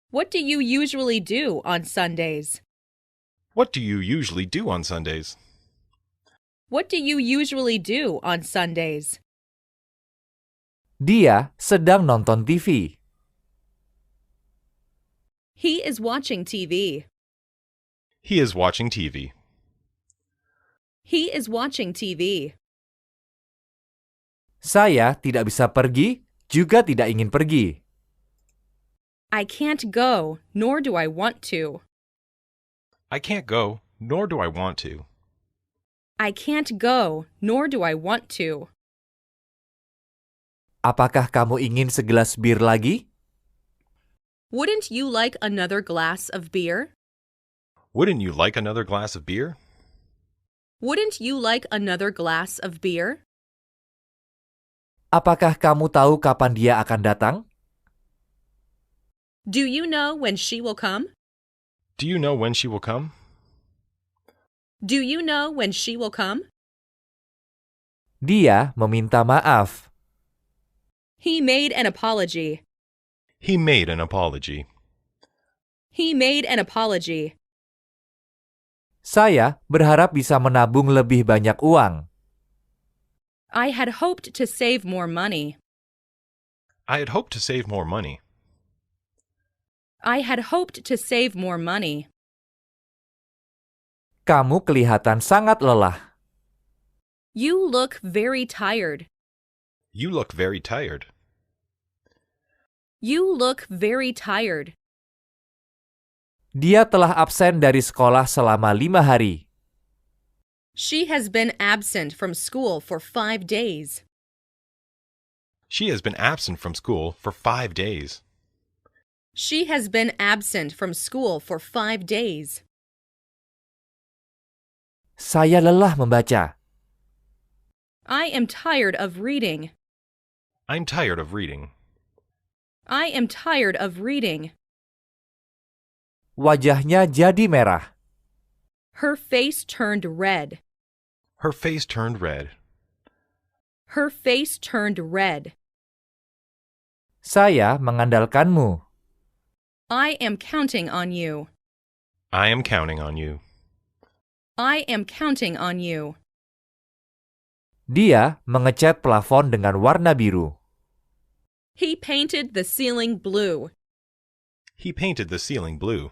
Speaker 2: What do you usually do on Sundays?
Speaker 3: What do you usually do on Sundays?
Speaker 2: What do you usually do on Sundays?
Speaker 4: Dia sedang nonton TV.
Speaker 2: He is watching TV.
Speaker 3: He is watching TV.
Speaker 2: He is watching TV.
Speaker 4: Saya tidak bisa pergi, juga tidak ingin pergi.
Speaker 2: I can't go, nor do I want to.
Speaker 3: I can't go, nor do I want to.
Speaker 2: I can't go, nor do I want to.
Speaker 4: Apakah kamu ingin segelas bir lagi?
Speaker 2: Wouldn't you like another glass of beer?
Speaker 3: Wouldn't you like another glass of beer?
Speaker 2: Wouldn't you like another glass of beer?
Speaker 4: Apakah kamu tahu kapan dia akan datang?
Speaker 2: Do you know when she will come?
Speaker 3: Do you know when she will come?
Speaker 2: Do you know when she will come?
Speaker 4: Dia meminta maaf.
Speaker 2: He made an apology.
Speaker 3: He made an apology.
Speaker 2: He made an apology.
Speaker 4: Saya berharap bisa menabung lebih banyak uang.
Speaker 2: I had hoped to save more money.
Speaker 3: I had hoped to save more money.
Speaker 2: I had hoped to save more money.
Speaker 4: Kamu kelihatan sangat lelah.
Speaker 2: You look very tired.
Speaker 3: You look very tired.
Speaker 2: You look very tired.
Speaker 4: Dia telah absen dari sekolah selama 5 hari.
Speaker 2: She has been absent from school for 5 days.
Speaker 3: She has been absent from school for 5 days.
Speaker 2: She has been absent from school for 5 days.
Speaker 4: Saya lelah membaca.
Speaker 2: I am tired of reading.
Speaker 3: I'm tired of reading.
Speaker 2: I am tired of reading.
Speaker 4: Wajahnya jadi merah.
Speaker 2: Her face turned red.
Speaker 3: Her face turned red.
Speaker 2: Her face turned red.
Speaker 4: Saya mengandalkanmu.
Speaker 2: I am counting on you.
Speaker 3: I am counting on you.
Speaker 2: I am counting on you.
Speaker 4: Dia mengecat plafon dengan warna biru.
Speaker 2: He painted the ceiling blue.
Speaker 3: He painted the ceiling blue.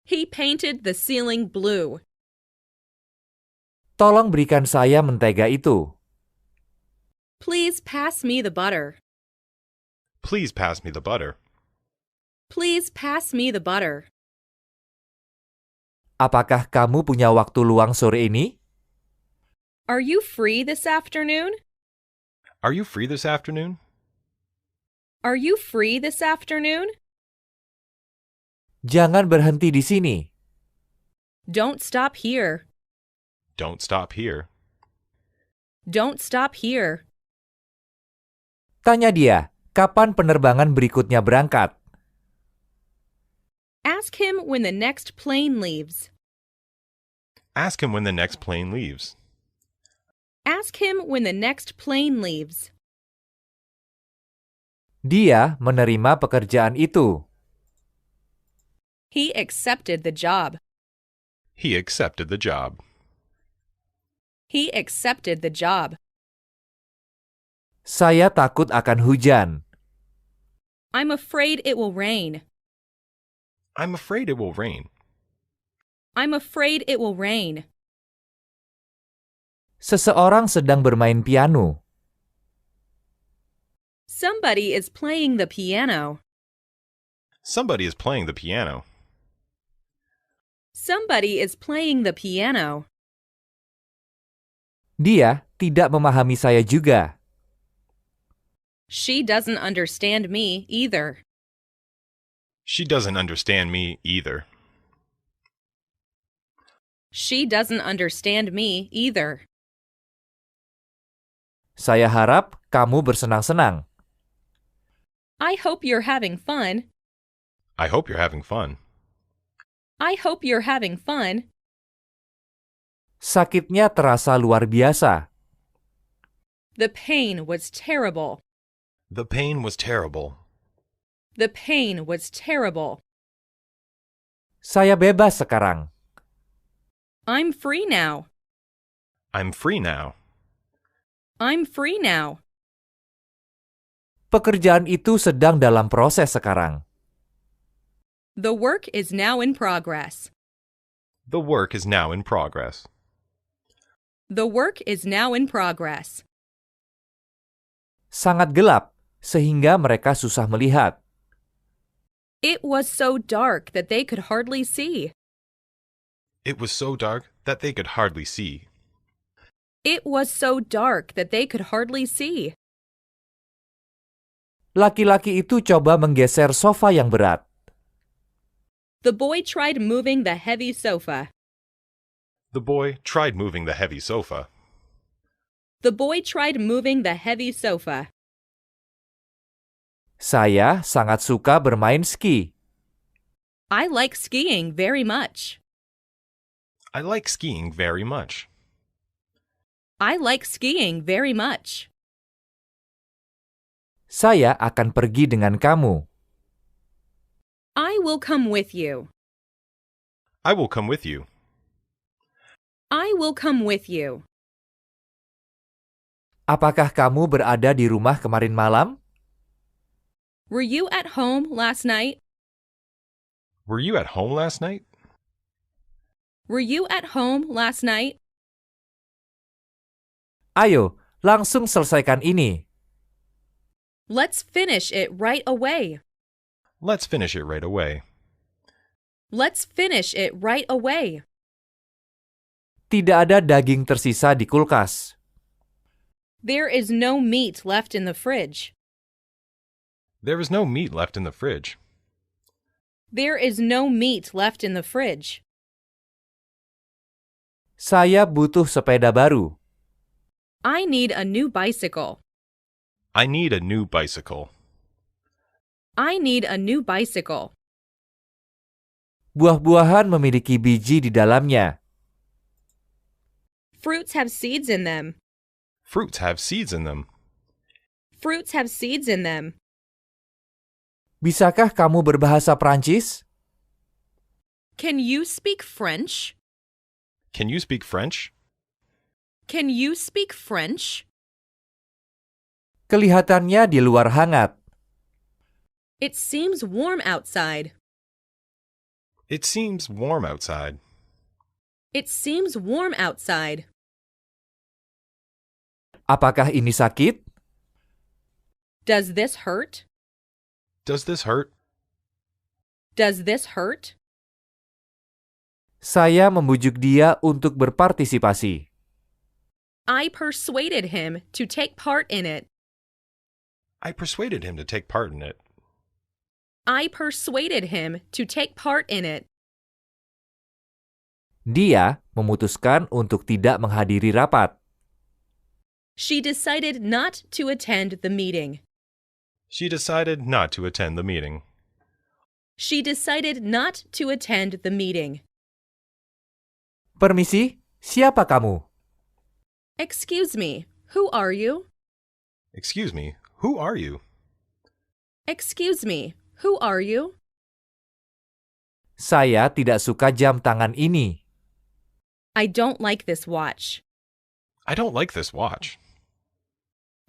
Speaker 2: He painted the ceiling blue.
Speaker 4: Tolong berikan saya mentega itu.
Speaker 2: Please pass me the butter.
Speaker 3: Please pass me the butter.
Speaker 2: Please pass me the butter.
Speaker 4: Apakah kamu punya waktu luang sore ini?
Speaker 2: Are you free this afternoon?
Speaker 3: Are you free this afternoon?
Speaker 2: Are you free this afternoon?
Speaker 4: Jangan berhenti di sini.
Speaker 2: Don't stop here.
Speaker 3: Don't stop here.
Speaker 2: Don't stop here.
Speaker 4: Tanya dia, kapan penerbangan berikutnya berangkat?
Speaker 2: Ask him when the next plane leaves.
Speaker 3: Ask him when the next plane leaves.
Speaker 2: Ask him when the next plane leaves.
Speaker 4: Dia menerima pekerjaan itu.
Speaker 2: He accepted the job.
Speaker 3: He accepted the job.
Speaker 2: He accepted the job.
Speaker 4: Saya takut akan hujan.
Speaker 2: I'm afraid it will rain.
Speaker 3: I'm afraid it will rain.
Speaker 2: I'm afraid it will rain.
Speaker 4: Seseorang sedang bermain piano.
Speaker 2: Somebody is playing the piano.
Speaker 3: Somebody is playing the piano.
Speaker 2: Somebody is playing the piano.
Speaker 4: Dia tidak memahami saya juga.
Speaker 2: She doesn't understand me either.
Speaker 3: She doesn't understand me either.
Speaker 2: She doesn't understand me either.
Speaker 4: Saya harap kamu bersenang-senang.
Speaker 2: I hope you're having fun.
Speaker 3: I hope you're having fun.
Speaker 2: I hope you're having fun.
Speaker 4: Sakitnya terasa luar biasa.
Speaker 2: The pain was terrible.
Speaker 3: The pain was terrible.
Speaker 2: The pain was terrible.
Speaker 4: Saya bebas sekarang.
Speaker 2: I'm free now.
Speaker 3: I'm free now.
Speaker 2: I'm free now.
Speaker 4: Pekerjaan itu sedang dalam proses sekarang.
Speaker 2: The work is now in progress.
Speaker 3: The work is now in progress.
Speaker 2: The work is now in progress.
Speaker 4: Sangat gelap, sehingga mereka susah melihat.
Speaker 2: It was so dark that they could hardly see.
Speaker 3: It was so dark that they could hardly see.
Speaker 2: It was so dark that they could hardly see.
Speaker 4: Laki-laki itu coba menggeser sofa yang berat.
Speaker 2: The boy tried moving the heavy sofa.
Speaker 3: The boy tried moving the heavy sofa.
Speaker 2: The boy tried moving the heavy sofa.
Speaker 4: Saya sangat suka bermain ski.
Speaker 2: I like skiing very much.
Speaker 3: I like skiing very much.
Speaker 2: I like skiing very much.
Speaker 4: Saya akan pergi dengan kamu.
Speaker 2: I will come with you.
Speaker 3: I will come with you.
Speaker 2: I will come with you.
Speaker 4: Apakah kamu berada di rumah kemarin malam?
Speaker 2: Were you at home last night?
Speaker 3: Were you at home last night?
Speaker 2: Were you at home last night?
Speaker 4: Ayo, langsung selesaikan ini.
Speaker 2: Let's finish it right away.
Speaker 3: Let's finish it right away.
Speaker 2: Let's finish it right away.
Speaker 4: Tidak ada daging tersisa di kulkas.
Speaker 2: There is no meat left in the fridge.
Speaker 3: There is no meat left in the fridge.
Speaker 2: There is no meat left in the fridge.
Speaker 4: Saya butuh sepeda baru.
Speaker 2: I need a new bicycle.
Speaker 3: I need a new bicycle.
Speaker 2: I need a new bicycle.
Speaker 4: Buah-buahan memiliki biji di dalamnya.
Speaker 2: Fruits have seeds in them.
Speaker 3: Fruits have seeds in them.
Speaker 2: Fruits have seeds in them.
Speaker 4: Bisakah kamu berbahasa Prancis?
Speaker 2: Can you speak French?
Speaker 3: Can you speak French?
Speaker 2: Can you speak French?
Speaker 4: Kelihatannya di luar hangat.
Speaker 2: It seems warm outside.
Speaker 3: It seems warm outside.
Speaker 2: It seems warm outside.
Speaker 4: Apakah ini sakit?
Speaker 2: Does this hurt?
Speaker 3: Does this hurt?
Speaker 2: Does this hurt?
Speaker 4: Saya membujuk dia untuk berpartisipasi.
Speaker 2: I persuaded him to take part in it.
Speaker 3: I persuaded him to take part in it.
Speaker 2: I persuaded him to take part in it.
Speaker 4: Dia memutuskan untuk tidak menghadiri rapat.
Speaker 2: She decided not to attend the meeting.
Speaker 3: She decided not to attend the meeting.
Speaker 2: She decided not to attend the meeting.
Speaker 4: Permisi, siapa kamu?
Speaker 2: Excuse me, who are you?
Speaker 3: Excuse me, who are you?
Speaker 2: Excuse me, who are you?
Speaker 4: Saya tidak suka jam tangan ini.
Speaker 2: I don't like this watch.
Speaker 3: I don't like this watch.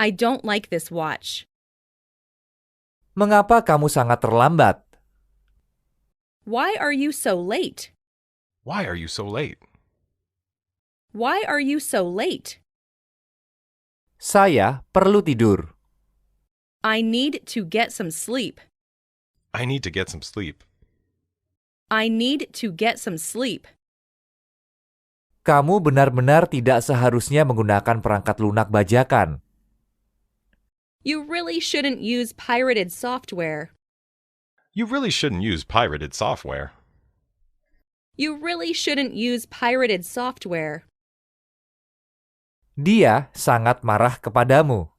Speaker 2: I don't like this watch.
Speaker 4: Mengapa kamu sangat terlambat?
Speaker 2: Why are you so late?
Speaker 3: Why are you so late?
Speaker 2: Why are you so late?
Speaker 4: Saya perlu tidur.
Speaker 2: I need to get some sleep.
Speaker 3: I need to get some sleep.
Speaker 2: I need to get some sleep.
Speaker 4: Kamu benar-benar tidak seharusnya menggunakan perangkat lunak bajakan.
Speaker 2: You really shouldn't use pirated software.
Speaker 3: You really shouldn't use pirated software.
Speaker 2: You really shouldn't use pirated software.
Speaker 4: Dia sangat marah kepadamu.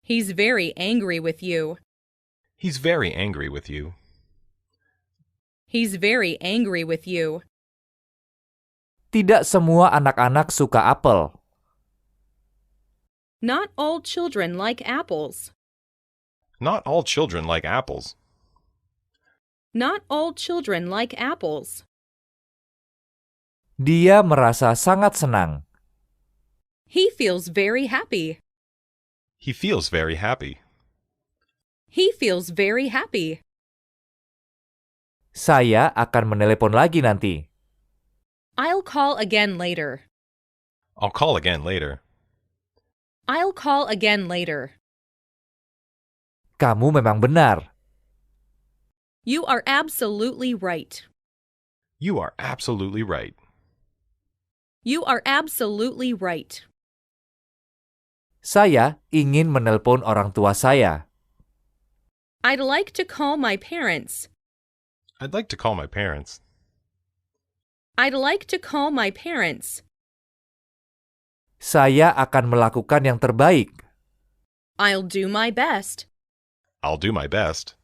Speaker 2: He's very angry with you.
Speaker 3: He's very angry with you.
Speaker 2: He's very angry with you.
Speaker 4: Tidak semua anak-anak suka apel.
Speaker 2: Not all children like apples.
Speaker 3: Not all children like apples.
Speaker 2: Not all children like apples.
Speaker 4: Dia merasa sangat senang.
Speaker 2: He feels very happy.
Speaker 3: He feels very happy.
Speaker 2: He feels very happy.
Speaker 4: Saya akan menelepon lagi nanti.
Speaker 2: I'll call again later.
Speaker 3: I'll call again later.
Speaker 2: I'll call again later.
Speaker 4: Kamu memang benar.
Speaker 2: You are absolutely right.
Speaker 3: You are absolutely right.
Speaker 2: You are absolutely right.
Speaker 4: Saya ingin menelpon orang tua saya.
Speaker 2: I'd like to call my parents.
Speaker 3: I'd like to call my parents.
Speaker 2: I'd like to call my parents.
Speaker 4: Saya akan melakukan yang terbaik.
Speaker 2: I'll do my best.
Speaker 3: I'll do my best.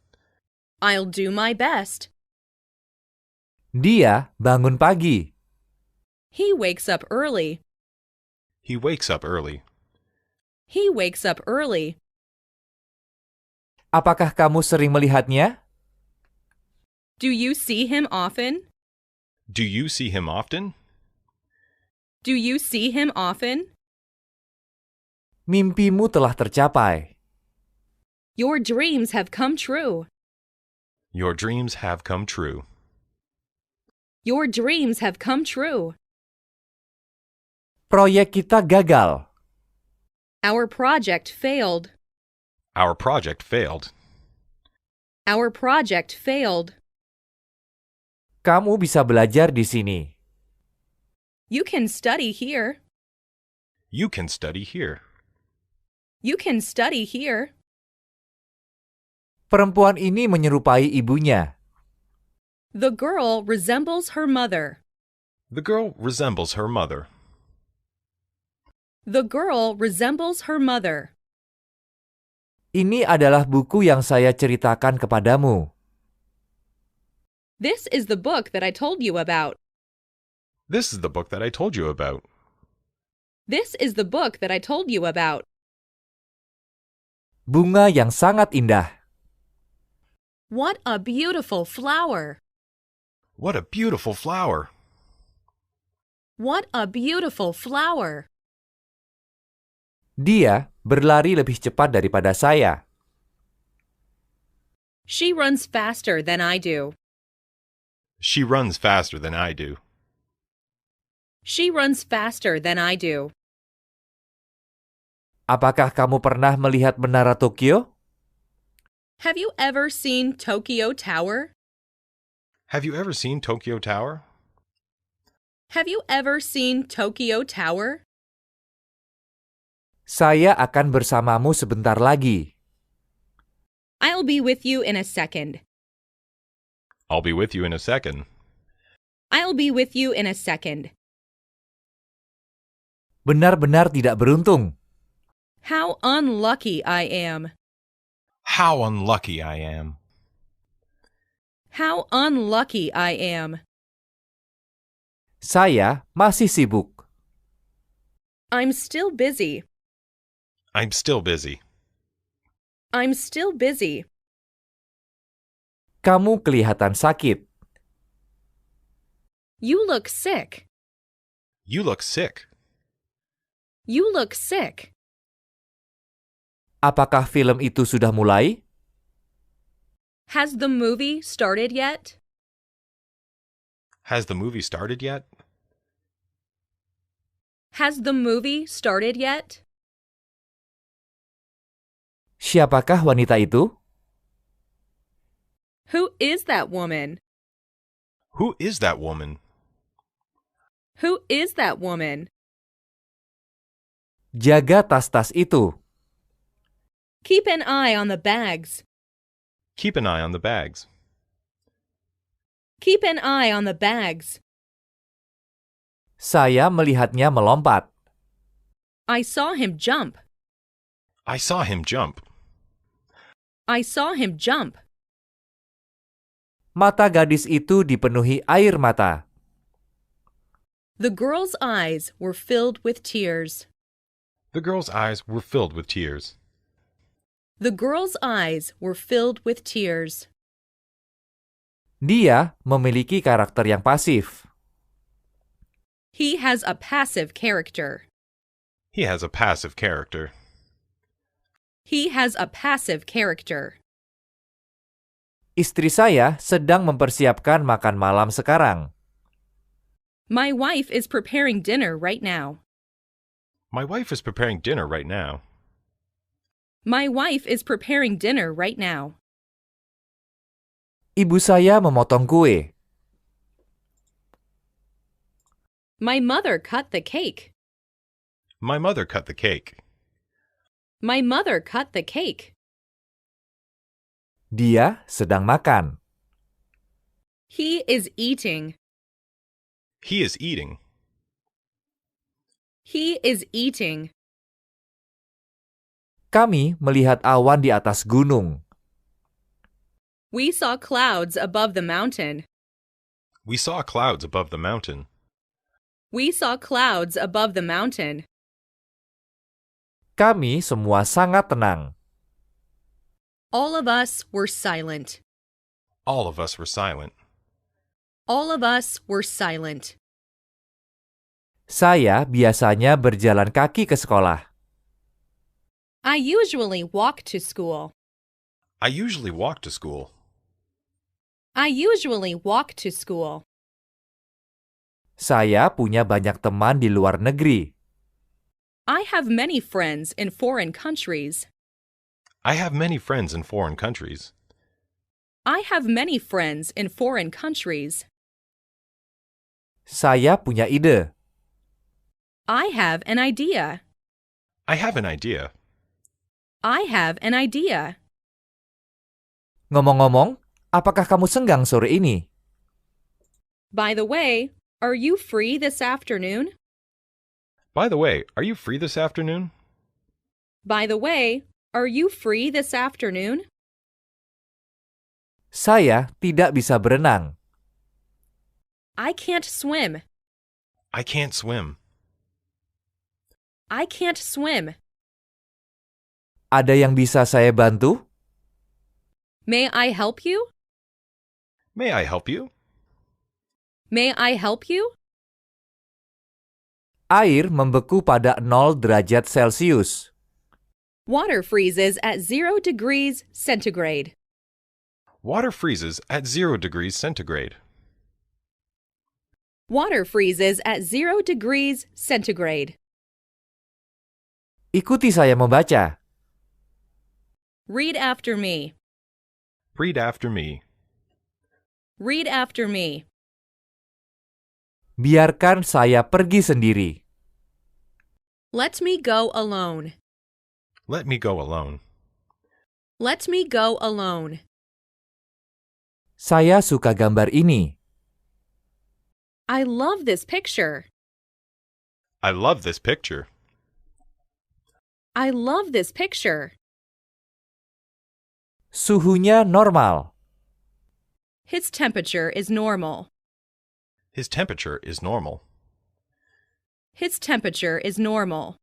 Speaker 2: I'll do my best.
Speaker 4: Dia bangun pagi.
Speaker 2: He wakes up early.
Speaker 3: He wakes up early.
Speaker 2: He wakes up early.
Speaker 4: Apakah kamu sering melihatnya?
Speaker 2: Do you see him often?
Speaker 3: Do you see him often?
Speaker 2: Do you see him often?
Speaker 4: Mimpimu telah tercapai.
Speaker 2: Your dreams have come true.
Speaker 3: Your dreams have come true.
Speaker 2: Your dreams have come true.
Speaker 4: Proyek kita gagal.
Speaker 2: Our project failed.
Speaker 3: Our project failed.
Speaker 2: Our project failed.
Speaker 4: Kamu bisa belajar di sini.
Speaker 2: You can study here.
Speaker 3: You can study here.
Speaker 2: You can study here.
Speaker 4: Perempuan ini menyerupai ibunya.
Speaker 2: The girl resembles her mother.
Speaker 3: The girl resembles her mother.
Speaker 2: The girl resembles her mother.
Speaker 4: Ini adalah buku yang saya ceritakan kepadamu.
Speaker 2: This is the book that I told you about.
Speaker 3: This is the book that I told you about.
Speaker 2: This is the book that I told you about.
Speaker 4: Bunga yang sangat indah.
Speaker 2: What a beautiful flower.
Speaker 3: What a beautiful flower.
Speaker 2: What a beautiful flower.
Speaker 4: Dia berlari lebih cepat daripada saya.
Speaker 2: She runs faster than I do.
Speaker 3: She runs faster than I do.
Speaker 2: She runs faster than I do.
Speaker 4: Apakah kamu pernah melihat menara Tokyo?
Speaker 2: Have you ever seen Tokyo Tower?
Speaker 3: Have you ever seen Tokyo Tower?
Speaker 2: Have you ever seen Tokyo Tower?
Speaker 4: Saya akan bersamamu sebentar lagi.
Speaker 2: I'll be with you in a second.
Speaker 3: I'll be with you in a second.
Speaker 2: I'll be with you in a second.
Speaker 4: Benar-benar tidak beruntung.
Speaker 2: How unlucky I am.
Speaker 3: How unlucky I am.
Speaker 2: How unlucky I am.
Speaker 4: Saya masih sibuk.
Speaker 2: I'm still busy.
Speaker 3: I'm still busy.
Speaker 2: I'm still busy.
Speaker 4: Kamu kelihatan sakit.
Speaker 2: You look sick.
Speaker 3: You look sick.
Speaker 2: You look sick.
Speaker 4: Apakah film itu sudah mulai?
Speaker 2: Has the movie started yet?
Speaker 3: Has the movie started yet?
Speaker 2: Has the movie started yet?
Speaker 4: Siapakah wanita itu?
Speaker 2: Who is that woman?
Speaker 3: Who is that woman?
Speaker 2: Who is that woman?
Speaker 4: Jaga tas-tas itu.
Speaker 2: Keep an eye on the bags.
Speaker 3: Keep an eye on the bags.
Speaker 2: Keep an eye on the bags.
Speaker 4: Saya melihatnya melompat.
Speaker 2: I saw him jump.
Speaker 3: I saw him jump.
Speaker 2: I saw him jump.
Speaker 4: Mata gadis itu dipenuhi air mata.
Speaker 2: The girl's eyes were filled with tears.
Speaker 3: The girl's eyes were filled with tears.
Speaker 2: The girl's eyes were filled with tears.
Speaker 4: Dia memiliki karakter yang pasif.
Speaker 2: He has a passive character.
Speaker 3: He has a passive character.
Speaker 2: He has a passive character.
Speaker 4: Istri saya sedang mempersiapkan makan malam sekarang.
Speaker 2: My wife is preparing dinner right now.
Speaker 3: My wife is preparing dinner right now.
Speaker 2: My wife is preparing dinner right now.
Speaker 4: Ibu saya memotong kue.
Speaker 2: My mother cut the cake.
Speaker 3: My mother cut the cake.
Speaker 2: My mother cut the cake.
Speaker 4: Dia sedang makan.
Speaker 2: He is eating.
Speaker 3: He is eating.
Speaker 2: He is eating.
Speaker 4: Kami melihat awan di atas gunung.
Speaker 2: We saw clouds above the mountain.
Speaker 3: We saw clouds above the mountain.
Speaker 2: We saw clouds above the mountain.
Speaker 4: Kami semua sangat tenang.
Speaker 2: All of us were silent.
Speaker 3: All of us were silent.
Speaker 2: All of us were silent.
Speaker 4: Saya biasanya berjalan kaki ke sekolah.
Speaker 2: I usually walk to school.
Speaker 3: I usually walk to school.
Speaker 2: I usually walk to school.
Speaker 4: Saya punya banyak teman di luar negeri.
Speaker 2: I have many friends in foreign countries.
Speaker 3: I have many friends in foreign countries.
Speaker 2: I have many friends in foreign countries.
Speaker 4: Saya punya ide.
Speaker 2: I have an idea.
Speaker 3: I have an idea.
Speaker 2: I have an idea.
Speaker 4: Ngomong-ngomong, apakah kamu senggang sore ini?
Speaker 2: By the way, are you free this afternoon?
Speaker 3: By the way, are you free this afternoon?
Speaker 2: By the way, are you free this afternoon?
Speaker 4: Saya tidak bisa berenang.
Speaker 2: I can't swim.
Speaker 3: I can't swim.
Speaker 2: I can't swim.
Speaker 4: Ada yang bisa saya bantu?
Speaker 2: May I help you?
Speaker 3: May I help you?
Speaker 2: May I help you?
Speaker 4: Air membeku pada 0 derajat Celcius.
Speaker 2: Water freezes at 0 degrees centigrade.
Speaker 3: Water freezes at 0 degrees centigrade.
Speaker 2: Water freezes at 0 degrees centigrade.
Speaker 4: Ikuti saya membaca.
Speaker 2: Read after me.
Speaker 3: Read after me.
Speaker 2: Read after me.
Speaker 4: Biarkan saya pergi sendiri.
Speaker 2: Let me go alone.
Speaker 3: Let me go alone.
Speaker 2: Let me go alone.
Speaker 4: Saya suka gambar ini.
Speaker 2: I love this picture.
Speaker 3: I love this picture.
Speaker 2: I love this picture.
Speaker 4: Suhunya normal.
Speaker 2: His temperature is normal.
Speaker 3: His temperature is normal.
Speaker 2: His temperature is normal.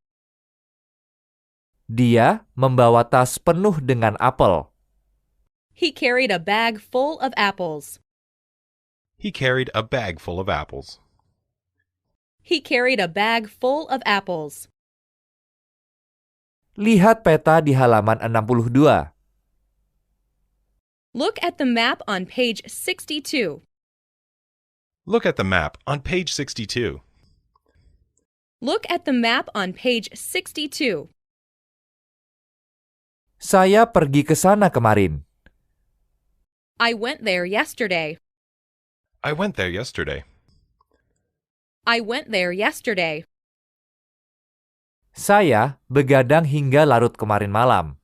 Speaker 4: Dia membawa tas penuh dengan apel.
Speaker 2: He carried a bag full of apples.
Speaker 3: He carried a bag full of apples.
Speaker 2: He carried a bag full of apples.
Speaker 4: Lihat peta di halaman 62.
Speaker 2: Look at the map on page 62.
Speaker 3: Look at the map on page 62.
Speaker 2: Look at the map on page 62.
Speaker 4: Saya pergi ke sana kemarin.
Speaker 2: I went there yesterday.
Speaker 3: I went there yesterday.
Speaker 2: I went there yesterday.
Speaker 4: Saya begadang hingga larut kemarin malam.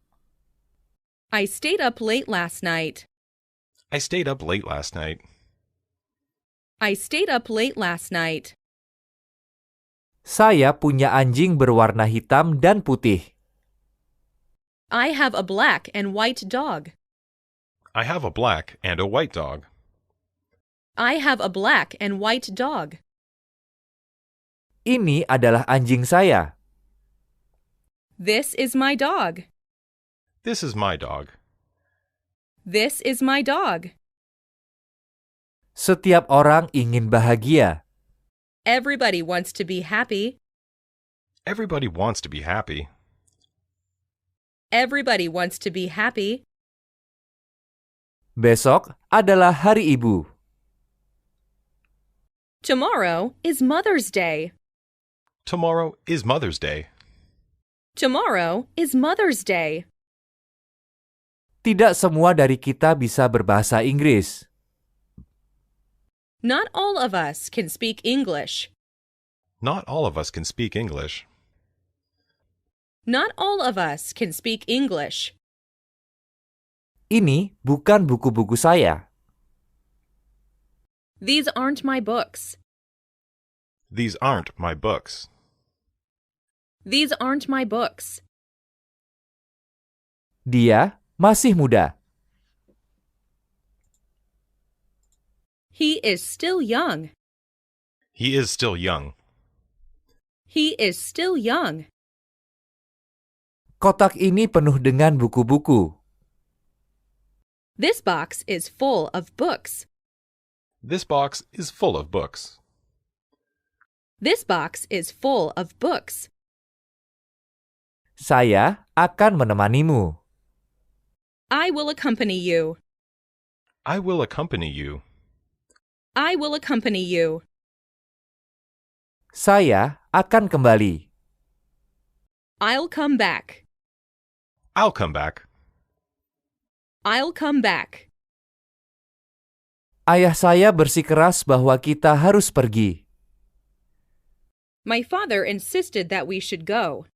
Speaker 2: I stayed up late last night.
Speaker 3: I stayed up late last night.
Speaker 2: I stayed up late last night.
Speaker 4: Saya punya anjing berwarna hitam dan putih.
Speaker 2: I have a black and white dog.
Speaker 3: I have a black and a white dog.
Speaker 2: I have a black and white dog.
Speaker 4: Ini adalah anjing saya.
Speaker 2: This is my dog.
Speaker 3: This is my dog.
Speaker 2: This is my dog.
Speaker 4: Setiap orang ingin bahagia.
Speaker 2: Everybody wants to be happy.
Speaker 3: Everybody wants to be happy.
Speaker 2: Everybody wants to be happy.
Speaker 4: Besok adalah Hari Ibu.
Speaker 2: Tomorrow is Mother's Day.
Speaker 3: Tomorrow is Mother's Day.
Speaker 2: Tomorrow is Mother's Day.
Speaker 4: Tidak semua dari kita bisa berbahasa Inggris.
Speaker 2: Not all of us can speak English.
Speaker 3: Not all of us can speak English.
Speaker 2: Not all of us can speak English.
Speaker 4: Ini bukan buku-buku saya.
Speaker 2: These aren't my books.
Speaker 3: These aren't my books.
Speaker 2: These aren't my books.
Speaker 4: Dia masih muda.
Speaker 2: He is still young.
Speaker 3: He is still young.
Speaker 2: He is still young.
Speaker 4: Kotak ini penuh dengan buku-buku.
Speaker 2: This box is full of books.
Speaker 3: This box is full of books.
Speaker 2: This box is full of books.
Speaker 4: Saya akan menemanimu.
Speaker 2: I will accompany you.
Speaker 3: I will accompany you.
Speaker 2: I will accompany you.
Speaker 4: Saya akan kembali.
Speaker 2: I'll come back.
Speaker 3: I'll come back.
Speaker 2: I'll come back.
Speaker 4: Ayah saya bersikeras bahwa kita harus pergi.
Speaker 2: My father insisted that we should go.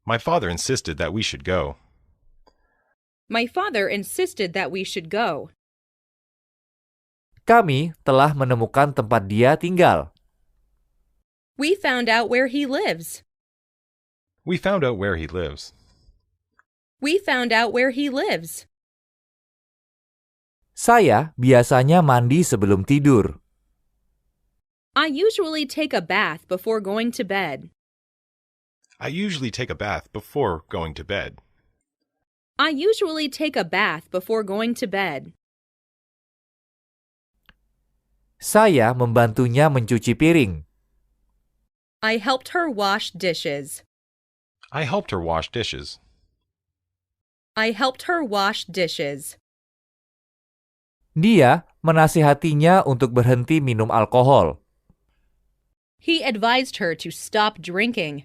Speaker 3: My father insisted that we should go.
Speaker 2: My father insisted that we should go.
Speaker 4: Kami telah menemukan tempat dia tinggal.
Speaker 2: We found out where he lives.
Speaker 3: We found out where he lives.
Speaker 2: We found out where he lives.
Speaker 4: Saya biasanya mandi sebelum tidur.
Speaker 2: I usually take a bath before going to bed.
Speaker 3: I usually take a bath before going to bed.
Speaker 2: I usually take a bath before going to bed.
Speaker 4: Saya membantunya mencuci piring.
Speaker 2: I helped her wash dishes.
Speaker 3: I helped her wash dishes.
Speaker 2: I helped her wash dishes.
Speaker 4: Dia menasihatinya untuk berhenti minum alkohol.
Speaker 2: He advised her to stop drinking.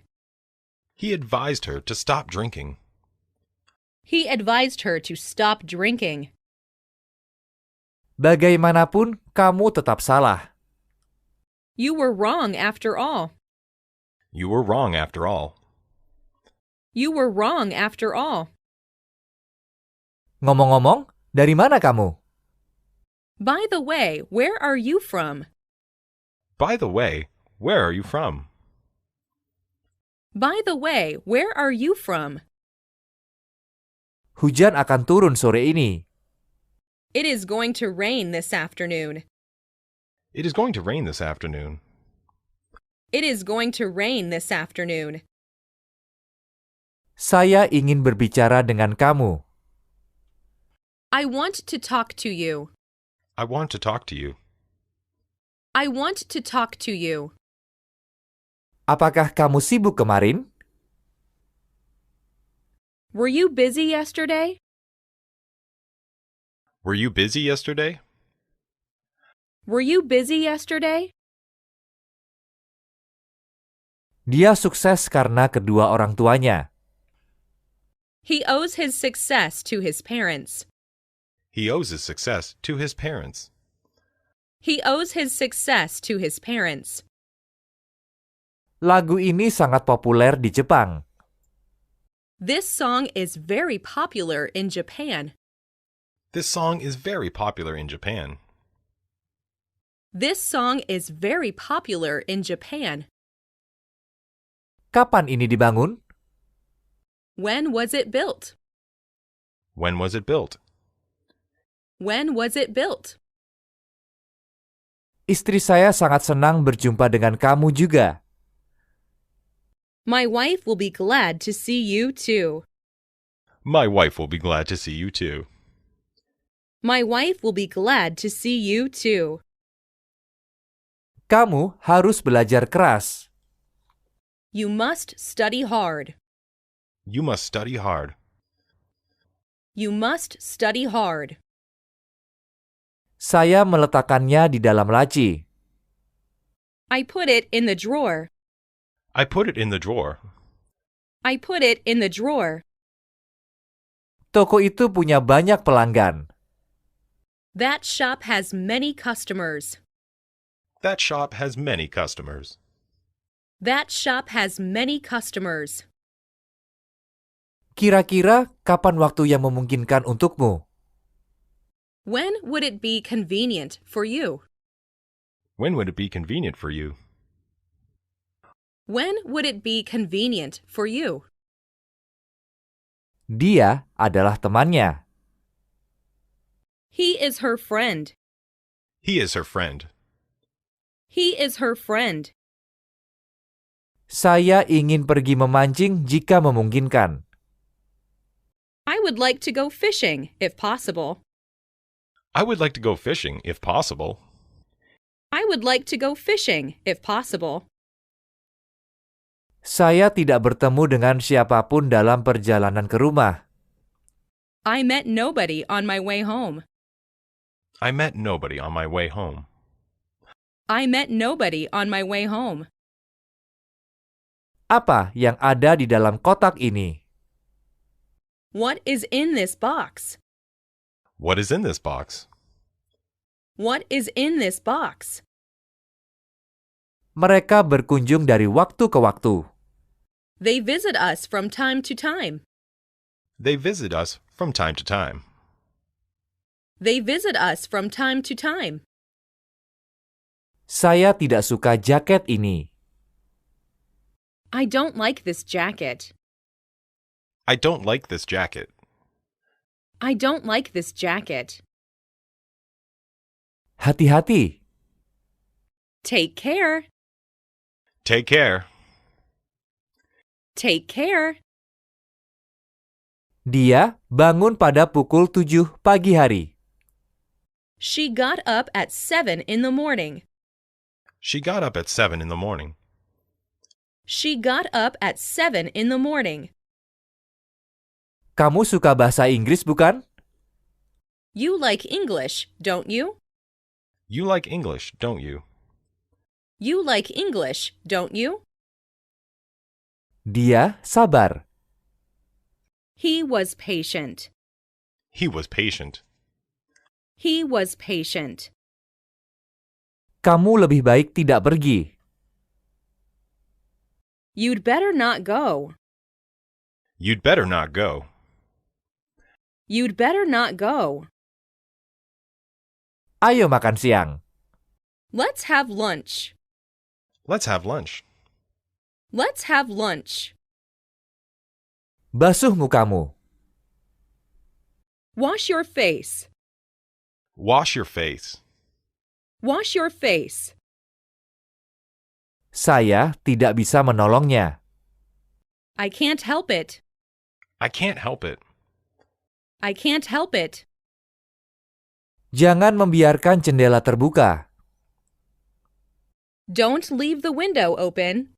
Speaker 3: He advised her to stop drinking.
Speaker 2: He advised her to stop drinking.
Speaker 4: Bagaimanapun, kamu tetap salah.
Speaker 2: You were wrong after all.
Speaker 3: You were wrong after all.
Speaker 2: You were wrong after all.
Speaker 4: Ngomong-ngomong, dari mana kamu?
Speaker 2: By the way, where are you from?
Speaker 3: By the way, where are you from?
Speaker 2: By the way, where are you from?
Speaker 4: Hujan akan turun sore ini.
Speaker 2: It is going to rain this afternoon.
Speaker 3: It is going to rain this afternoon.
Speaker 2: It is going to rain this afternoon.
Speaker 4: Saya ingin berbicara dengan kamu.
Speaker 2: I want to talk to you.
Speaker 3: I want to talk to you.
Speaker 2: I want to talk to you.
Speaker 4: Apakah kamu sibuk kemarin?
Speaker 2: Were you busy yesterday?
Speaker 3: Were you busy yesterday?
Speaker 2: Were you busy yesterday?
Speaker 4: Dia sukses karena kedua orang tuanya.
Speaker 2: He owes his success to his parents.
Speaker 3: He owes his success to his parents.
Speaker 2: He owes his success to his parents.
Speaker 4: Lagu ini sangat populer di Jepang.
Speaker 2: This song is very popular in Japan.
Speaker 3: This song is very popular in Japan.
Speaker 2: This song is very popular in Japan.
Speaker 4: Kapan ini dibangun?
Speaker 2: When was it built?
Speaker 3: When was it built?
Speaker 2: When was it built?
Speaker 4: Istri saya sangat senang berjumpa dengan kamu juga.
Speaker 2: My wife will be glad to see you too.
Speaker 3: My wife will be glad to see you too.
Speaker 2: My wife will be glad to see you too.
Speaker 4: Kamu harus belajar keras.
Speaker 2: You must study hard.
Speaker 3: You must study hard.
Speaker 2: You must study hard.
Speaker 4: Saya meletakkannya di dalam laci.
Speaker 2: I put it in the drawer.
Speaker 3: I put it in the drawer.
Speaker 2: I put it in the drawer.
Speaker 4: Toko itu punya banyak pelanggan.
Speaker 2: That shop has many customers.
Speaker 3: That shop has many customers.
Speaker 2: That shop has many customers.
Speaker 4: Kira-kira kapan waktu yang memungkinkan untukmu?
Speaker 2: When would it be convenient for you?
Speaker 3: When would it be convenient for you?
Speaker 2: When would it be convenient for you?
Speaker 4: Dia adalah temannya.
Speaker 2: He is her friend.
Speaker 3: He is her friend.
Speaker 2: He is her friend.
Speaker 4: Saya ingin pergi memancing jika memungkinkan.
Speaker 2: I would like to go fishing, if possible.
Speaker 3: I would like to go fishing if possible.
Speaker 2: I would like to go fishing, if possible.
Speaker 4: Saya tidak bertemu dengan siapapun dalam perjalanan ke rumah.
Speaker 2: I met nobody on my way home.
Speaker 3: I met nobody on my way home.
Speaker 2: I met nobody on my way home.
Speaker 4: Apa yang ada di dalam kotak ini?
Speaker 2: What is in this box?
Speaker 3: What is in this box?
Speaker 2: What is in this box?
Speaker 4: Mereka berkunjung dari waktu ke waktu.
Speaker 2: They visit us from time to time.
Speaker 3: They visit us from time to time.
Speaker 2: They visit us from time to time.
Speaker 4: Saya tidak suka jaket ini.
Speaker 2: I don't like this jacket.
Speaker 3: I don't like this jacket.
Speaker 2: I don't like this jacket.
Speaker 4: Hati-hati.
Speaker 2: Take care.
Speaker 3: Take care.
Speaker 2: Take care.
Speaker 4: Dia bangun pada pukul 7 pagi hari.
Speaker 2: She got up at 7 in the morning.
Speaker 3: She got up at 7 in the morning.
Speaker 2: She got up at 7 in the morning.
Speaker 4: Kamu suka bahasa Inggris, bukan?
Speaker 2: You like English, don't you?
Speaker 3: You like English, don't you?
Speaker 2: You like English, don't you?
Speaker 4: Dia sabar.
Speaker 2: He was patient.
Speaker 3: He was patient.
Speaker 2: He was patient.
Speaker 4: Kamu lebih baik tidak pergi.
Speaker 2: You'd better not go.
Speaker 3: You'd better not go.
Speaker 2: You'd better not go.
Speaker 4: Ayo makan siang.
Speaker 2: Let's have lunch.
Speaker 3: Let's have lunch.
Speaker 2: Let's have lunch.
Speaker 4: Basuh mukamu.
Speaker 2: Wash your face.
Speaker 3: Wash your face.
Speaker 2: Wash your face.
Speaker 4: Saya tidak bisa menolongnya.
Speaker 2: I can't help it.
Speaker 3: I can't help it.
Speaker 2: I can't help it.
Speaker 4: Jangan membiarkan jendela terbuka.
Speaker 2: Don't leave the window open.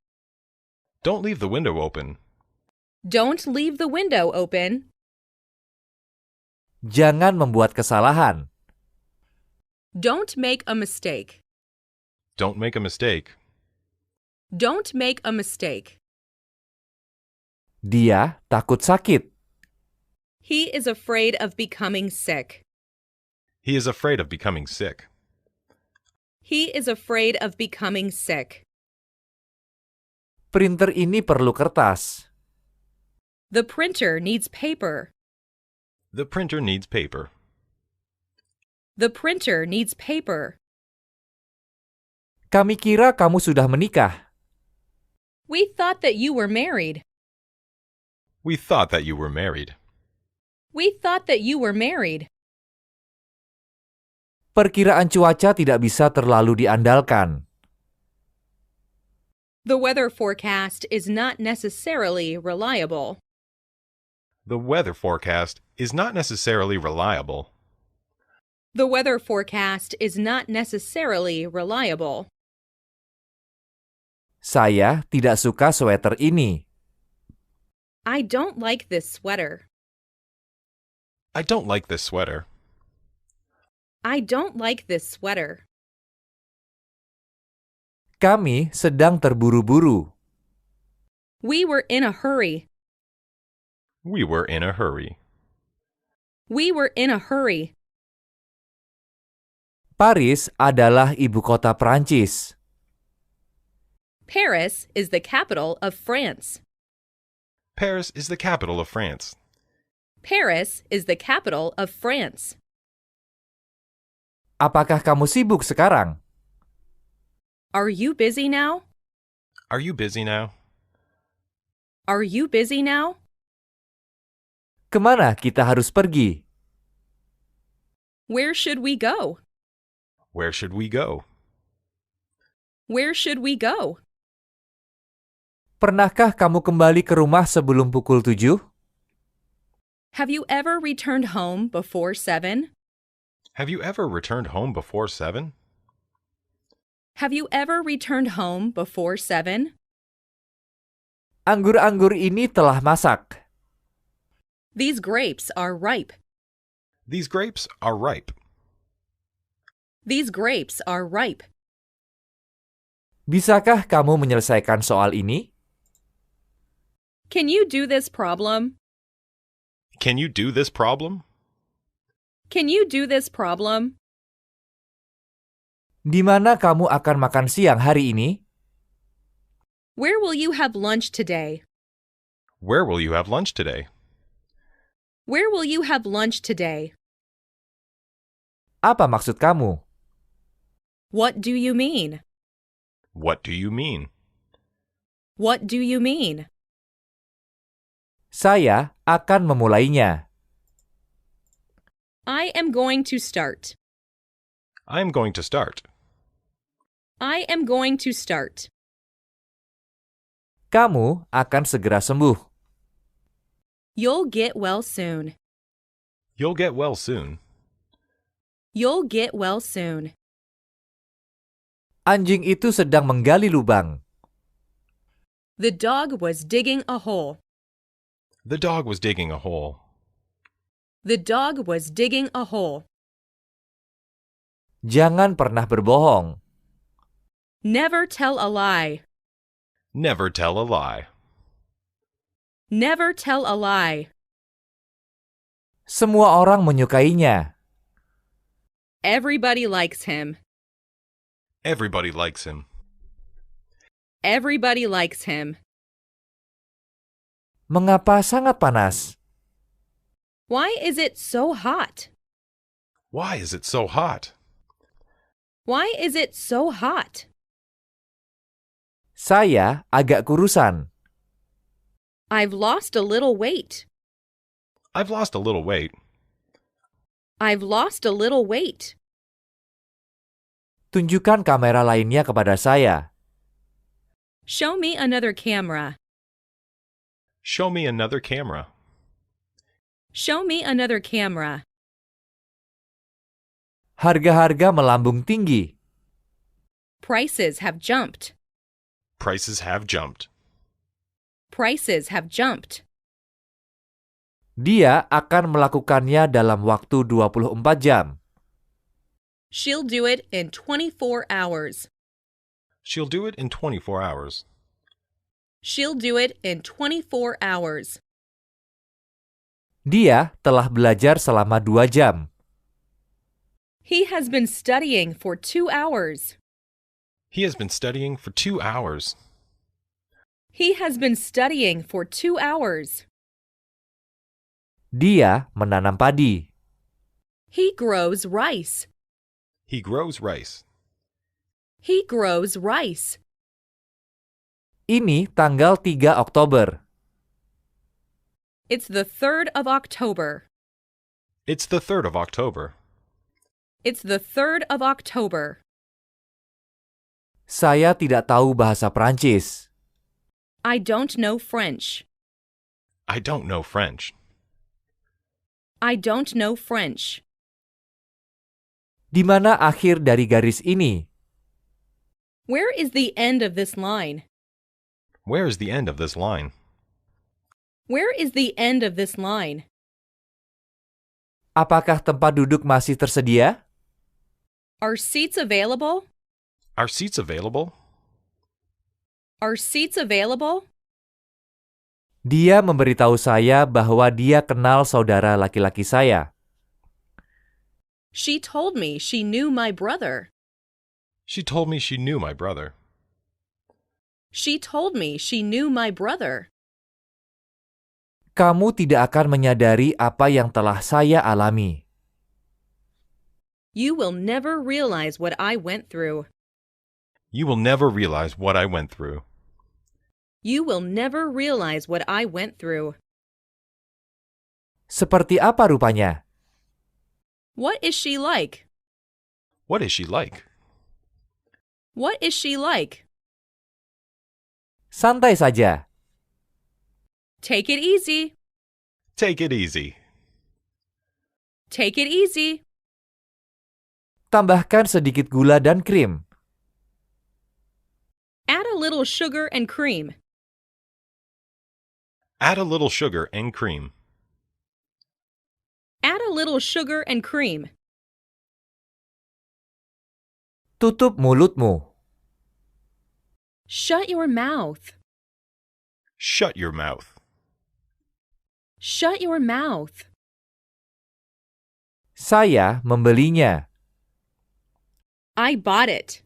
Speaker 3: Don't leave the window open.
Speaker 2: Don't leave the window open.
Speaker 4: Jangan membuat kesalahan.
Speaker 2: Don't make a mistake.
Speaker 3: Don't make a mistake.
Speaker 2: Don't make a mistake.
Speaker 4: Dia takut sakit.
Speaker 2: He is afraid of becoming sick.
Speaker 3: He is afraid of becoming sick.
Speaker 2: He is afraid of becoming sick.
Speaker 4: Printer ini perlu kertas.
Speaker 2: The printer needs paper.
Speaker 3: The printer needs paper.
Speaker 2: The printer needs paper.
Speaker 4: Kami kira kamu sudah menikah.
Speaker 2: We thought that you were married.
Speaker 3: We thought that you were married.
Speaker 2: We thought that you were married.
Speaker 4: Perkiraan cuaca tidak bisa terlalu diandalkan.
Speaker 2: The weather forecast is not necessarily reliable.
Speaker 3: The weather forecast is not necessarily reliable.
Speaker 2: The weather forecast is not necessarily reliable.
Speaker 4: Saya tidak suka sweater ini.
Speaker 2: I don't like this sweater.
Speaker 3: I don't like this sweater.
Speaker 2: I don't like this sweater.
Speaker 4: Kami sedang terburu-buru.
Speaker 2: We were in a hurry.
Speaker 3: We were in a hurry.
Speaker 2: We were in a hurry.
Speaker 4: Paris adalah ibu kota Prancis.
Speaker 2: Paris is the capital of France.
Speaker 3: Paris is the capital of France.
Speaker 2: Paris is the capital of France.
Speaker 4: Apakah kamu sibuk sekarang?
Speaker 2: Are you busy now?
Speaker 3: Are you busy now?
Speaker 2: Are you busy now?
Speaker 4: Kemana kita harus pergi?
Speaker 2: Where should we go?
Speaker 3: Where should we go?
Speaker 2: Where should we go?
Speaker 4: Pernahkah kamu kembali ke rumah sebelum pukul 7?
Speaker 2: Have you ever returned home before 7?
Speaker 3: Have you ever returned home before 7?
Speaker 2: Have you ever returned home before 7?
Speaker 4: Anggur-anggur ini telah masak.
Speaker 2: These grapes are ripe.
Speaker 3: These grapes are ripe.
Speaker 2: These grapes are ripe.
Speaker 4: Bisakah kamu menyelesaikan soal ini?
Speaker 2: Can you do this problem?
Speaker 3: Can you do this problem?
Speaker 2: Can you do this problem?
Speaker 4: Di mana kamu akan makan siang hari ini?
Speaker 2: Where will you have lunch today?
Speaker 3: Where will you have lunch today?
Speaker 2: Where will you have lunch today?
Speaker 4: Apa maksud kamu?
Speaker 2: What do you mean?
Speaker 3: What do you mean?
Speaker 2: What do you mean?
Speaker 4: Saya akan memulainya.
Speaker 2: I am going to start.
Speaker 3: I am going to start.
Speaker 2: I am going to start.
Speaker 4: Kamu akan segera sembuh.
Speaker 2: You'll get well soon.
Speaker 3: You'll get well soon.
Speaker 2: You'll get well soon.
Speaker 4: Anjing itu sedang menggali lubang.
Speaker 2: The dog was digging a hole.
Speaker 3: The dog was digging a hole.
Speaker 2: The dog was digging a hole.
Speaker 4: Jangan pernah berbohong.
Speaker 2: Never tell a lie.
Speaker 3: Never tell a lie.
Speaker 2: Never tell a lie.
Speaker 4: Semua orang menyukainya.
Speaker 2: Everybody likes him.
Speaker 3: Everybody likes him.
Speaker 2: Everybody likes him.
Speaker 4: Mengapa sangat panas?
Speaker 2: Why is it so hot?
Speaker 3: Why is it so hot?
Speaker 2: Why is it so hot?
Speaker 4: Saya agak kurusan.
Speaker 2: I've lost a little weight.
Speaker 3: I've lost a little weight.
Speaker 2: I've lost a little weight.
Speaker 4: Tunjukkan kamera lainnya kepada saya.
Speaker 2: Show me another camera.
Speaker 3: Show me another camera.
Speaker 2: Show me another camera.
Speaker 4: Harga-harga melambung tinggi.
Speaker 2: Prices have jumped.
Speaker 3: Prices have jumped.
Speaker 2: Prices have jumped.
Speaker 4: Dia akan melakukannya dalam waktu 24 jam.
Speaker 2: She'll do it in 24 hours.
Speaker 3: She'll do it in 24 hours.
Speaker 2: She'll do it in 24 hours.
Speaker 4: Dia telah belajar selama 2 jam.
Speaker 2: He has been studying for 2 hours.
Speaker 3: He has been studying for 2 hours.
Speaker 2: He has been studying for 2 hours.
Speaker 4: Dia menanam padi.
Speaker 2: He grows rice.
Speaker 3: He grows rice.
Speaker 2: He grows rice.
Speaker 4: Ini tanggal 3 Oktober.
Speaker 2: It's the 3rd of October.
Speaker 3: It's the 3rd of October.
Speaker 2: It's the 3rd of October.
Speaker 4: Saya tidak tahu bahasa Prancis.
Speaker 2: I don't know French.
Speaker 3: I don't know French.
Speaker 2: I don't know French.
Speaker 4: Di mana akhir dari garis ini?
Speaker 2: Where is the end of this line?
Speaker 3: Where is the end of this line?
Speaker 2: Where is the end of this line?
Speaker 4: Apakah tempat duduk masih tersedia?
Speaker 2: Are seats available?
Speaker 3: Are seats available?
Speaker 2: Are seats available?
Speaker 4: Dia memberitahu saya bahwa dia kenal saudara laki-laki saya.
Speaker 2: She told me she knew my brother.
Speaker 3: She told me she knew my brother.
Speaker 2: She told me she knew my brother.
Speaker 4: Kamu tidak akan menyadari apa yang telah saya alami.
Speaker 2: You will never realize what I went through.
Speaker 3: You will never realize what I went through.
Speaker 2: You will never realize what I went through.
Speaker 4: Seperti apa rupanya?
Speaker 2: What is she like?
Speaker 3: What is she like?
Speaker 2: What is she like?
Speaker 4: Santai saja.
Speaker 2: Take it easy.
Speaker 3: Take it easy.
Speaker 2: Take it easy.
Speaker 4: Tambahkan sedikit gula dan krim.
Speaker 2: Add a little sugar and cream.
Speaker 3: Add a little sugar and cream.
Speaker 2: Add a little sugar and cream.
Speaker 4: Tutup mulutmu.
Speaker 2: Shut your mouth.
Speaker 3: Shut your mouth.
Speaker 2: Shut your mouth.
Speaker 4: Saya membelinya.
Speaker 2: I bought it.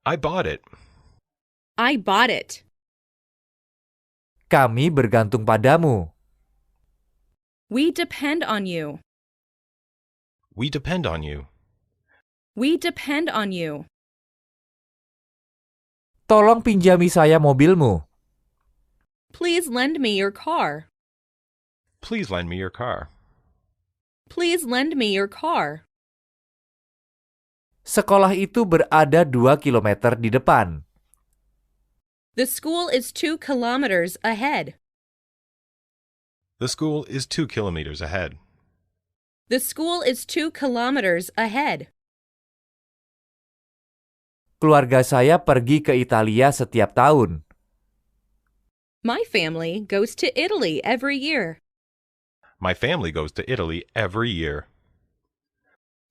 Speaker 3: I bought it.
Speaker 2: I bought it.
Speaker 4: Kami bergantung padamu.
Speaker 2: We depend on you.
Speaker 3: We depend on you.
Speaker 2: We depend on you.
Speaker 4: Tolong pinjami saya mobilmu.
Speaker 2: Please lend me your car.
Speaker 3: Please lend me your car.
Speaker 2: Please lend me your car.
Speaker 4: Sekolah itu berada 2 kilometer di depan.
Speaker 2: The school is 2 kilometers ahead.
Speaker 3: The school is 2 kilometers ahead.
Speaker 2: The school is 2 kilometers ahead.
Speaker 4: Keluarga saya pergi ke Italia setiap tahun.
Speaker 2: My family goes to Italy every year.
Speaker 3: My family goes to Italy every year.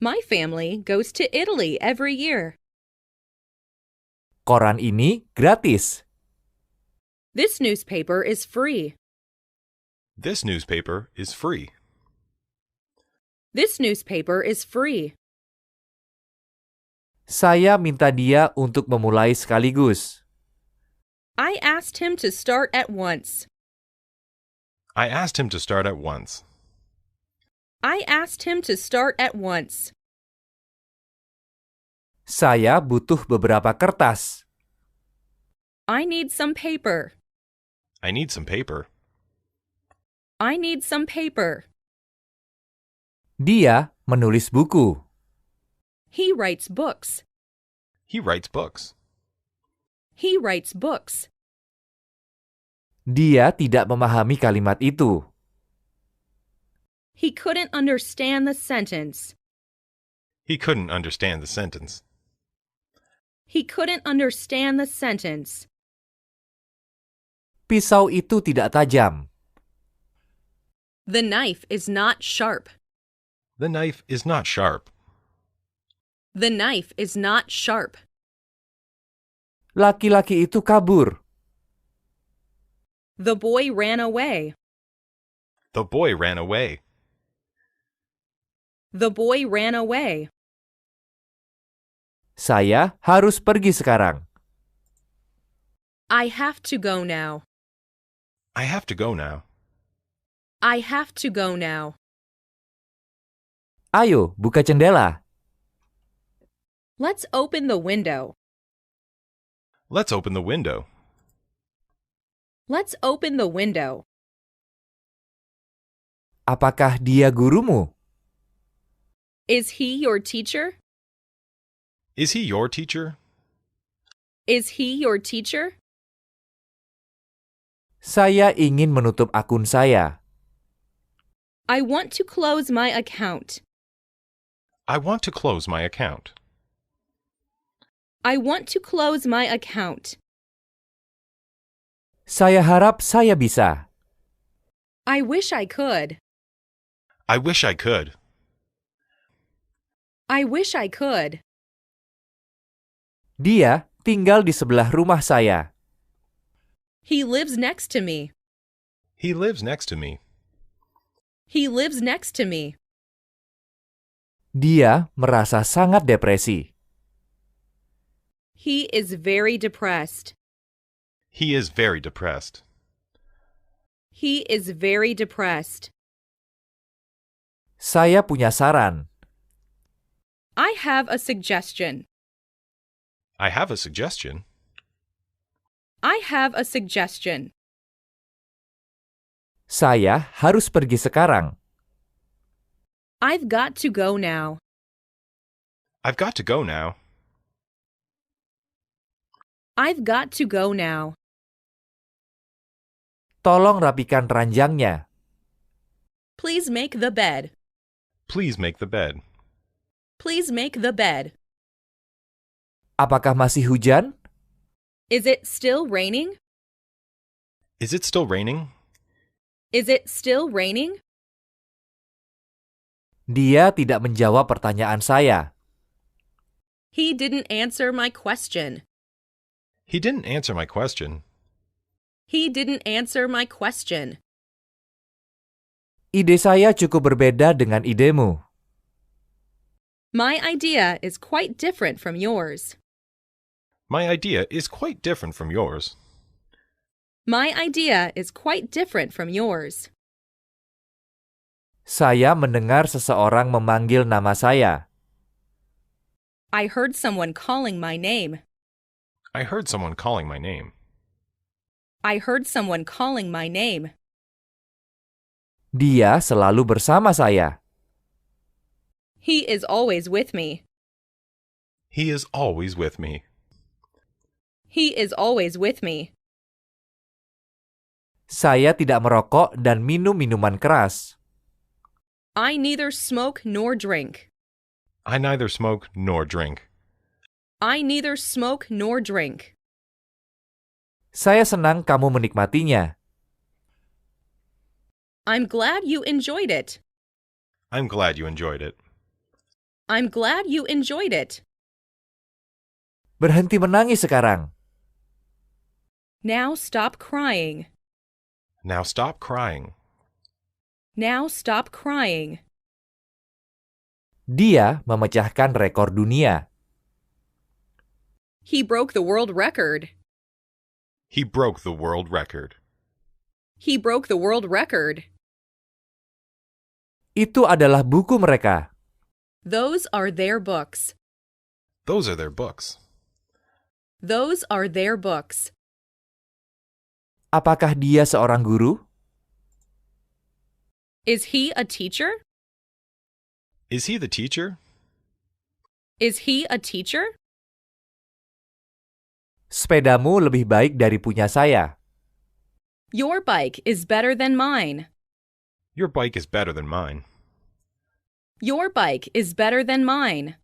Speaker 2: My family goes to Italy every year.
Speaker 4: Koran ini gratis.
Speaker 2: This newspaper is free.
Speaker 3: This newspaper is free.
Speaker 2: This newspaper is free.
Speaker 4: Saya minta dia untuk memulai sekaligus.
Speaker 2: I asked him to start at once.
Speaker 3: I asked him to start at once.
Speaker 2: I asked him to start at once.
Speaker 4: Saya butuh beberapa kertas.
Speaker 2: I need some paper.
Speaker 3: I need some paper.
Speaker 2: I need some paper.
Speaker 4: Dia menulis buku.
Speaker 2: He writes books.
Speaker 3: He writes books.
Speaker 2: He writes books.
Speaker 4: Dia tidak memahami kalimat itu.
Speaker 2: He couldn't understand the sentence.
Speaker 3: He couldn't understand the sentence.
Speaker 2: He couldn't understand the sentence.
Speaker 4: Pisau itu tidak tajam.
Speaker 2: The knife is not sharp.
Speaker 3: The knife is not sharp.
Speaker 2: The knife is not sharp.
Speaker 4: Laki-laki itu kabur.
Speaker 2: The boy ran away.
Speaker 3: The boy ran away.
Speaker 2: The boy ran away.
Speaker 4: Saya harus pergi sekarang.
Speaker 2: I have to go now.
Speaker 3: I have to go now.
Speaker 2: I have to go now.
Speaker 4: Ayo, buka jendela.
Speaker 2: Let's open the window.
Speaker 3: Let's open the window.
Speaker 2: Let's open the window.
Speaker 4: Apakah dia gurumu?
Speaker 2: Is he your teacher?
Speaker 3: Is he your teacher?
Speaker 2: Is he your teacher?
Speaker 4: Saya ingin menutup akun saya.
Speaker 2: I want to close my account.
Speaker 3: I want to close my account.
Speaker 2: I want to close my account.
Speaker 4: Saya harap saya bisa.
Speaker 2: I wish I could.
Speaker 3: I wish I could.
Speaker 2: I wish I could.
Speaker 4: Dia tinggal di sebelah rumah saya.
Speaker 2: He lives next to me.
Speaker 3: He lives next to me.
Speaker 2: He lives next to me.
Speaker 4: Dia merasa sangat depresi.
Speaker 2: He is very depressed.
Speaker 3: He is very depressed.
Speaker 2: He is very depressed.
Speaker 4: Saya punya saran.
Speaker 2: I have a suggestion.
Speaker 3: I have a suggestion.
Speaker 2: I have a suggestion.
Speaker 4: Saya harus pergi sekarang.
Speaker 2: I've got to go now.
Speaker 3: I've got to go now.
Speaker 2: I've got to go now.
Speaker 4: Tolong rapikan ranjangnya.
Speaker 2: Please make the bed.
Speaker 3: Please make the bed.
Speaker 2: Please make the bed.
Speaker 4: Apakah masih hujan?
Speaker 2: Is it still raining?
Speaker 3: Is it still raining?
Speaker 2: Is it still raining?
Speaker 4: Dia tidak menjawab pertanyaan saya.
Speaker 2: He didn't answer my question.
Speaker 3: He didn't answer my question.
Speaker 2: He didn't answer my question.
Speaker 4: Ide saya cukup berbeda dengan idemu.
Speaker 2: My idea is quite different from yours.
Speaker 3: My idea is quite different from yours.
Speaker 2: My idea is quite different from yours.
Speaker 4: Saya mendengar seseorang memanggil nama saya.
Speaker 2: I heard someone calling my name.
Speaker 3: I heard someone calling my name.
Speaker 2: I heard someone calling my name.
Speaker 4: Dia selalu bersama saya.
Speaker 2: He is always with me.
Speaker 3: He is always with me.
Speaker 2: He is always with me.
Speaker 4: Saya tidak merokok dan minum minuman keras.
Speaker 2: I neither smoke nor drink.
Speaker 3: I neither smoke nor drink.
Speaker 2: I neither smoke nor drink.
Speaker 4: Saya senang kamu menikmatinya.
Speaker 2: I'm glad you enjoyed it.
Speaker 3: I'm glad you enjoyed it.
Speaker 2: I'm glad you enjoyed it.
Speaker 4: Berhenti menangis sekarang.
Speaker 2: Now stop crying.
Speaker 3: Now stop crying.
Speaker 2: Now stop crying.
Speaker 4: Dia memecahkan rekor dunia.
Speaker 2: He broke the world record.
Speaker 3: He broke the world record.
Speaker 2: He broke the world record.
Speaker 4: Itu adalah buku mereka.
Speaker 2: Those are their books.
Speaker 3: Those are their books.
Speaker 2: Those are their books.
Speaker 4: Apakah dia seorang guru?
Speaker 2: Is he a teacher?
Speaker 3: Is he the teacher?
Speaker 2: Is he a teacher?
Speaker 4: Sepedamu lebih baik dari punya saya.
Speaker 2: Your bike is better than mine.
Speaker 3: Your bike is better than mine.
Speaker 2: Your bike is better than mine.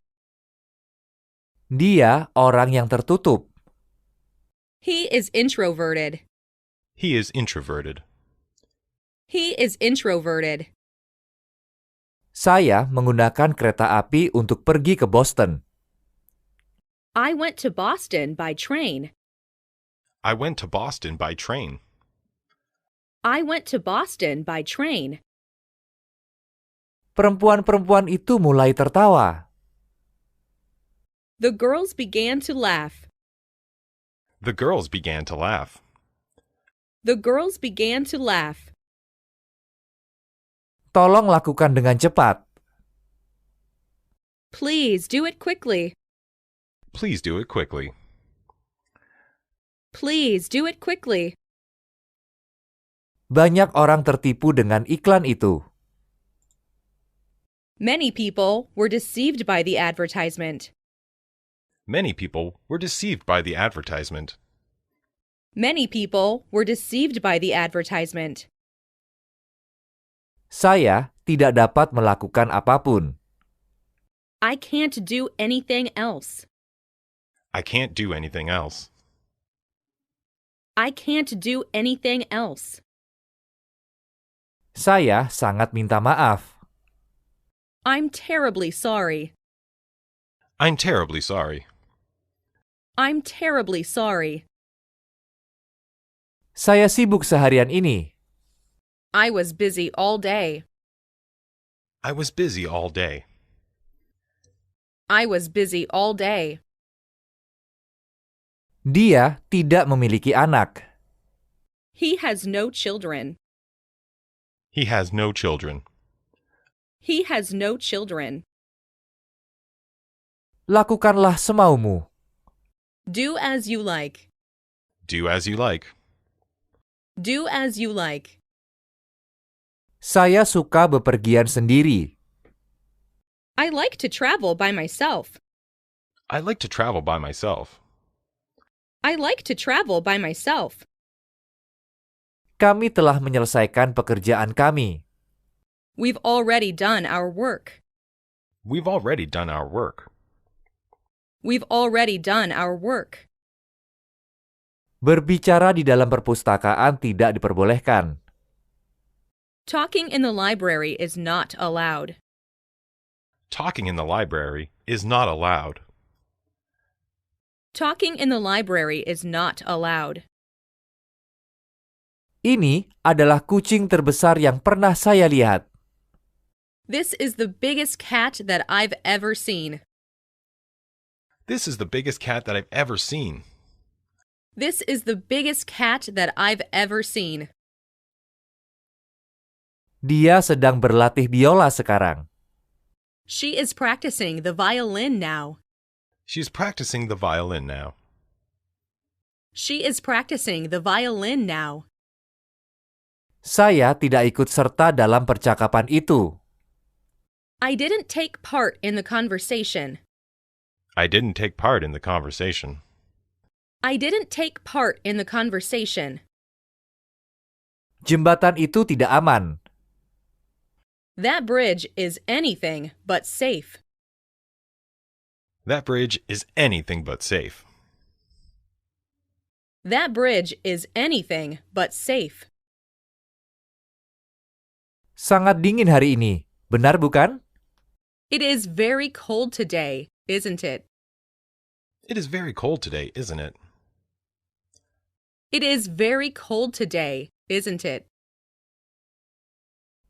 Speaker 4: Dia orang yang tertutup.
Speaker 2: He is introverted.
Speaker 3: He is introverted.
Speaker 2: He is introverted.
Speaker 4: Saya menggunakan kereta api untuk pergi ke Boston.
Speaker 2: I went to Boston by train.
Speaker 3: I went to Boston by train.
Speaker 2: I went to Boston by train.
Speaker 4: Perempuan-perempuan itu mulai tertawa.
Speaker 2: The girls began to laugh.
Speaker 3: The girls began to laugh.
Speaker 2: The girls began to laugh.
Speaker 4: Tolong lakukan dengan cepat.
Speaker 2: Please do it quickly.
Speaker 3: Please do it quickly.
Speaker 2: Please do it quickly.
Speaker 4: Banyak orang tertipu dengan iklan itu.
Speaker 2: Many people were deceived by the advertisement.
Speaker 3: Many people were deceived by the advertisement.
Speaker 2: Many people were deceived by the advertisement.
Speaker 4: Saya tidak dapat melakukan apapun.
Speaker 2: I can't do anything else.
Speaker 3: I can't do anything else.
Speaker 2: I can't do anything else.
Speaker 4: Saya sangat minta maaf.
Speaker 2: I'm terribly sorry.
Speaker 3: I'm terribly sorry.
Speaker 2: I'm terribly sorry.
Speaker 4: Saya sibuk seharian ini.
Speaker 2: I was busy all day.
Speaker 3: I was busy all day.
Speaker 2: I was busy all day.
Speaker 4: Dia tidak memiliki anak.
Speaker 2: He has no children.
Speaker 3: He has no children.
Speaker 2: He has no children.
Speaker 4: Lakukanlah semaumu.
Speaker 2: Do as you like.
Speaker 3: Do as you like.
Speaker 2: Do as you like.
Speaker 4: Saya suka bepergian sendiri.
Speaker 2: I like to travel by myself.
Speaker 3: I like to travel by myself.
Speaker 2: I like to travel by myself.
Speaker 4: Kami telah menyelesaikan pekerjaan kami.
Speaker 2: We've already done our work.
Speaker 3: We've already done our work.
Speaker 2: We've already done our work.
Speaker 4: Berbicara di dalam perpustakaan tidak diperbolehkan.
Speaker 2: Talking in the library is not allowed.
Speaker 3: Talking in the library is not allowed.
Speaker 2: Talking in the library is not allowed.
Speaker 4: Ini adalah kucing terbesar yang pernah saya lihat.
Speaker 2: This is the biggest cat that I've ever seen.
Speaker 3: This is the biggest cat that I've ever seen.
Speaker 2: This is the biggest cat that I've ever seen.
Speaker 4: Dia sedang berlatih biola sekarang.
Speaker 2: She is practicing the violin now.
Speaker 3: She's practicing the violin now.
Speaker 2: She is practicing the violin now.
Speaker 4: Saya tidak ikut serta dalam percakapan itu.
Speaker 2: I didn't take part in the conversation.
Speaker 3: I didn't take part in the conversation.
Speaker 2: I didn't take part in the conversation.
Speaker 4: Jembatan itu tidak aman.
Speaker 2: That bridge is anything but safe.
Speaker 3: That bridge is anything but safe.
Speaker 2: That bridge is anything but safe.
Speaker 4: Sangat dingin hari ini, benar bukan?
Speaker 2: It is very cold today, isn't it?
Speaker 3: It is very cold today, isn't it?
Speaker 2: It is very cold today, isn't it?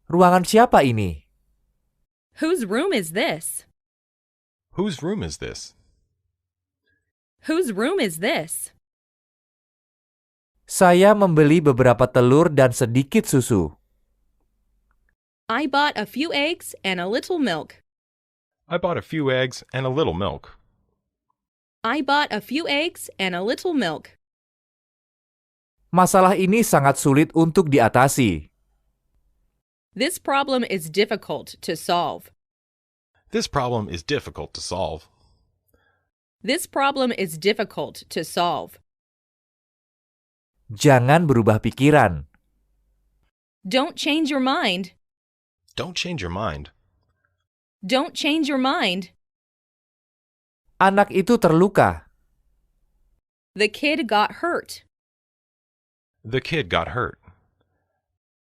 Speaker 4: Ruangan siapa ini?
Speaker 2: Whose room is this?
Speaker 3: Whose room is this?
Speaker 2: Whose room is this?
Speaker 4: Saya membeli beberapa telur dan sedikit susu.
Speaker 2: I bought a few eggs and a little milk.
Speaker 3: I bought a few eggs and a little milk.
Speaker 2: I bought a few eggs and a little milk.
Speaker 4: Masalah ini sangat sulit untuk diatasi.
Speaker 2: This problem is difficult to solve.
Speaker 3: This problem is difficult to solve.
Speaker 2: This problem is difficult to solve.
Speaker 4: Jangan berubah pikiran.
Speaker 2: Don't change your mind.
Speaker 3: Don't change your mind.
Speaker 2: Don't change your mind.
Speaker 4: Anak itu terluka.
Speaker 2: The kid got hurt.
Speaker 3: The kid got hurt.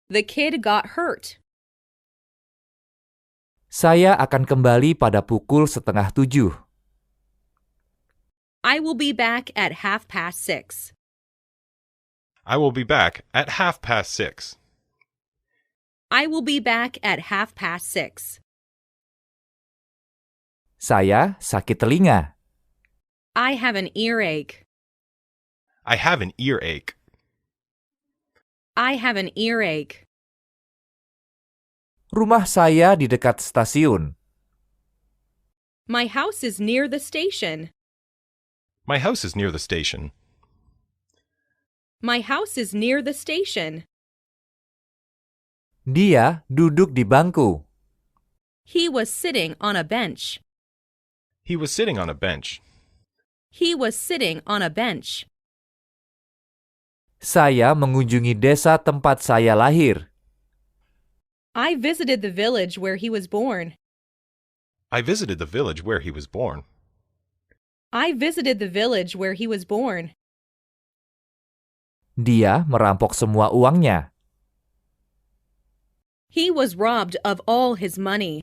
Speaker 2: The kid got hurt.
Speaker 4: Saya akan kembali pada pukul 6:30.
Speaker 2: I will be back at 6:30.
Speaker 3: I will be back at 6:30.
Speaker 2: I will be back at 6:30.
Speaker 4: Saya sakit telinga.
Speaker 2: I have an earache.
Speaker 3: I have an earache.
Speaker 2: I have an earache.
Speaker 4: Rumah saya di dekat stasiun.
Speaker 2: My house is near the station.
Speaker 3: My house is near the station.
Speaker 2: My house is near the station.
Speaker 4: Dia duduk di bangku.
Speaker 2: He was sitting on a bench.
Speaker 3: He was sitting on a bench.
Speaker 2: He was sitting on a bench.
Speaker 4: Saya mengunjungi desa tempat saya lahir.
Speaker 2: I visited the village where he was born.
Speaker 3: I visited the village where he was born.
Speaker 2: I visited the village where he was born.
Speaker 4: Dia merampok semua uangnya.
Speaker 2: He was robbed of all his money.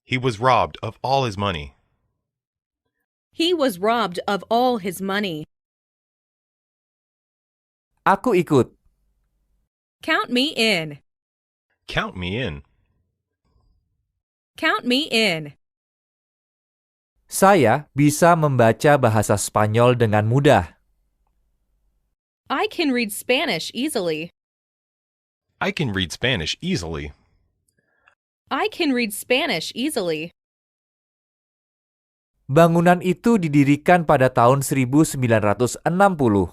Speaker 3: He was robbed of all his money.
Speaker 2: He was robbed of all his money.
Speaker 4: Aku ikut.
Speaker 2: Count me in.
Speaker 3: Count me in.
Speaker 2: Count me in.
Speaker 4: Saya bisa membaca bahasa Spanyol dengan mudah.
Speaker 2: I can read Spanish easily.
Speaker 3: I can read Spanish easily.
Speaker 2: I can read Spanish easily.
Speaker 4: Bangunan itu didirikan pada tahun 1960.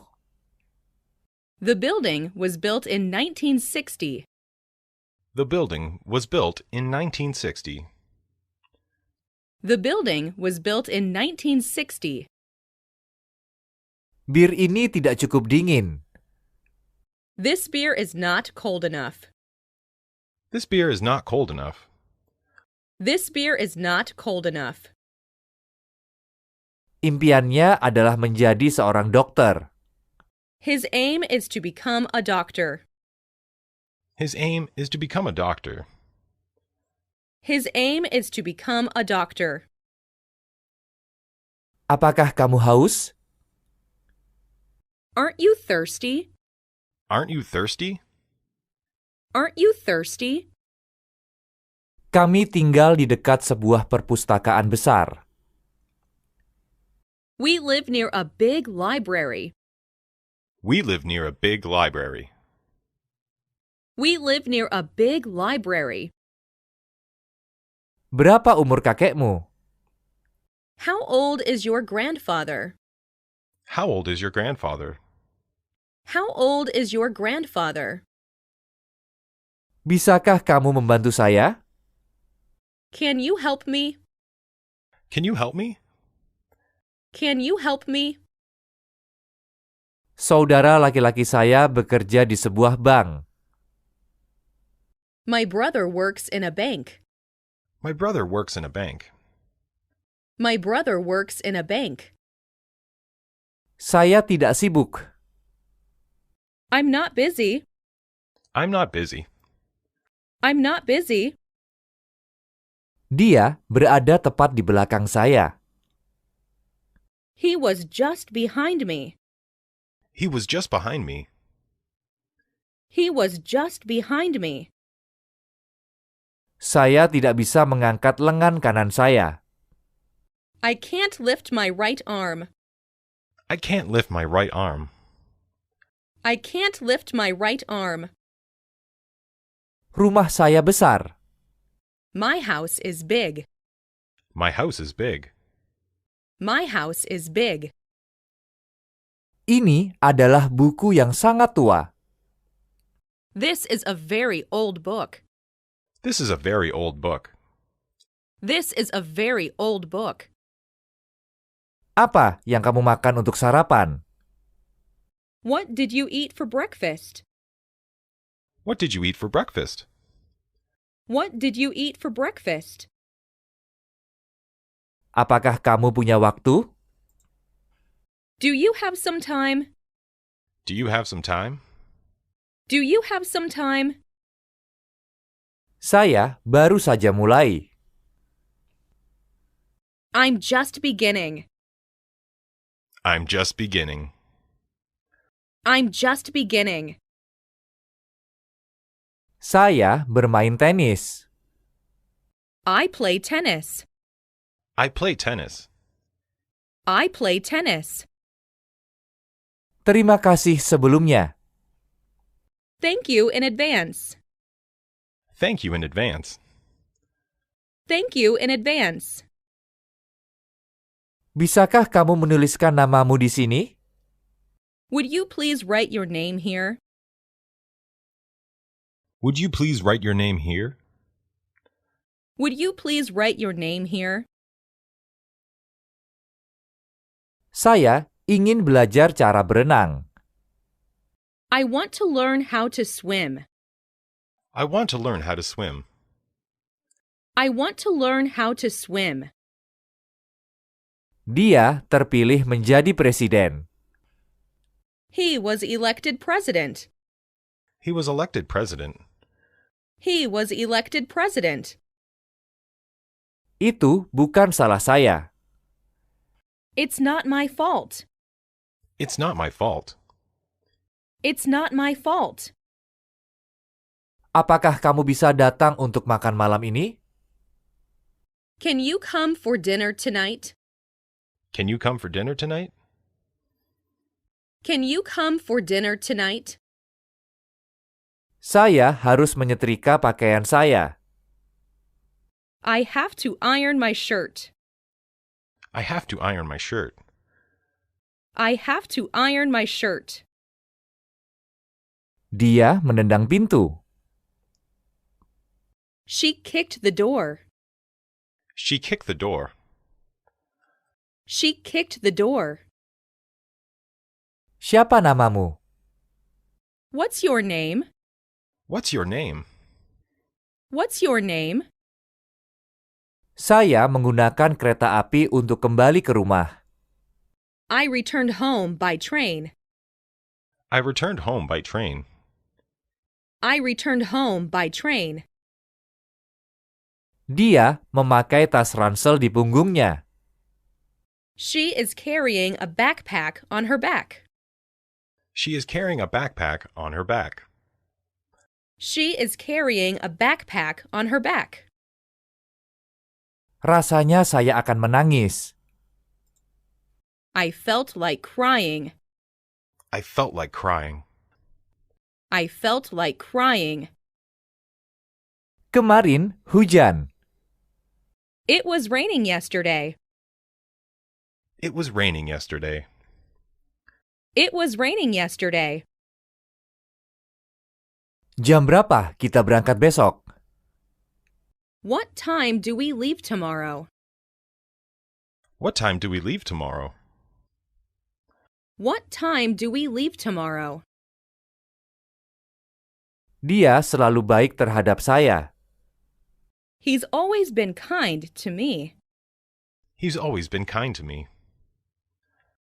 Speaker 2: The building was built in 1960.
Speaker 3: The building was built in 1960.
Speaker 2: The building was built in 1960.
Speaker 4: Bir ini tidak cukup dingin.
Speaker 2: This beer is not cold enough.
Speaker 3: This beer is not cold enough.
Speaker 2: This beer is not cold enough.
Speaker 4: Impiannya adalah menjadi seorang dokter.
Speaker 2: His aim is to become a doctor.
Speaker 3: His aim is to become a doctor.
Speaker 2: His aim is to become a doctor.
Speaker 4: Apakah kamu haus?
Speaker 2: Aren't you thirsty?
Speaker 3: Aren't you thirsty?
Speaker 2: Aren't you thirsty?
Speaker 4: Kami tinggal di dekat sebuah perpustakaan besar.
Speaker 2: We live near a big library.
Speaker 3: We live near a big library.
Speaker 2: We live near a big library.
Speaker 4: Berapa umur kakekmu?
Speaker 2: How old is your grandfather?
Speaker 3: How old is your grandfather?
Speaker 2: How old is your grandfather?
Speaker 4: Bisakah kamu membantu saya?
Speaker 2: Can you help me?
Speaker 3: Can you help me?
Speaker 2: Can you help me?
Speaker 4: Saudara laki-laki saya bekerja di sebuah bank.
Speaker 2: My brother works in a bank.
Speaker 3: My brother works in a bank.
Speaker 2: My brother works in a bank.
Speaker 4: Saya tidak sibuk.
Speaker 2: I'm not busy.
Speaker 3: I'm not busy.
Speaker 2: I'm not busy.
Speaker 4: Dia berada tepat di belakang saya.
Speaker 2: He was just behind me.
Speaker 3: He was just behind me.
Speaker 2: He was just behind me.
Speaker 4: Saya tidak bisa mengangkat lengan kanan saya.
Speaker 2: I can't lift my right arm.
Speaker 3: I can't lift my right arm.
Speaker 2: I can't lift my right arm.
Speaker 4: Rumah saya besar.
Speaker 2: My house is big.
Speaker 3: My house is big.
Speaker 2: My house is big.
Speaker 4: Ini adalah buku yang sangat tua.
Speaker 2: This is a very old book.
Speaker 3: This is a very old book.
Speaker 2: This is a very old book.
Speaker 4: Apa yang kamu makan untuk sarapan?
Speaker 2: What did you eat for breakfast?
Speaker 3: What did you eat for breakfast?
Speaker 2: What did you eat for breakfast?
Speaker 4: Apakah kamu punya waktu?
Speaker 2: Do you have some time?
Speaker 3: Do you have some time?
Speaker 2: Do you have some time?
Speaker 4: Saya baru saja mulai.
Speaker 2: I'm just beginning.
Speaker 3: I'm just beginning.
Speaker 2: I'm just beginning.
Speaker 4: Saya bermain tenis.
Speaker 2: I play tennis.
Speaker 3: I play tennis.
Speaker 2: I play tennis.
Speaker 4: Terima kasih sebelumnya.
Speaker 2: Thank you in advance.
Speaker 3: Thank you in advance.
Speaker 2: Thank you in advance.
Speaker 4: Bisakah kamu menuliskan namamu di sini?
Speaker 2: Would you please write your name here?
Speaker 3: Would you please write your name here?
Speaker 2: Would you please write your name here?
Speaker 4: Saya ingin belajar cara berenang.
Speaker 2: I want to learn how to swim.
Speaker 3: I want to learn how to swim.
Speaker 2: I want to learn how to swim.
Speaker 4: Dia terpilih menjadi presiden.
Speaker 2: He was elected president.
Speaker 3: He was elected president.
Speaker 2: He was elected president.
Speaker 4: Itu bukan salah saya.
Speaker 2: It's not my fault.
Speaker 3: It's not my fault.
Speaker 2: It's not my fault.
Speaker 4: Apakah kamu bisa datang untuk makan malam ini?
Speaker 2: Can you come for dinner tonight?
Speaker 3: Can you come for dinner tonight?
Speaker 2: Can you come for dinner tonight?
Speaker 4: Saya harus menyetrika pakaian saya.
Speaker 2: I have to iron my shirt.
Speaker 3: I have to iron my shirt.
Speaker 2: I have to iron my shirt.
Speaker 4: Dia menendang pintu.
Speaker 2: She kicked the door.
Speaker 3: She kicked the door.
Speaker 2: She kicked the door.
Speaker 4: Siapa namamu?
Speaker 2: What's your name?
Speaker 3: What's your name?
Speaker 2: What's your name?
Speaker 4: Saya menggunakan kereta api untuk kembali ke rumah.
Speaker 2: I returned home by train.
Speaker 3: I returned home by train.
Speaker 2: I returned home by train.
Speaker 4: Dia memakai tas ransel di punggungnya.
Speaker 2: She is carrying a backpack on her back.
Speaker 3: She is carrying a backpack on her back.
Speaker 2: She is carrying a backpack on her back.
Speaker 4: Rasanya saya akan menangis.
Speaker 2: I felt like crying.
Speaker 3: I felt like crying.
Speaker 2: I felt like crying.
Speaker 4: Kemarin hujan.
Speaker 2: It was raining yesterday.
Speaker 3: It was raining yesterday.
Speaker 2: It was raining yesterday.
Speaker 4: Jam berapa kita berangkat besok?
Speaker 2: What time do we leave tomorrow?
Speaker 3: What time do we leave tomorrow?
Speaker 2: What time do we leave tomorrow?
Speaker 4: Dia selalu baik terhadap saya.
Speaker 2: He's always been kind to me.
Speaker 3: He's always been kind to me.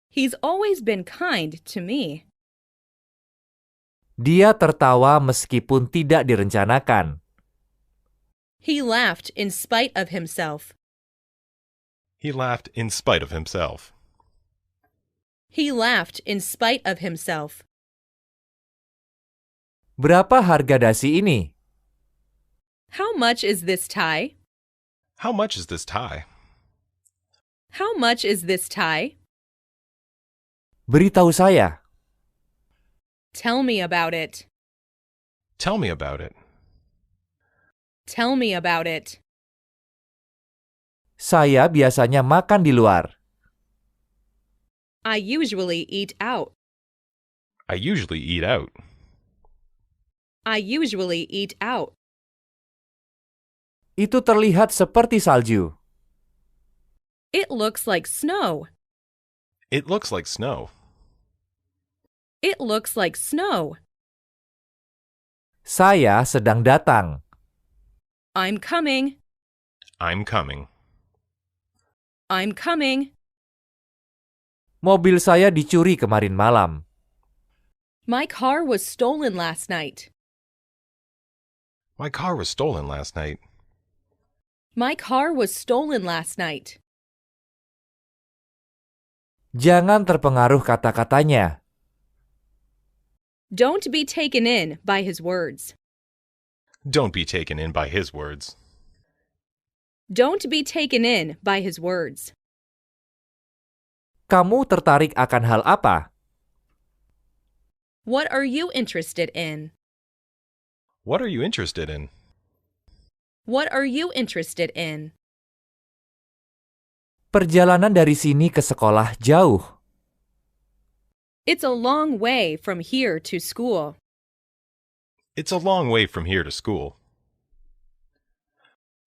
Speaker 2: He's always been kind to me.
Speaker 4: Dia tertawa meskipun tidak direncanakan.
Speaker 2: He laughed in spite of himself.
Speaker 3: He laughed in spite of himself.
Speaker 2: He laughed in spite of himself.
Speaker 4: Berapa harga dasi ini?
Speaker 2: How much is this tie?
Speaker 3: How much is this tie?
Speaker 2: How much is this tie?
Speaker 4: Beritahu saya.
Speaker 2: Tell me about it.
Speaker 3: Tell me about it.
Speaker 2: Tell me about it.
Speaker 4: Saya biasanya makan di luar.
Speaker 2: I usually eat out.
Speaker 3: I usually eat out.
Speaker 2: I usually eat out.
Speaker 4: Itu terlihat seperti salju.
Speaker 2: It looks like snow.
Speaker 3: It looks like snow.
Speaker 2: It looks like snow.
Speaker 4: Saya sedang datang.
Speaker 2: I'm coming.
Speaker 3: I'm coming.
Speaker 2: I'm coming.
Speaker 4: Mobil saya dicuri kemarin malam.
Speaker 2: My car was stolen last night.
Speaker 3: My car was stolen last night.
Speaker 2: My car was stolen last night.
Speaker 4: Jangan terpengaruh kata-katanya.
Speaker 2: Don't be taken in by his words.
Speaker 3: Don't be taken in by his words.
Speaker 2: Don't be taken in by his words.
Speaker 4: Kamu tertarik akan hal apa?
Speaker 2: What are you interested in?
Speaker 3: What are you interested in?
Speaker 2: What are you interested in?
Speaker 4: Perjalanan dari sini ke sekolah jauh.
Speaker 2: It's a long way from here to school.
Speaker 3: It's a long way from here to school.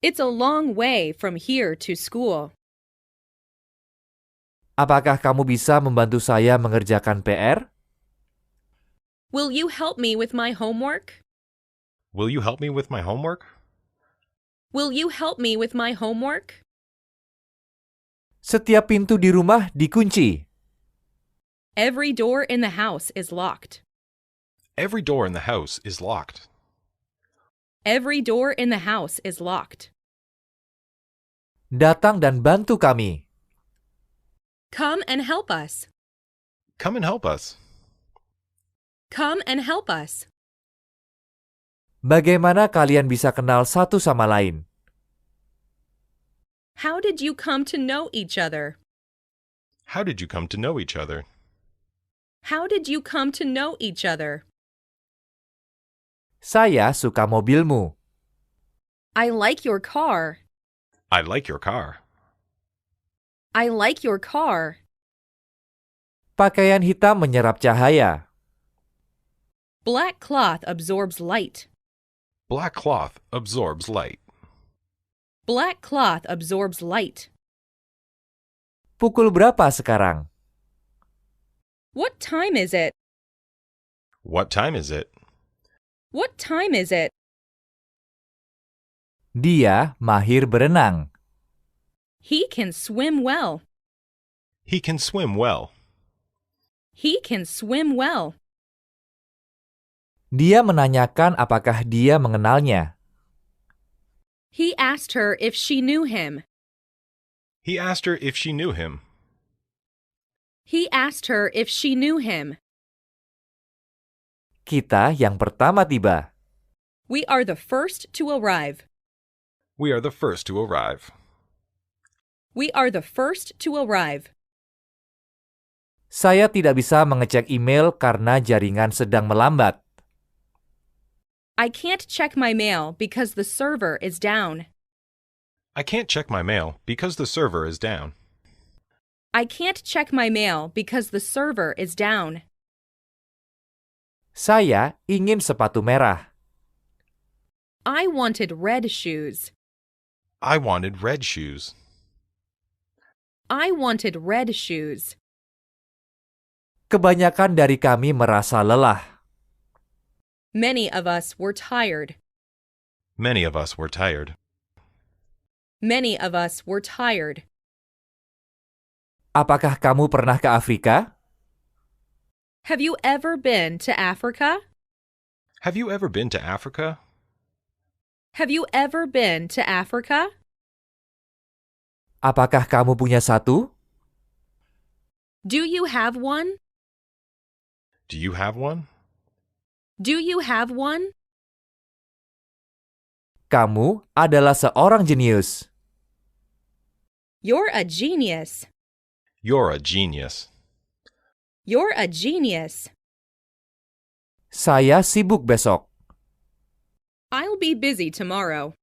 Speaker 2: It's a long way from here to school.
Speaker 4: Apakah kamu bisa membantu saya mengerjakan PR?
Speaker 2: Will you help me with my homework?
Speaker 3: Will you help me with my homework?
Speaker 2: Will you help me with my homework?
Speaker 4: Setiap pintu di rumah dikunci.
Speaker 2: Every door in the house is locked.
Speaker 3: Every door in the house is locked.
Speaker 2: Every door in the house is locked.
Speaker 4: Datang dan bantu kami.
Speaker 2: Come and help us.
Speaker 3: Come and help us.
Speaker 2: Come and help us.
Speaker 4: Bagaimana kalian bisa kenal satu sama lain?
Speaker 2: How did you come to know each other?
Speaker 3: How did you come to know each other?
Speaker 2: How did you come to know each other?
Speaker 4: Saya suka mobilmu.
Speaker 2: I like your car.
Speaker 3: I like your car.
Speaker 2: I like your car.
Speaker 4: Pakaian hitam menyerap cahaya.
Speaker 2: Black cloth absorbs light.
Speaker 3: Black cloth absorbs light.
Speaker 2: Black cloth absorbs light.
Speaker 4: Pukul berapa sekarang?
Speaker 2: What time is it?
Speaker 3: What time is it?
Speaker 2: What time is it?
Speaker 4: Dia mahir berenang.
Speaker 2: He can swim well.
Speaker 3: He can swim well.
Speaker 2: He can swim well.
Speaker 4: Dia menanyakan apakah dia mengenalnya.
Speaker 2: He asked her if she knew him.
Speaker 3: He asked her if she knew him.
Speaker 2: He asked her if she knew him.
Speaker 4: Kita yang pertama tiba.
Speaker 2: We are the first to arrive.
Speaker 3: We are the first to arrive.
Speaker 2: We are the first to arrive.
Speaker 4: Saya tidak bisa mengecek email karena jaringan sedang melambat.
Speaker 2: I can't check my mail because the server is down.
Speaker 3: I can't check my mail because the server is down.
Speaker 2: I can't check my mail because the server is down.
Speaker 4: Saya ingin sepatu merah.
Speaker 2: I wanted red shoes.
Speaker 3: I wanted red shoes.
Speaker 2: I wanted red shoes.
Speaker 4: Kebanyakan dari kami merasa lelah.
Speaker 2: Many of us were tired.
Speaker 3: Many of us were tired.
Speaker 2: Many of us were tired.
Speaker 4: Apakah kamu pernah ke Afrika?
Speaker 2: Have you ever been to Africa?
Speaker 3: Have you ever been to Africa?
Speaker 2: Have you ever been to Africa?
Speaker 4: Apakah kamu punya satu?
Speaker 2: Do you have one?
Speaker 3: Do you have one?
Speaker 2: Do you have one?
Speaker 4: Kamu adalah seorang jenius.
Speaker 2: You're a genius.
Speaker 3: You're a genius.
Speaker 2: You're a genius.
Speaker 4: Saya sibuk besok.
Speaker 2: I'll be busy tomorrow.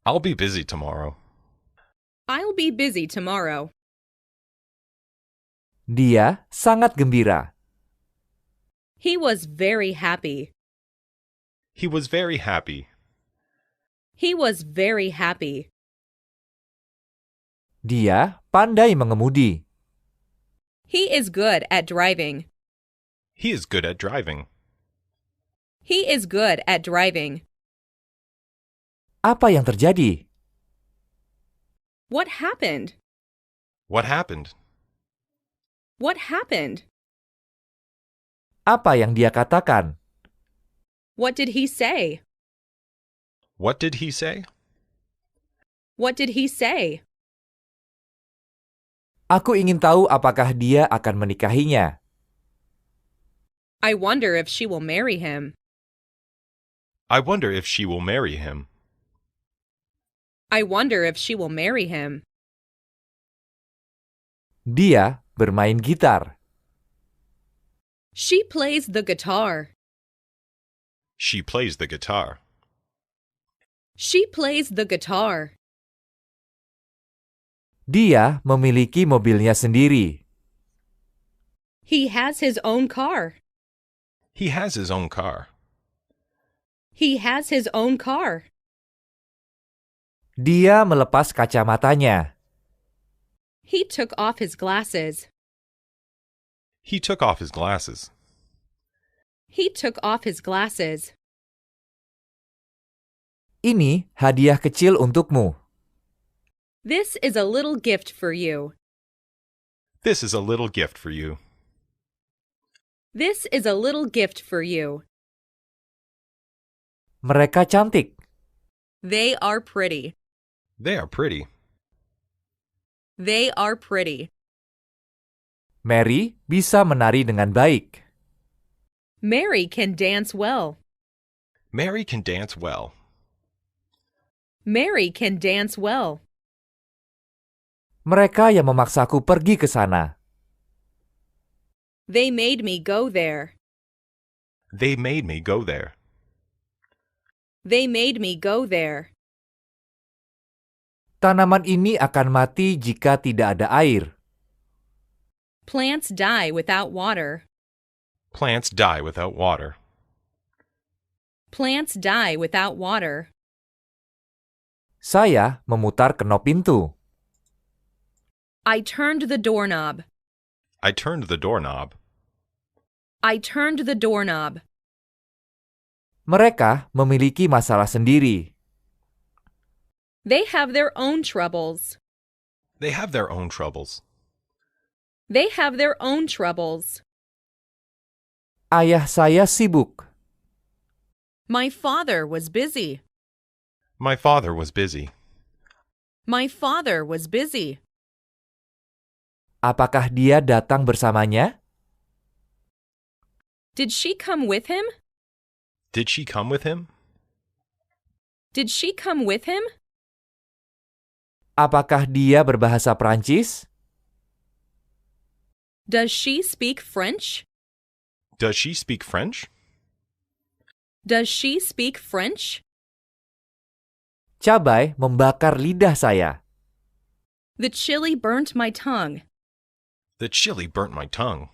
Speaker 3: I'll be busy tomorrow.
Speaker 2: I'll be busy tomorrow.
Speaker 4: Dia sangat gembira.
Speaker 2: He was very happy.
Speaker 3: He was very happy.
Speaker 2: He was very happy.
Speaker 4: Dia pandai mengemudi.
Speaker 2: He is good at driving.
Speaker 3: He is good at driving.
Speaker 2: He is good at driving.
Speaker 4: Apa yang terjadi?
Speaker 2: What happened?
Speaker 3: What happened?
Speaker 2: What happened?
Speaker 4: Apa yang dia katakan?
Speaker 2: What did he say?
Speaker 3: What did he say?
Speaker 2: What did he say?
Speaker 4: Aku ingin tahu apakah dia akan menikahinya.
Speaker 2: I wonder if she will marry him.
Speaker 3: I wonder if she will marry him.
Speaker 2: I wonder if she will marry him.
Speaker 4: Dia bermain gitar.
Speaker 2: She plays the guitar.
Speaker 3: She plays the guitar.
Speaker 2: She plays the guitar.
Speaker 4: Dia memiliki mobilnya sendiri.
Speaker 2: He has his own car.
Speaker 3: He has his own car.
Speaker 2: He has his own car.
Speaker 4: Dia melepas kacamatanya.
Speaker 2: He took off his glasses.
Speaker 3: He took off his glasses.
Speaker 2: He took off his glasses.
Speaker 4: Ini hadiah kecil untukmu.
Speaker 2: This is a little gift for you.
Speaker 3: This is a little gift for you.
Speaker 2: This is a little gift for you.
Speaker 4: Mereka cantik.
Speaker 2: They are pretty.
Speaker 3: They are pretty.
Speaker 2: They are pretty.
Speaker 4: Mary bisa menari dengan baik.
Speaker 2: Mary can dance well.
Speaker 3: Mary can dance well.
Speaker 2: Mary can dance well.
Speaker 4: Mereka yang memaksaku pergi ke sana.
Speaker 2: They made me go there.
Speaker 3: They made me go there.
Speaker 2: They made me go there.
Speaker 4: Tanaman ini akan mati jika tidak ada air.
Speaker 2: Plants die without water.
Speaker 3: Plants die without water.
Speaker 2: Plants die without water.
Speaker 4: Saya memutar knop pintu.
Speaker 2: I turned the doorknob.
Speaker 3: I turned the doorknob.
Speaker 2: I turned the doorknob.
Speaker 4: Mereka memiliki masalah sendiri.
Speaker 2: They have their own troubles.
Speaker 3: They have their own troubles.
Speaker 2: They have their own troubles.
Speaker 4: Ayah saya sibuk.
Speaker 2: My father was busy.
Speaker 3: My father was busy.
Speaker 2: My father was busy.
Speaker 4: Apakah dia datang bersamanya?
Speaker 2: Did she come with him?
Speaker 3: Did she come with him?
Speaker 2: Did she come with him?
Speaker 4: Apakah dia berbahasa Prancis?
Speaker 2: Does she speak French?
Speaker 3: Does she speak French?
Speaker 2: Does she speak French?
Speaker 4: Cabai membakar lidah saya.
Speaker 2: The chili burnt my tongue.
Speaker 3: The chili burnt my tongue.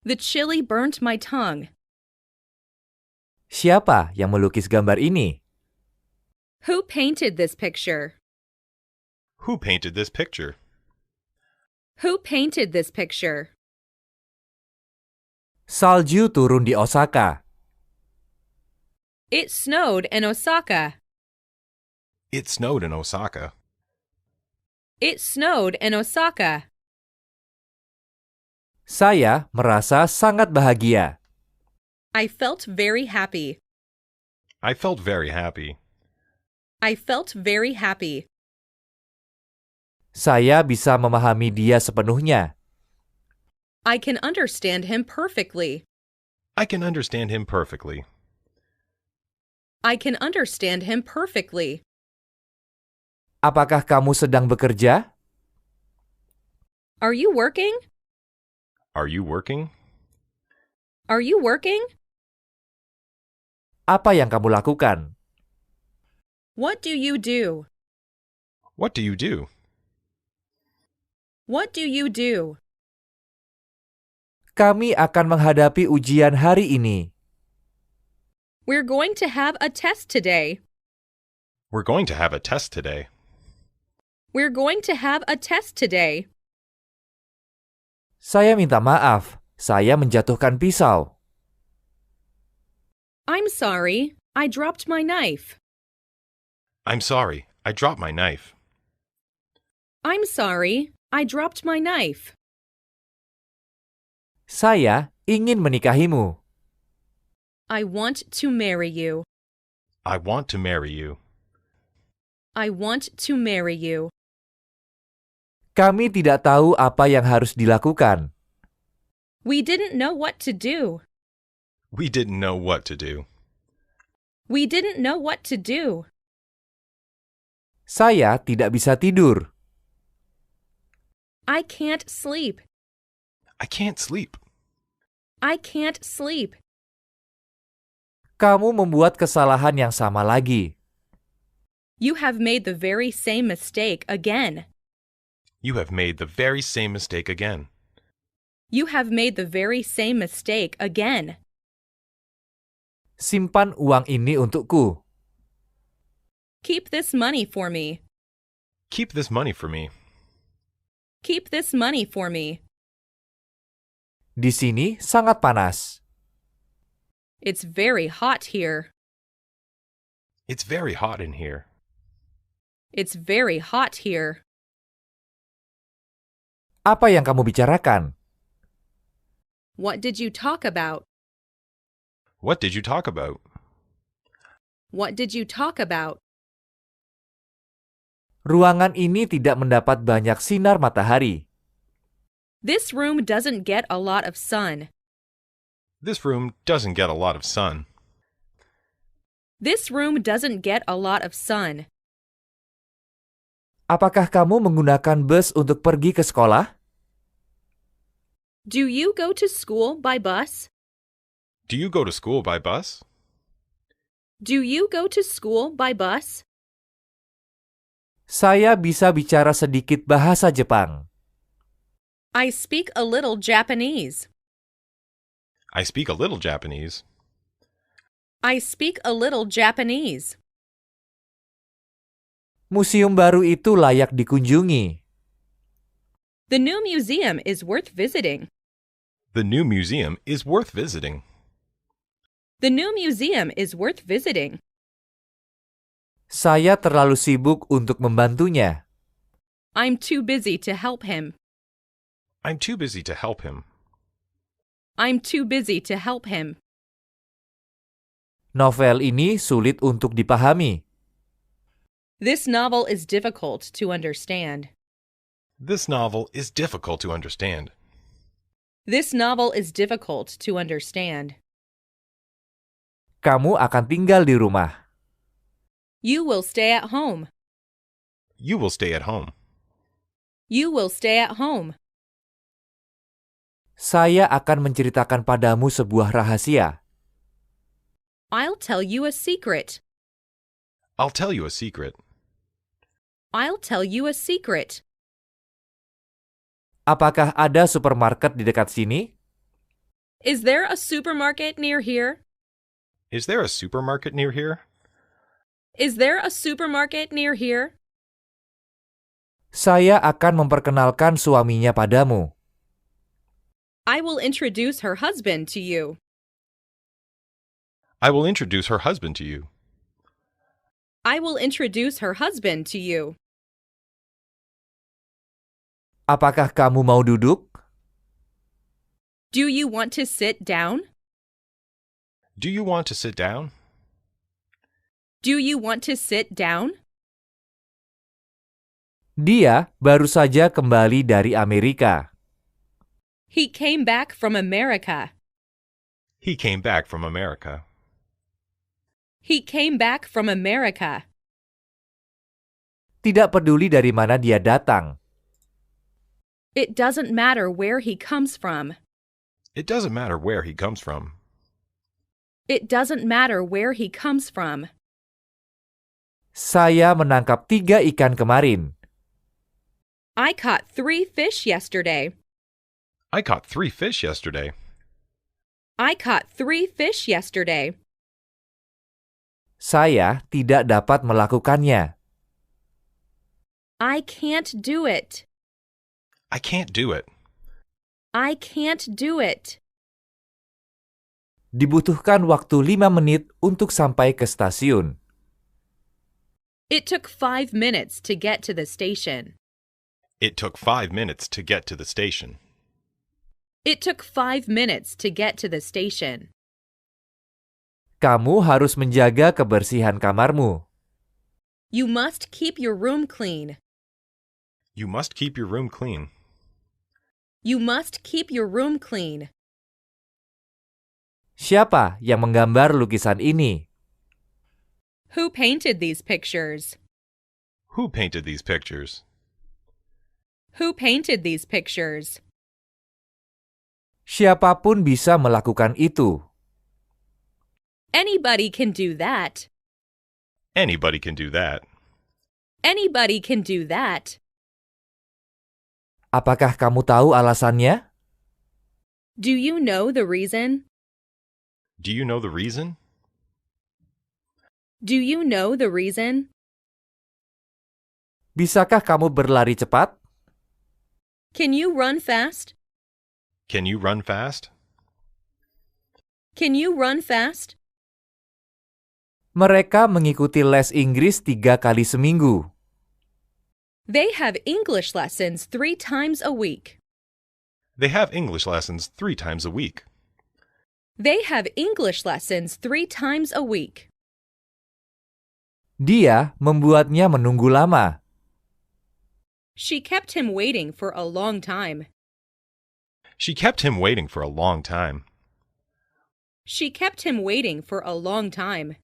Speaker 2: The chili burnt my tongue.
Speaker 4: Siapa yang melukis gambar ini?
Speaker 2: Who painted this picture?
Speaker 3: Who painted this picture?
Speaker 2: Who painted this picture?
Speaker 4: Salju turun di Osaka.
Speaker 2: It snowed in Osaka.
Speaker 3: It snowed in Osaka.
Speaker 2: It snowed in Osaka.
Speaker 4: Saya merasa sangat bahagia.
Speaker 2: I felt very happy.
Speaker 3: I felt very happy.
Speaker 2: I felt very happy.
Speaker 4: Saya bisa memahami dia sepenuhnya.
Speaker 2: I can understand him perfectly.
Speaker 3: I can understand him perfectly.
Speaker 2: I can understand him perfectly.
Speaker 4: Apakah kamu sedang bekerja?
Speaker 2: Are you working?
Speaker 3: Are you working?
Speaker 2: Are you working?
Speaker 4: Apa yang kamu lakukan?
Speaker 2: What do you do?
Speaker 3: What do you do?
Speaker 2: What do you do?
Speaker 4: Kami akan menghadapi ujian hari ini.
Speaker 2: We're going to have a test today.
Speaker 3: We're going to have a test today.
Speaker 2: We're going to have a test today.
Speaker 4: Saya minta maaf, saya menjatuhkan pisau.
Speaker 2: I'm sorry, I dropped my knife.
Speaker 3: I'm sorry, I dropped my knife.
Speaker 2: I'm sorry, I dropped my knife.
Speaker 4: Saya ingin menikahimu.
Speaker 2: I want to marry you.
Speaker 3: I want to marry you.
Speaker 2: I want to marry you.
Speaker 4: Kami tidak tahu apa yang harus dilakukan.
Speaker 2: We didn't know what to do.
Speaker 3: We didn't know what to do.
Speaker 2: We didn't know what to do.
Speaker 4: Saya tidak bisa tidur.
Speaker 2: I can't sleep.
Speaker 3: I can't sleep.
Speaker 2: I can't sleep.
Speaker 4: Kamu membuat kesalahan yang sama lagi.
Speaker 2: You have made the very same mistake again.
Speaker 3: You have made the very same mistake again.
Speaker 2: You have made the very same mistake again.
Speaker 4: Simpan uang ini untukku.
Speaker 2: Keep this money for me.
Speaker 3: Keep this money for me.
Speaker 2: Keep this money for me.
Speaker 4: Di sini sangat panas.
Speaker 2: It's very hot here.
Speaker 3: It's very hot in here.
Speaker 2: It's very hot here.
Speaker 4: Apa yang kamu bicarakan?
Speaker 2: What did you talk about?
Speaker 3: What did you talk about?
Speaker 2: What did you talk about?
Speaker 4: Ruangan ini tidak mendapat banyak sinar matahari.
Speaker 2: This room doesn't get a lot of sun.
Speaker 3: This room doesn't get a lot of sun.
Speaker 2: This room doesn't get a lot of sun.
Speaker 4: Apakah kamu menggunakan bus untuk pergi ke sekolah?
Speaker 2: Do you go to school by bus?
Speaker 3: Do you go to school by bus?
Speaker 2: Do you go to school by bus?
Speaker 4: Saya bisa bicara sedikit bahasa Jepang.
Speaker 2: I speak a little Japanese.
Speaker 3: I speak a little Japanese.
Speaker 2: I speak a little Japanese.
Speaker 4: Museum baru itu layak dikunjungi.
Speaker 2: The new museum is worth visiting.
Speaker 3: The new museum is worth visiting.
Speaker 2: The new museum is worth visiting.
Speaker 4: Saya terlalu sibuk untuk membantunya.
Speaker 2: I'm too busy to help him.
Speaker 3: I'm too busy to help him.
Speaker 2: I'm too busy to help him.
Speaker 4: Novel ini sulit untuk dipahami.
Speaker 2: This novel is difficult to understand.
Speaker 3: This novel is difficult to understand.
Speaker 2: This novel is difficult to understand.
Speaker 4: Kamu akan tinggal di rumah.
Speaker 2: You will stay at home.
Speaker 3: You will stay at home.
Speaker 2: You will stay at home.
Speaker 4: Saya akan menceritakan padamu sebuah rahasia.
Speaker 2: I'll tell you a secret.
Speaker 3: I'll tell you a secret.
Speaker 2: I'll tell you a secret.
Speaker 4: Apakah ada supermarket di dekat sini?
Speaker 2: Is there a supermarket near here?
Speaker 3: Is there a supermarket near here?
Speaker 2: Is there a supermarket near here?
Speaker 4: Saya akan memperkenalkan suaminya padamu.
Speaker 2: I will introduce her husband to you.
Speaker 3: I will introduce her husband to you.
Speaker 2: I will introduce her husband to you.
Speaker 4: Apakah kamu mau duduk?
Speaker 2: Do you want to sit down?
Speaker 3: Do you want to sit down?
Speaker 2: Do you want to sit down?
Speaker 4: Dia baru saja kembali dari Amerika.
Speaker 2: He came back from America.
Speaker 3: He came back from America.
Speaker 2: He came back from America.
Speaker 4: Tidak peduli dari mana dia datang.
Speaker 2: It doesn't matter where he comes from.
Speaker 3: It doesn't matter where he comes from.
Speaker 2: It doesn't matter where he comes from.
Speaker 4: Saya menangkap 3 ikan kemarin.
Speaker 2: I caught 3 fish yesterday.
Speaker 3: I caught 3 fish yesterday.
Speaker 2: I caught 3 fish yesterday.
Speaker 4: Saya tidak dapat melakukannya.
Speaker 2: I can't do it.
Speaker 3: I can't do it.
Speaker 2: I can't do it.
Speaker 4: Dibutuhkan waktu 5 menit untuk sampai ke stasiun.
Speaker 2: It took 5 minutes to get to the station.
Speaker 3: It took 5 minutes to get to the station.
Speaker 2: It took 5 minutes to get to the station.
Speaker 4: Kamu harus menjaga kebersihan kamarmu.
Speaker 2: You must keep your room clean.
Speaker 3: You must keep your room clean.
Speaker 2: You must keep your room clean.
Speaker 4: Siapa yang menggambar lukisan ini?
Speaker 2: Who painted these pictures?
Speaker 3: Who painted these pictures?
Speaker 2: Who painted these pictures?
Speaker 4: Siapapun bisa melakukan itu.
Speaker 2: Anybody can do that.
Speaker 3: Anybody can do that.
Speaker 2: Anybody can do that.
Speaker 4: Apakah kamu tahu alasannya?
Speaker 2: Do you know the reason?
Speaker 3: Do you know the reason?
Speaker 2: Do you know the reason?
Speaker 4: Bisakah kamu berlari cepat?
Speaker 2: Can you run fast?
Speaker 3: Can you run fast?
Speaker 2: Can you run fast?
Speaker 4: Mereka mengikuti les Inggris 3 kali seminggu.
Speaker 2: They have English lessons 3 times a week.
Speaker 3: They have English lessons 3 times a week.
Speaker 2: They have English lessons 3 times a week.
Speaker 4: Dia membuatnya menunggu lama.
Speaker 2: She kept him waiting for a long time.
Speaker 3: She kept him waiting for a long time.
Speaker 2: She kept him waiting for a long time.